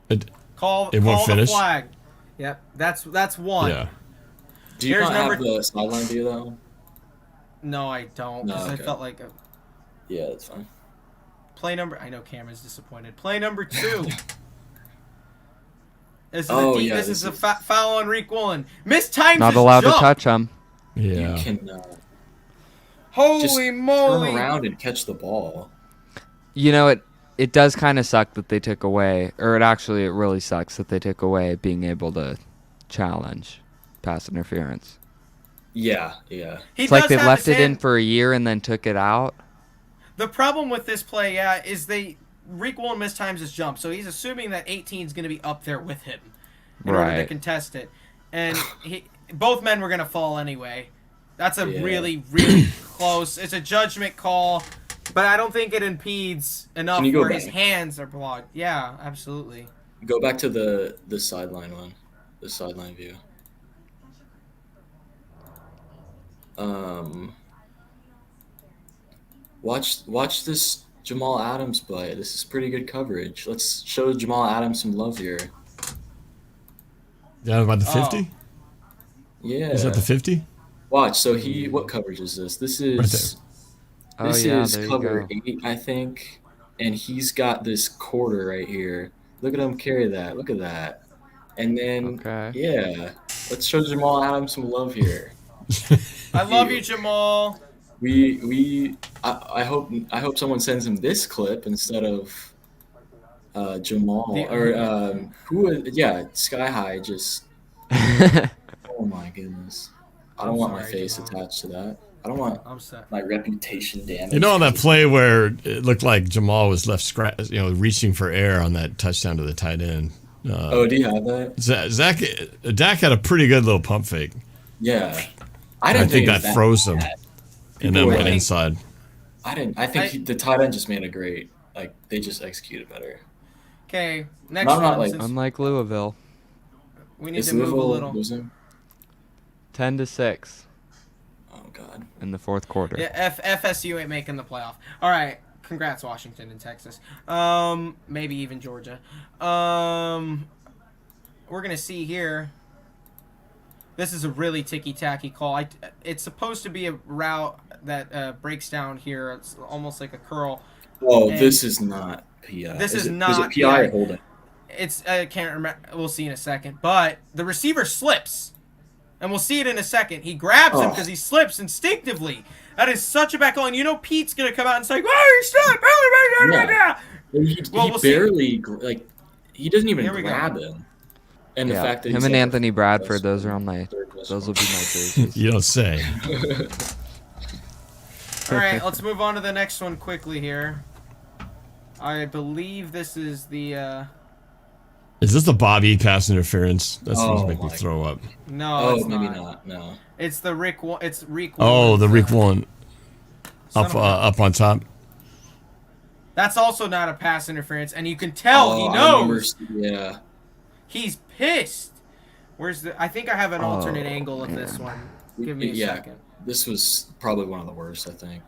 It, Call It won't the finish? flag. Yep, that's one. yeah. Do you Here's not have number- the sideline view though? No, I don't. No, Because okay. I felt like Yeah, that's fine. play number. I know Cameron's disappointed. Play number 2. This is Yeah, this is a foul on Reek Woolen. Mistimed Not his allowed jump. to touch him. Yeah. You cannot. Holy Just moly! turn around and catch the ball. You know, it does kind of suck that they took away, or it really sucks that they took away being able to challenge pass interference. Yeah. It's like they left it in for a year and then took it out. The problem with this play, is Reek Woolen mistimes his jump, so he's assuming that 18 is going to be up there with him in order to contest it, and both men were going to fall anyway. That's a really, really close. It's a judgment call, but I don't think it impedes enough where his hands are blocked. Yeah, absolutely. Go back to the sideline one, the sideline view. Watch this Jamal Adams play. This is pretty good coverage. Let's show Jamal Adams some love here. Yeah, about the 50? Yeah. Is that the 50? Watch. So what coverage is this? This is cover 8, I think, and he's got this quarter right here. Look at him carry that. Look at that. And then let's show Jamal Adams some love here. I love you, Jamal. I hope someone sends him this clip instead of Jamal Sky High just. Oh my goodness! I don't want my face attached to that. I don't want my reputation damaged. You know, on that play where it looked like Jamal was left reaching for air on that touchdown to the tight end. Do you have that? Dak had a pretty good little pump fake. Yeah, I think that froze him, and then went inside. I think the tight end just made a great. They just executed better. Okay, next one. Unlike Louisville, we need to move a little. 10-6. Oh God! In the fourth quarter. Yeah, FSU ain't making the playoff. All right, congrats Washington and Texas. Maybe even Georgia. We're gonna see here. This is a really ticky-tacky call. It's supposed to be a route that breaks down here. It's almost like a curl. Oh, this is not PI. This is not not PI or holding. It's I can't remember. We'll see in a second. But the receiver slips, and we'll see it in a second. He grabs him because he slips instinctively. That is such a bad call. And you know Pete's gonna come out and say, "Oh, he slipped!" He barely he doesn't even grab him. And the fact that him and Anthony Bradford, those will be my jerseys. You don't say. All right, let's move on to the next one quickly here. I believe this is the. Is this the Bobby pass interference? That's going to make me throw up. No, it's maybe not. No. It's the Rick. It's Reek. Oh, the Reek one. Up on top. That's also not a pass interference, and you can tell he knows. Yeah. He's pissed. Where's the? I think I have an alternate angle of this one. Give me a second. This was probably one of the worst, I think.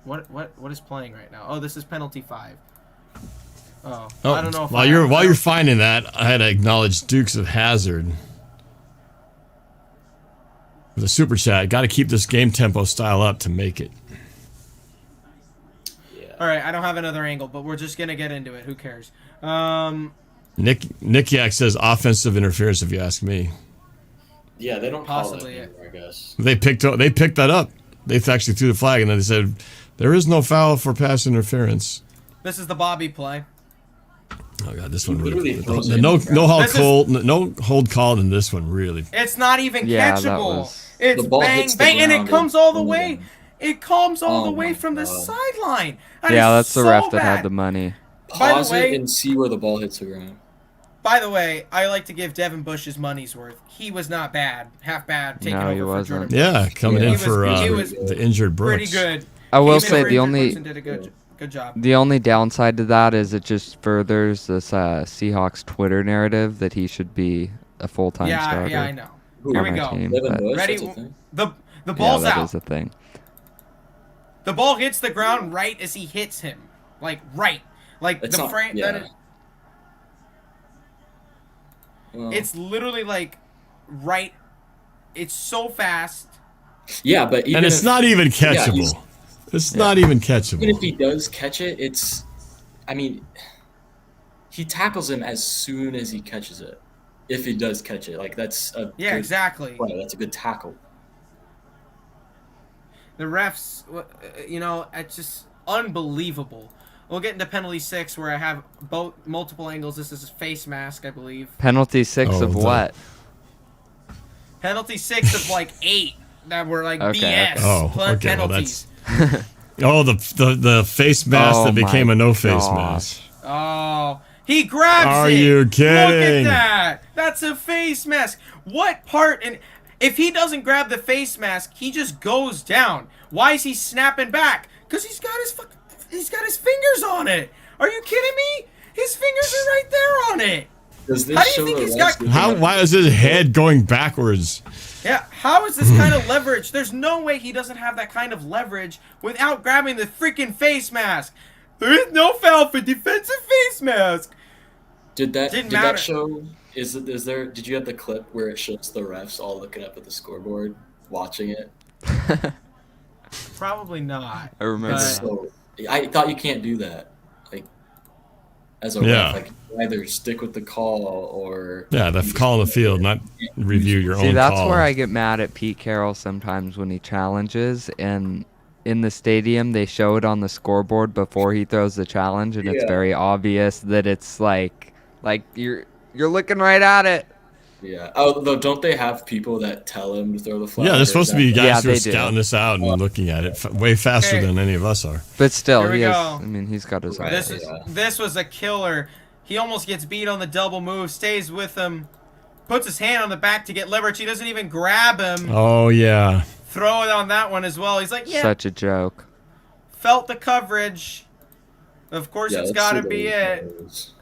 What is playing right now? Oh, this is penalty 5. Oh, Oh, I don't know if while you're finding that, I had to acknowledge Dukes of Hazzard with a super chat. Got to keep this game tempo style up to make it. Yeah. All right, I don't have another angle, but we're just gonna get into it. Who cares? Nick Yak says offensive interference. If you ask me. Yeah, they don't possibly. Call it anymore, I guess. They picked that up. They actually threw the flag, and then they said there is no foul for pass interference. This is the Bobby play. Oh god, this one really. No hold called in this one really. It's not even catchable. It's the ball bang hits the bang, and it ground comes all the way. It comes all the way from the God. sideline. That's the ref that bad. had the money. Pause it and see where the ball hits the ground. By the way, I like to give Devin Bush his money's worth. He was not bad, half bad, taking over for Jordan. Yeah, coming in for the injured Brooks. Pretty good. I will say did a good job. The only downside to that is it just furthers this Seahawks Twitter narrative that he should be a full-time starter. Yeah, I know. Here we go. Bush, ready? The ball's that out. is a thing. The ball hits the ground right as he hits him, like It's the not, frame. yeah. It's literally like right. It's so fast. Yeah, but even And it's if, not even Yeah, catchable. It's not even even catchable. if he does catch it, I mean, he tackles him as soon as he catches it. If he does catch it, like that's a Yeah, good exactly. play. That's a good tackle. The refs, it's just unbelievable. We'll get into penalty 6 where I have multiple angles. This is a face mask, I believe. Penalty 6 Oh, of what? Penalty 6 of like 8 that were like Okay, BS Oh, okay. Well, penalties. Oh, the face mask Oh that became my a no face gosh. mask. Oh, he grabs it. Are you kidding? Look at that. That's a face mask. What part? And if he doesn't grab the face mask, he just goes down. Why is he snapping back? Because he's got his fingers on it. Are you kidding me? His fingers are right there on it. Does this How do you show think the he's refs got- Why is his head going backwards? Yeah, how is this kind of leverage? There's no way he doesn't have that kind of leverage without grabbing the freaking face mask. There is no foul for defensive face mask. Did that Didn't did matter. that show? Did you have the clip where it shows the refs all looking up at the scoreboard, watching it? Probably not. I remember But- that. So I thought you can't do that. Like as a Yeah. ref, like you either stick with the call or Yeah, the call on the field, not review your See, own that's call. where I get mad at Pete Carroll sometimes when he challenges, and in the stadium they show it on the scoreboard before he throws the challenge, and it's Yeah. very obvious that it's like you're looking right at it. Yeah. Oh, though, don't they have people that tell him to throw the flag? Yeah, or there's supposed to be is that- guys Yeah, who are they do. scouting this out and looking at it way faster Okay. than any of us are. But still, Here we he has. go. I mean, he's got his Right. eyes. This was a killer. He almost gets beat on the double move, stays with him, puts his hand on the back to get leverage. He doesn't even grab him. Oh yeah. Throw it on that one as well. He's like, yeah, Such a joke. felt the coverage. Of course, Yeah, it's let's got to see be the it. photos.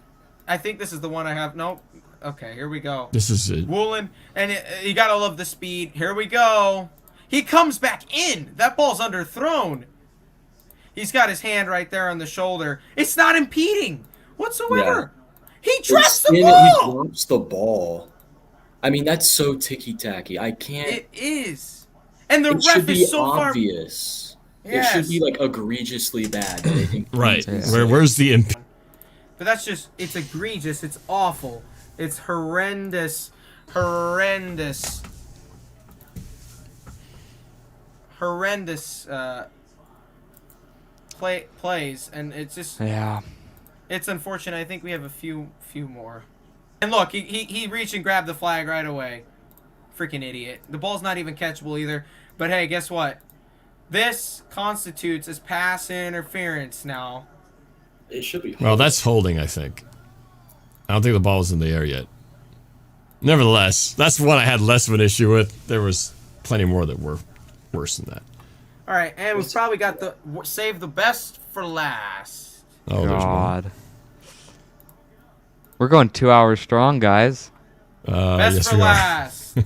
I think this is the one I have. Nope. Okay, here we go. This is it. Woolen, and you gotta love the speed. Here we go. He comes back in. That ball's underthrown. He's got his hand right there on the shoulder. It's not impeding whatsoever. He drops the He ball. drops the ball. I mean, that's so ticky-tacky. I can't... It is. And the It should ref be is so far. obvious. Yes. It should be, like, egregiously bad. That I think Right. Yeah. Where's the But that's just, it's egregious. It's awful. It's horrendous. Horrendous. Horrendous plays. And it's just, Yeah. it's unfortunate. I think we have a few more. And look, he reached and grabbed the flag right away. Freaking idiot. The ball's not even catchable either. But hey, guess what? This constitutes as pass interference now. It should be. Well, that's holding, I think. I don't think the ball was in the air yet. Nevertheless, that's one I had less of an issue with. There was plenty more that were worse than that. All right, and we've probably got the save the best for last. Oh, there's one. God. We're going 2 hours strong, guys. Best yes, for we are. last.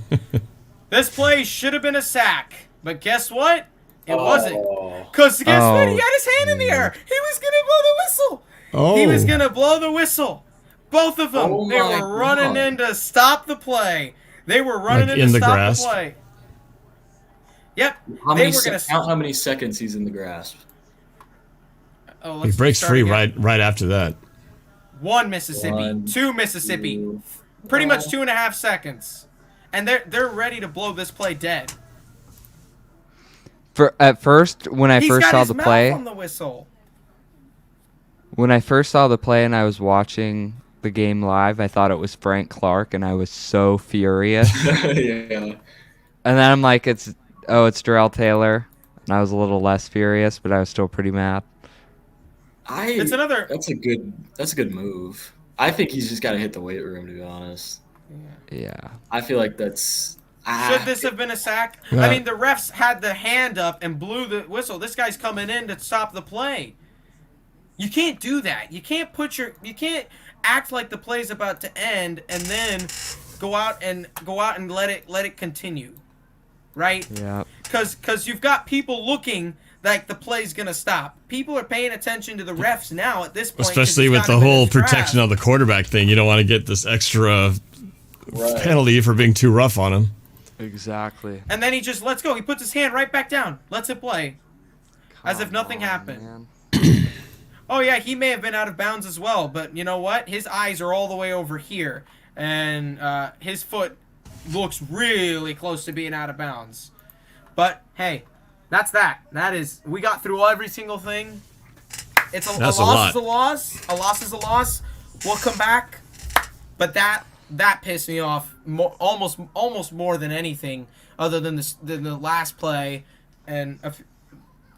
This play should have been a sack, but guess what? It wasn't. Because guess what? He Oh. had his hand in the air. He was going to blow the whistle. Oh. He was going to blow the whistle. Both of them. Oh They my were running God. in to stop the play. They were running Like in in to the stop grass? the play. Yep. How They many were going to count how many seconds he's in the grasp? Oh, He let's breaks start free again. right after that. 1 Mississippi, One, 2 Mississippi, two. pretty much 2.5 seconds, and they're ready to blow this play dead. At first, when I He's first got saw his the mouth play, on the whistle. when I first saw the play and I was watching the game live, I thought it was Frank Clark, and I was so furious. Yeah. And then I'm like, it's Darrell Taylor, and I was a little less furious, but I was still pretty mad. It's another. That's a good move. I think he's just got to hit the weight room, to be honest. Yeah. I feel like that's. Should this have been a sack? Yeah. I mean, the refs had the hand up and blew the whistle. This guy's coming in to stop the play. You can't do that. You can't You can't act like the play's about to end and then go out and let it continue, right? Yeah. Because you've got people looking like the play's gonna stop. People are paying attention to the refs now at this point. 'cause Especially it's with gotta the be whole this draft. protection of the quarterback thing. You don't want to get this extra Right. penalty for being too rough on him. Exactly. And then he just lets go. He puts his hand right back down, lets it play, as if nothing happened. Man. Oh, yeah, he may have been out of bounds as well, but you know what? His eyes are all the way over here, and his foot looks really close to being out of bounds. But, hey, that's that. That is, we got through every single thing. It's a loss is a loss. A loss is a loss. We'll come back. But that pissed me off almost more than anything other than the last play. And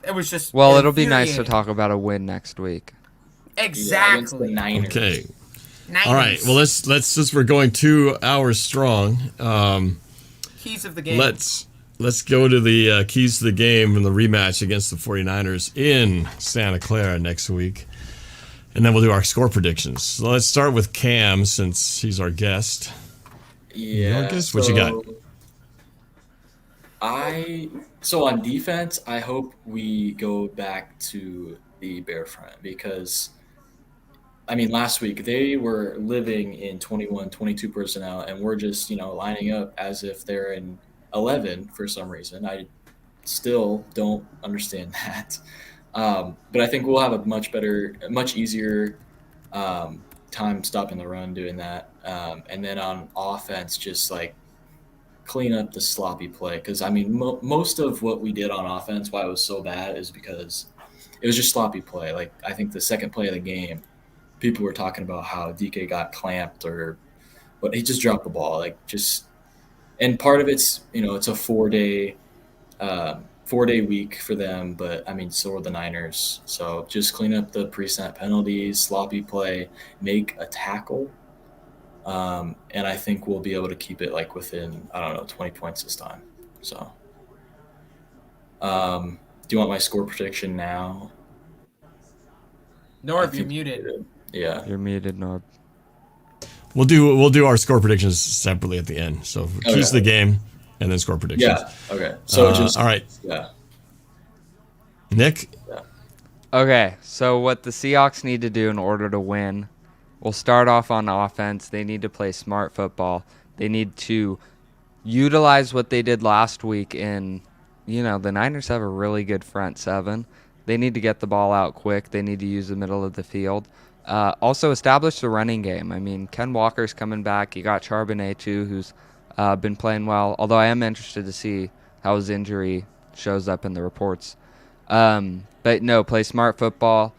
it was just Well, it'll be nice to talk about a win next week. Exactly. Yeah, Niners. Okay. Niners. All right. Well, let's since we're going 2 hours strong. Keys of the game. Let's go to the keys to the game and the rematch against the 49ers in Santa Clara next week. And then we'll do our score predictions. So let's start with Cam since he's our guest. Yeah. Marcus, what you got? So on defense, I hope we go back to the Bear front because, I mean, last week they were living in 21, 22 personnel, and we're just, lining up as if they're in 11 for some reason. I still don't understand that. But I think we'll have a much easier time stopping the run doing that. And then on offense, just like clean up the sloppy play. Because, I mean, most of what we did on offense, why it was so bad, is because it was just sloppy play. Like, I think the second play of the game, people were talking about how DK got clamped but he just dropped the ball. And part of it's, it's a 4-day week for them, but I mean, so are the Niners. So just clean up the pre-snap penalties, sloppy play, make a tackle. And I think we'll be able to keep it within, 20 points this time. So, do you want my score prediction now? Norb, you're muted. Yeah. You're muted, Norb. We'll do our score predictions separately at the end. So keys to the game and then score predictions. Yeah. Okay. So all right. Yeah. Nick? Yeah. Okay, so what the Seahawks need to do in order to win, we'll start off on offense. They need to play smart football. They need to utilize what they did last week the Niners have a really good front seven. They need to get the ball out quick. They need to use the middle of the field. Also establish the running game. I mean, Ken Walker's coming back. You got Charbonnet, too, who's been playing well, although I am interested to see how his injury shows up in the reports. But no, play smart football.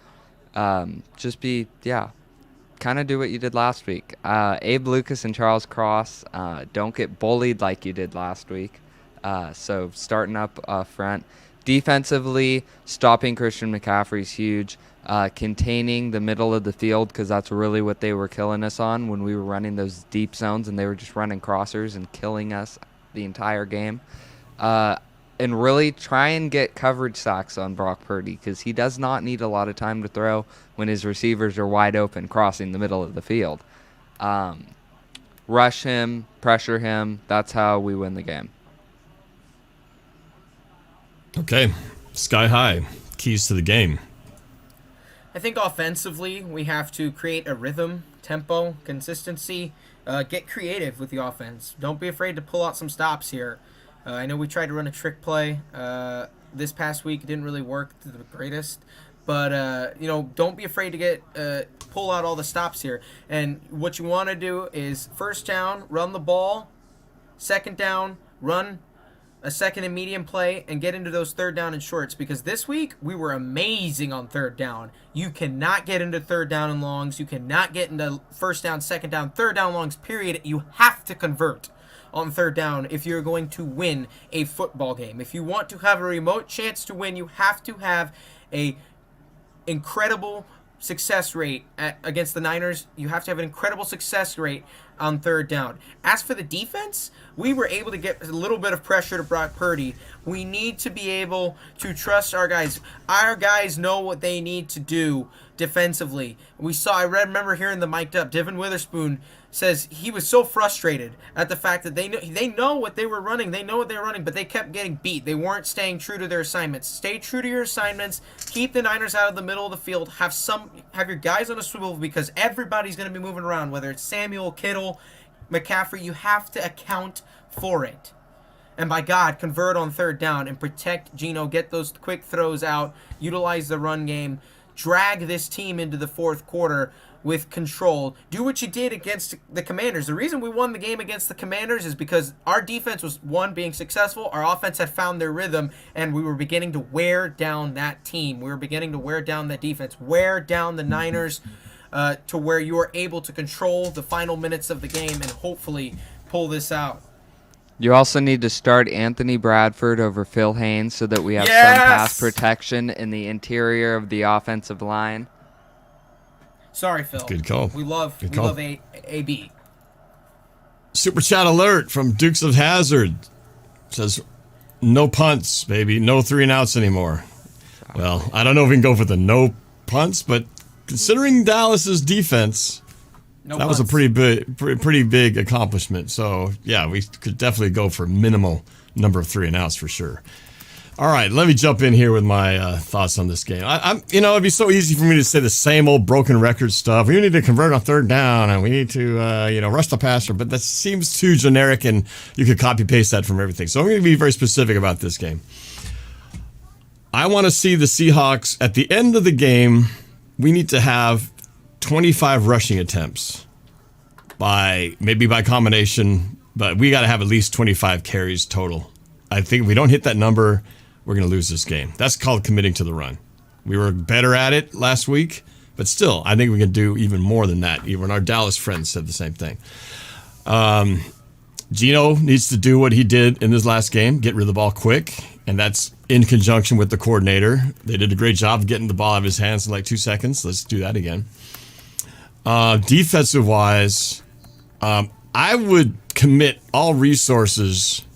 Just kind of do what you did last week. Abe Lucas and Charles Cross, don't get bullied like you did last week. So starting up front. Defensively, stopping Christian McCaffrey is huge. Containing the middle of the field, because that's really what they were killing us on when we were running those deep zones and they were just running crossers and killing us the entire game. And really try and get coverage sacks on Brock Purdy, because he does not need a lot of time to throw when his receivers are wide open crossing the middle of the field. Rush him, pressure him. That's how we win the game. Okay. Sky high. Keys to the game. I think offensively, we have to create a rhythm, tempo, consistency, get creative with the offense. Don't be afraid to pull out some stops here. I know we tried to run a trick play this past week. It didn't really work to the greatest. But, don't be afraid to pull out all the stops here. And what you want to do is first down, run the ball. Second down, run a second and medium play, and get into those third down and shorts, because this week we were amazing on third down. You cannot get into third down and longs. You cannot get into first down, second down, third down longs, period. You have to convert on third down if you're going to win a football game. If you want to have a remote chance to win, you have to have a incredible success rate against the Niners. You have to have an incredible success rate on third down. As for the defense, we were able to get a little bit of pressure to Brock Purdy. We need to be able to trust our guys. Our guys know what they need to do defensively. I remember hearing the mic'd up. Devin Witherspoon says he was so frustrated at the fact that they know what they were running. They know what they were running, but they kept getting beat. They weren't staying true to their assignments. Stay true to your assignments. Keep the Niners out of the middle of the field. Have your guys on a swivel, because everybody's going to be moving around, whether it's Samuel, Kittle, McCaffrey. You have to account for it. And by God, convert on third down and protect Geno, get those quick throws out, utilize the run game, drag this team into the fourth quarter with control. Do what you did against the Commanders. The reason we won the game against the Commanders is because our defense was, one, being successful, our offense had found their rhythm, and we were beginning to wear down that team. We were beginning to wear down that defense, wear down the Niners to where you are able to control the final minutes of the game and hopefully pull this out. You also need to start Anthony Bradford over Phil Haynes so that we have Yes! some pass protection in the interior of the offensive line. Sorry, Phil. Good call. We love AB. Super chat alert from Dukes of Hazzard. Says, no punts, baby. No 3 and outs anymore. Well, I don't know if we can go for the no punts, but considering Dallas's defense, that was a pretty big accomplishment. So, yeah, we could definitely go for minimal number of 3 and outs for sure. All right, let me jump in here with my thoughts on this game. It'd be so easy for me to say the same old broken record stuff. We need to convert on third down, and we need to, rush the passer. But that seems too generic, and you could copy paste that from everything. So I'm going to be very specific about this game. I want to see the Seahawks at the end of the game. We need to have 25 rushing attempts maybe by combination, but we got to have at least 25 carries total. I think if we don't hit that number, we're going to lose this game. That's called committing to the run. We were better at it last week, but still, I think we can do even more than that. Even our Dallas friends said the same thing. Geno needs to do what he did in this last game, get rid of the ball quick, and that's in conjunction with the coordinator. They did a great job of getting the ball out of his hands in like 2 seconds. Let's do that again. Defensive-wise, I would commit all resources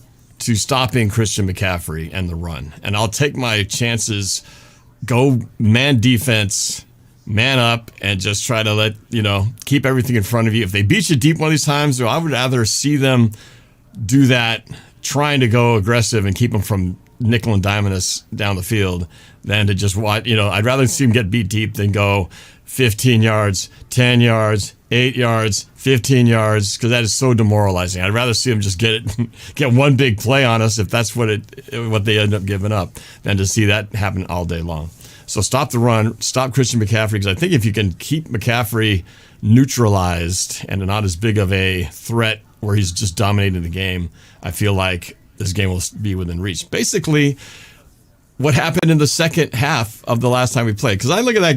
to stopping Christian McCaffrey and the run. And I'll take my chances, go man defense, man up, and just try to keep everything in front of you. If they beat you deep one of these times, I would rather see them do that, trying to go aggressive and keep them from nickel and diming us down the field than to just watch. I'd rather see them get beat deep than go 15 yards, 10 yards, 8 yards, 15 yards, because that is so demoralizing. I'd rather see them just get one big play on us if that's what they end up giving up than to see that happen all day long. So stop the run, stop Christian McCaffrey, because I think if you can keep McCaffrey neutralized and not as big of a threat where he's just dominating the game, I feel like this game will be within reach. Basically, what happened in the second half of the last time we played, because I look at that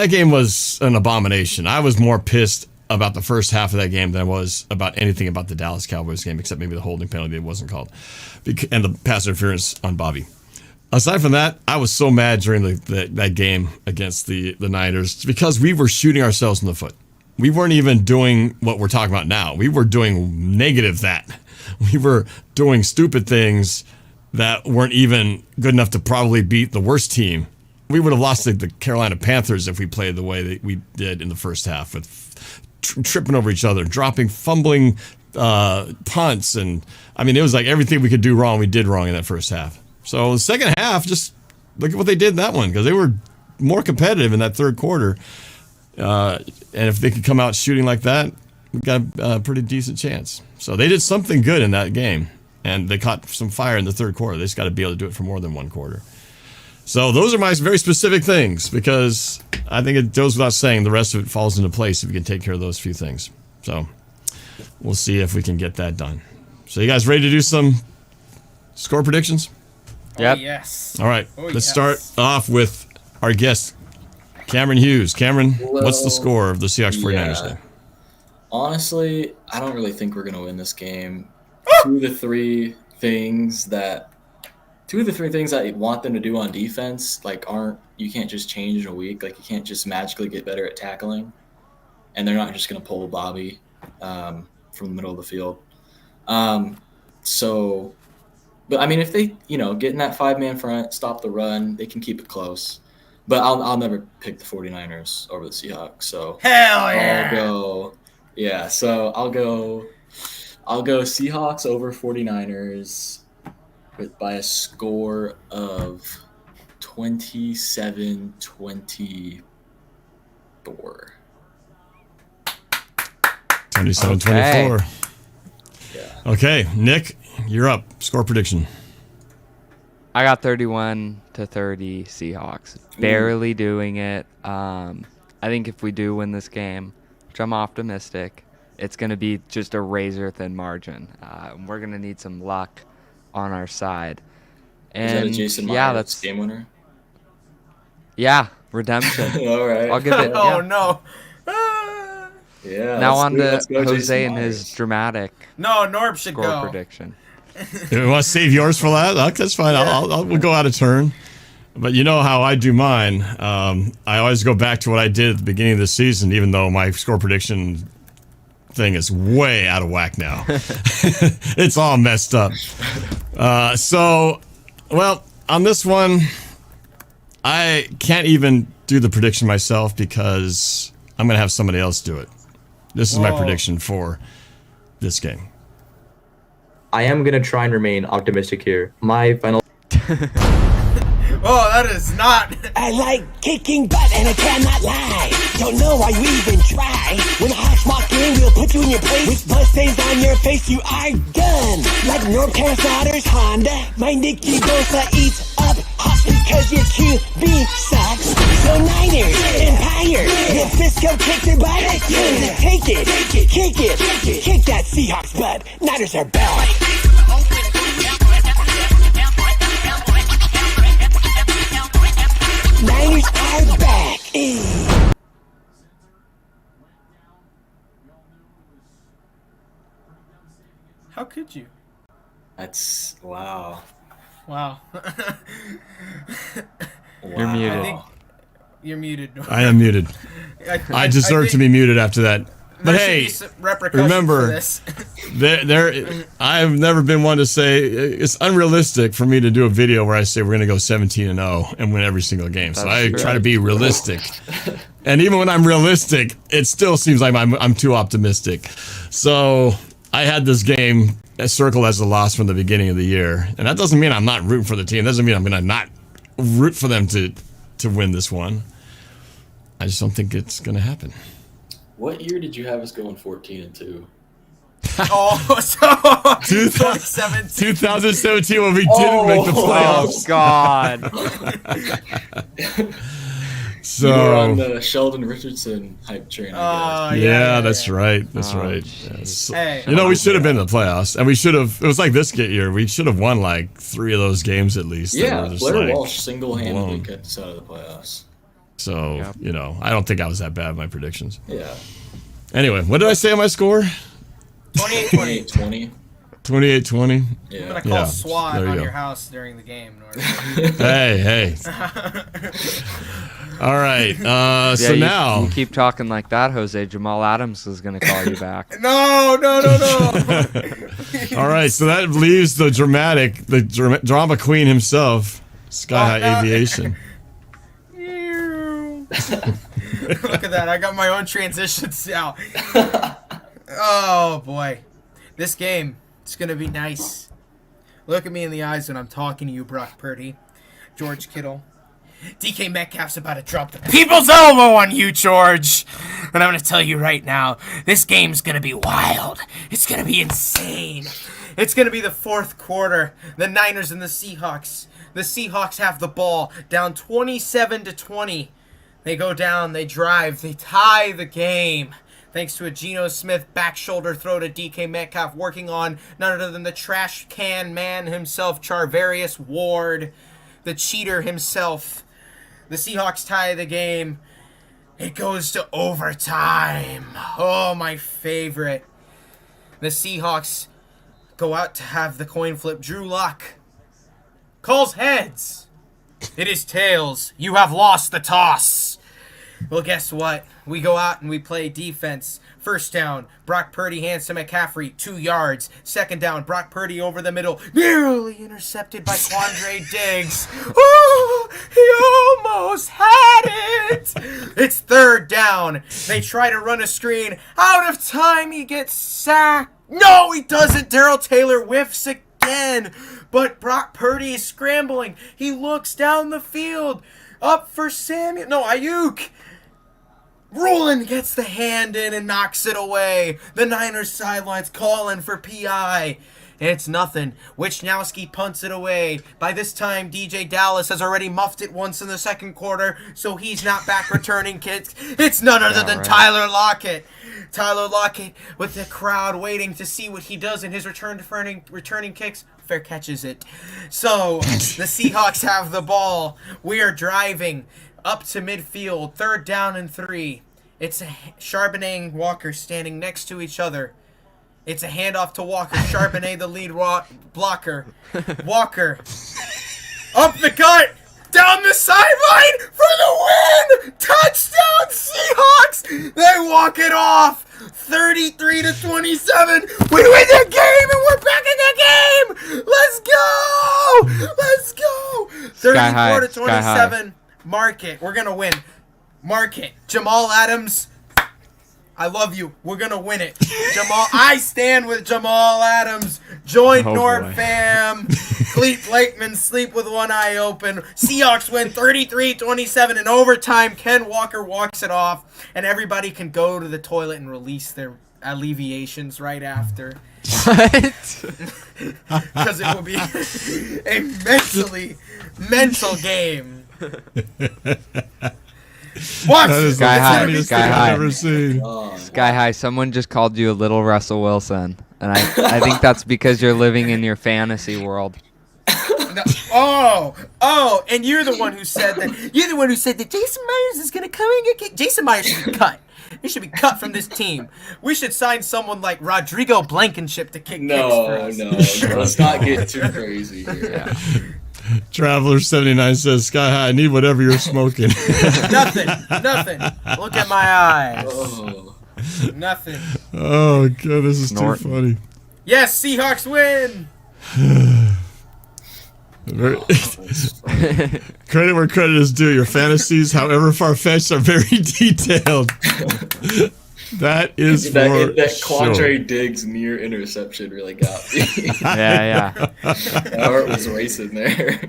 game was an abomination. I was more pissed about the first half of that game than I was about anything about the Dallas Cowboys game, except maybe the holding penalty that wasn't called, and the pass interference on Bobby. Aside from that, I was so mad during that game against the Niners because we were shooting ourselves in the foot. We weren't even doing what we're talking about now. We were doing negative that. We were doing stupid things that weren't even good enough to probably beat the worst team. We would have lost the Carolina Panthers if we played the way that we did in the first half, with tripping over each other, fumbling punts. And I mean, it was like everything we could do wrong, we did wrong in that first half. So the second half, just look at what they did in that one, because they were more competitive in that third quarter. And if they could come out shooting like that, we got a pretty decent chance. So they did something good in that game, and they caught some fire in the third quarter. They just got to be able to do it for more than one quarter. So those are my very specific things, because I think it goes without saying the rest of it falls into place if we can take care of those few things. So we'll see if we can get that done. So you guys ready to do some score predictions? Yep. Oh, yes. All right. Let's start off with our guest, Cameron Hughes. Cameron, what's the score of the Seahawks 49ers game? Honestly, I don't really think we're going to win this game. Two of the three things that I want them to do on defense, you can't just change in a week. Like, you can't just magically get better at tackling. And they're not just going to pull Bobby from the middle of the field. But I mean, if they, get in that 5-man front, stop the run, they can keep it close. But I'll never pick the 49ers over the Seahawks. So hell yeah. I'll go Seahawks over 49ers by a score of 27-24. 27-24. Yeah. Okay, Nick, you're up. Score prediction. I got 31-30 Seahawks. Barely doing it. I think if we do win this game, which I'm optimistic, it's going to be just a razor-thin margin. We're going to need some luck on our side. And Is that a Jason Myers game winner? Yeah, redemption. All right. I'll give it. Oh Yeah. no. Yeah. Now on to let's go Jose Jason and his Myers. dramatic No, Norb should score go. prediction. You want to save yours for that? Okay, that's fine. We'll go out of turn. But you know how I do mine. I always go back to what I did at the beginning of the season, even though my score prediction thing is way out of whack now. It's all messed up. Well, on this one, I can't even do the prediction myself because I'm going to have somebody else do it. This is my prediction for this game. I am going to try and remain optimistic here. My final... Oh, that is not. I like kicking butt and I cannot lie. Don't know why we even try. When the Hawks walk in, we'll put you in your place. With blood stains on your face, you are done. Like NorbFam's daughter's Honda. My Nicky Bosa eats up hot because your QB sucks. So Niners, Empire, the Fisco kick their butt. Just take it, kick it, kick that Seahawks butt. Niners are back. Niners are back. How could you? That's wow. Wow. You're muted. I think you're muted. I am muted. I deserve to be muted after that. But hey, remember, I've never been one to say it's unrealistic for me to do a video where I say we're going to go 17-0 and win every single game. So I try to be realistic. And even when I'm realistic, it still seems like I'm too optimistic. So I had this game circled as a loss from the beginning of the year. And that doesn't mean I'm not rooting for the team. That doesn't mean I'm going to not root for them to win this one. I just don't think it's going to happen. What year did you have us going 14-2? Oh, so 2017 when we didn't make the playoffs. Oh, God. So you were on the Sheldon Richardson hype train, I guess. Yeah, that's right. That's right. Yes. Hey, you know, we should have been in the playoffs, and we should have. It was like this year. We should have won like 3 of those games at least. Yeah, Blair like, Walsh single-handedly kept us out of the playoffs. So, you know, I don't think I was that bad in my predictions. Yeah. Anyway, what did I say on my score? 28-20. 28-20. Yeah. I'm going to call SWAT there you on go. your house during the game, Norb. Hey. All right. So now you keep talking like that, Jose. Jamal Adams is going to call you back. No. All right. So that leaves the drama queen himself, Sky High Aviation. Look at that. I got my own transitions now. Oh, boy. This game, it's going to be nice. Look at me in the eyes when I'm talking to you, Brock Purdy. George Kittle. DK Metcalf's about to drop the people's elbow on you, George. And I'm going to tell you right now, this game's going to be wild. It's going to be insane. It's going to be the fourth quarter. The Niners and the Seahawks. The Seahawks have the ball down 27-20. They go down, they drive, they tie the game. Thanks to a Geno Smith back shoulder throw to DK Metcalf, working on none other than the trash can man himself, Charvarius Ward, the cheater himself. The Seahawks tie the game. It goes to overtime. Oh, my favorite. The Seahawks go out to have the coin flip. Drew Lock calls heads. It is tails. You have lost the toss. Well, guess what? We go out and we play defense. First down, Brock Purdy hands to McCaffrey, 2 yards. Second down, Brock Purdy over the middle, nearly intercepted by Quandre Diggs. Oh, he almost had it. It's third down. They try to run a screen. Out of time, he gets sacked. No, he doesn't. Darrell Taylor whiffs again. But Brock Purdy is scrambling. He looks down the field. Up for Samuel. No, Ayuk. Rowland gets the hand in and knocks it away. The Niners sidelines calling for PI. It's nothing. Wichnowski punts it away. By this time, DJ Dallas has already muffed it once in the second quarter, so he's not back returning kicks. It's none other than Tyler Lockett. Tyler Lockett, with the crowd waiting to see what he does in his returning kicks, fair catches it. So, the Seahawks have the ball. We are driving up to midfield, 3rd down and 3. It's Charbonnet and Walker standing next to each other. It's a handoff to Walker. Charbonnet, the lead blocker. Walker, up the gut, down the sideline for the win! Touchdown Seahawks! They walk it off. 33-27. We win the game and we're back in the game. Let's go! Let's go! 34-27. Mark it. We're gonna win. Mark it. Jamal Adams, I love you. We're gonna win it. Jamal, I stand with Jamal Adams. Join NorbFam. Cleet Blakeman sleep with one eye open. Seahawks win 33-27 in overtime. Ken Walker walks it off, and everybody can go to the toilet and release their alleviations right after. What? Because it will be a mental game. Watch it. Sky High. Sky High. Someone just called you a little Russell Wilson, and I think that's because you're living in your fantasy world. No, and you're the one who said that. You're the one who said that Jason Myers is gonna come and get kicked. Jason Myers should be cut. He should be cut from this team. We should sign someone like Rodrigo Blankenship to kick kicks for us. No. Let's not get too crazy here. Yeah. Traveler 79 says, Sky High, I need whatever you're smoking. Nothing. Look at my eyes. Oh. Nothing. Oh, God, this is too funny. Yes, Seahawks win. Credit where credit is due. Your fantasies, however far-fetched, are very detailed. That is that Quandre Diggs near interception really got me. Yeah. My heart was racing there.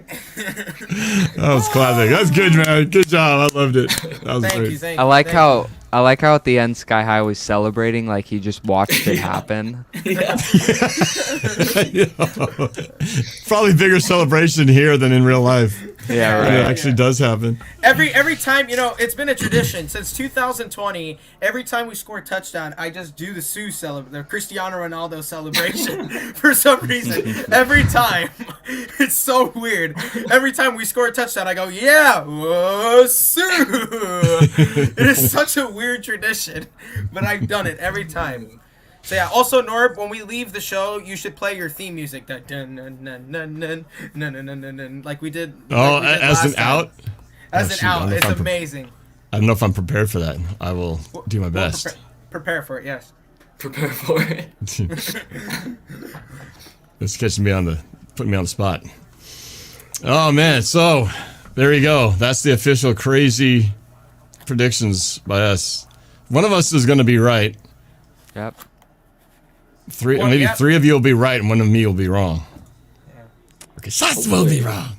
That was classic. That's good, man. Good job. I loved it. That was great. Thank you. I like how at the end Sky High was celebrating like he just watched it happen. Yeah. Probably bigger celebration here than in real life. Yeah, right. It actually does happen. Every time, it's been a tradition since 2020. Every time we score a touchdown, I just do the Cristiano Ronaldo celebration for some reason. Every time, it's so weird. Every time we score a touchdown, I go, yeah, whoa, Sue. It is such a weird tradition, but I've done it every time. So yeah, also Norb, when we leave the show, you should play your theme music. That like we did. As an out? As an out, it's amazing. I don't know if I'm prepared for that. I will do my best. Prepare for it, yes. Prepare for it. It's putting me on the spot. Oh man, so there you go. That's the official crazy predictions by us. One of us is going to be right. Yep. Three of you will be right, and one of me will be wrong. Yeah. Okay, Shots will be wrong.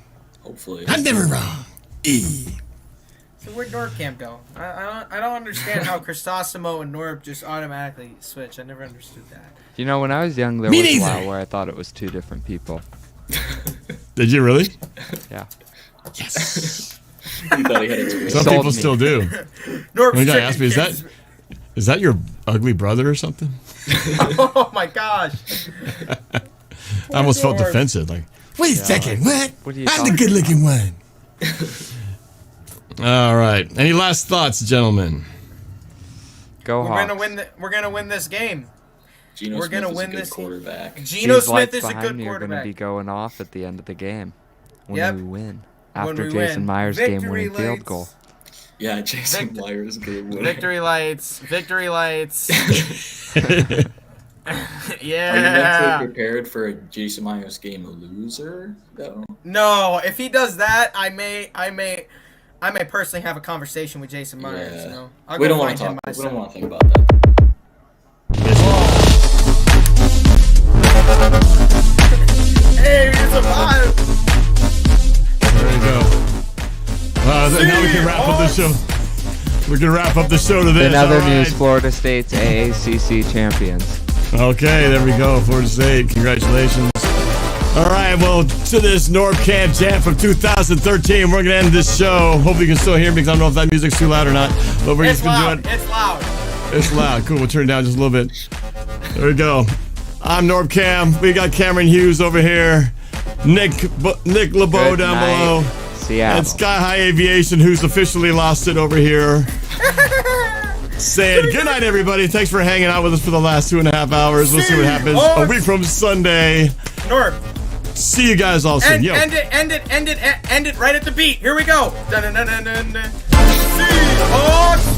Hopefully. I'm never wrong. So where'd NorbCam go? I don't understand how Crisosimo and Norb just automatically switch. I never understood that. When I was young, there was a while where I thought it was two different people. Did you really? Yeah. Yes. You thought he had it. Some people still do. Norb's guy asked me, is that your ugly brother or something? Oh my gosh. I almost felt defensive. Like, wait a second, what? I'm the good-looking one. All right. Any last thoughts, gentlemen? Go Hawks. We're gonna win this game. We're gonna win this quarterback. Geno Smith is a good quarterback. You're gonna be going off at the end of the game when we win. After Jason Myers' game-winning field goal. Yeah, Jason Myers game winner. Victory lights. Yeah. Are you mentally prepared for a Jason Myers game loser, though? No, if he does that, I may personally have a conversation with Jason Myers. Yeah. We don't want to talk. We don't want to think about that. Hey, we survived. There you go. Now we can wrap up the show. We can wrap up the show to this. In other news, Florida State's AACC champions. Okay, there we go. Florida State. Congratulations. All right, well, to this NorbCam Jam from 2013, we're going to end this show. Hopefully you can still hear me because I don't know if that music's too loud or not. But we're just going to do it. It's loud. It's loud. Cool, we'll turn it down just a little bit. There we go. I'm NorbCam. We got Cameron Hughes over here. Nick LaBow Good down night, below. Seattle. And Sky High Aviation, who's officially lost it over here. Saying good night, everybody. Thanks for hanging out with us for the last 2.5 hours. We'll see what happens a week from Sunday. Norb. See you guys all soon. End it right at the beat. Here we go. Dun, dun, dun, dun, dun, dun. Seahawks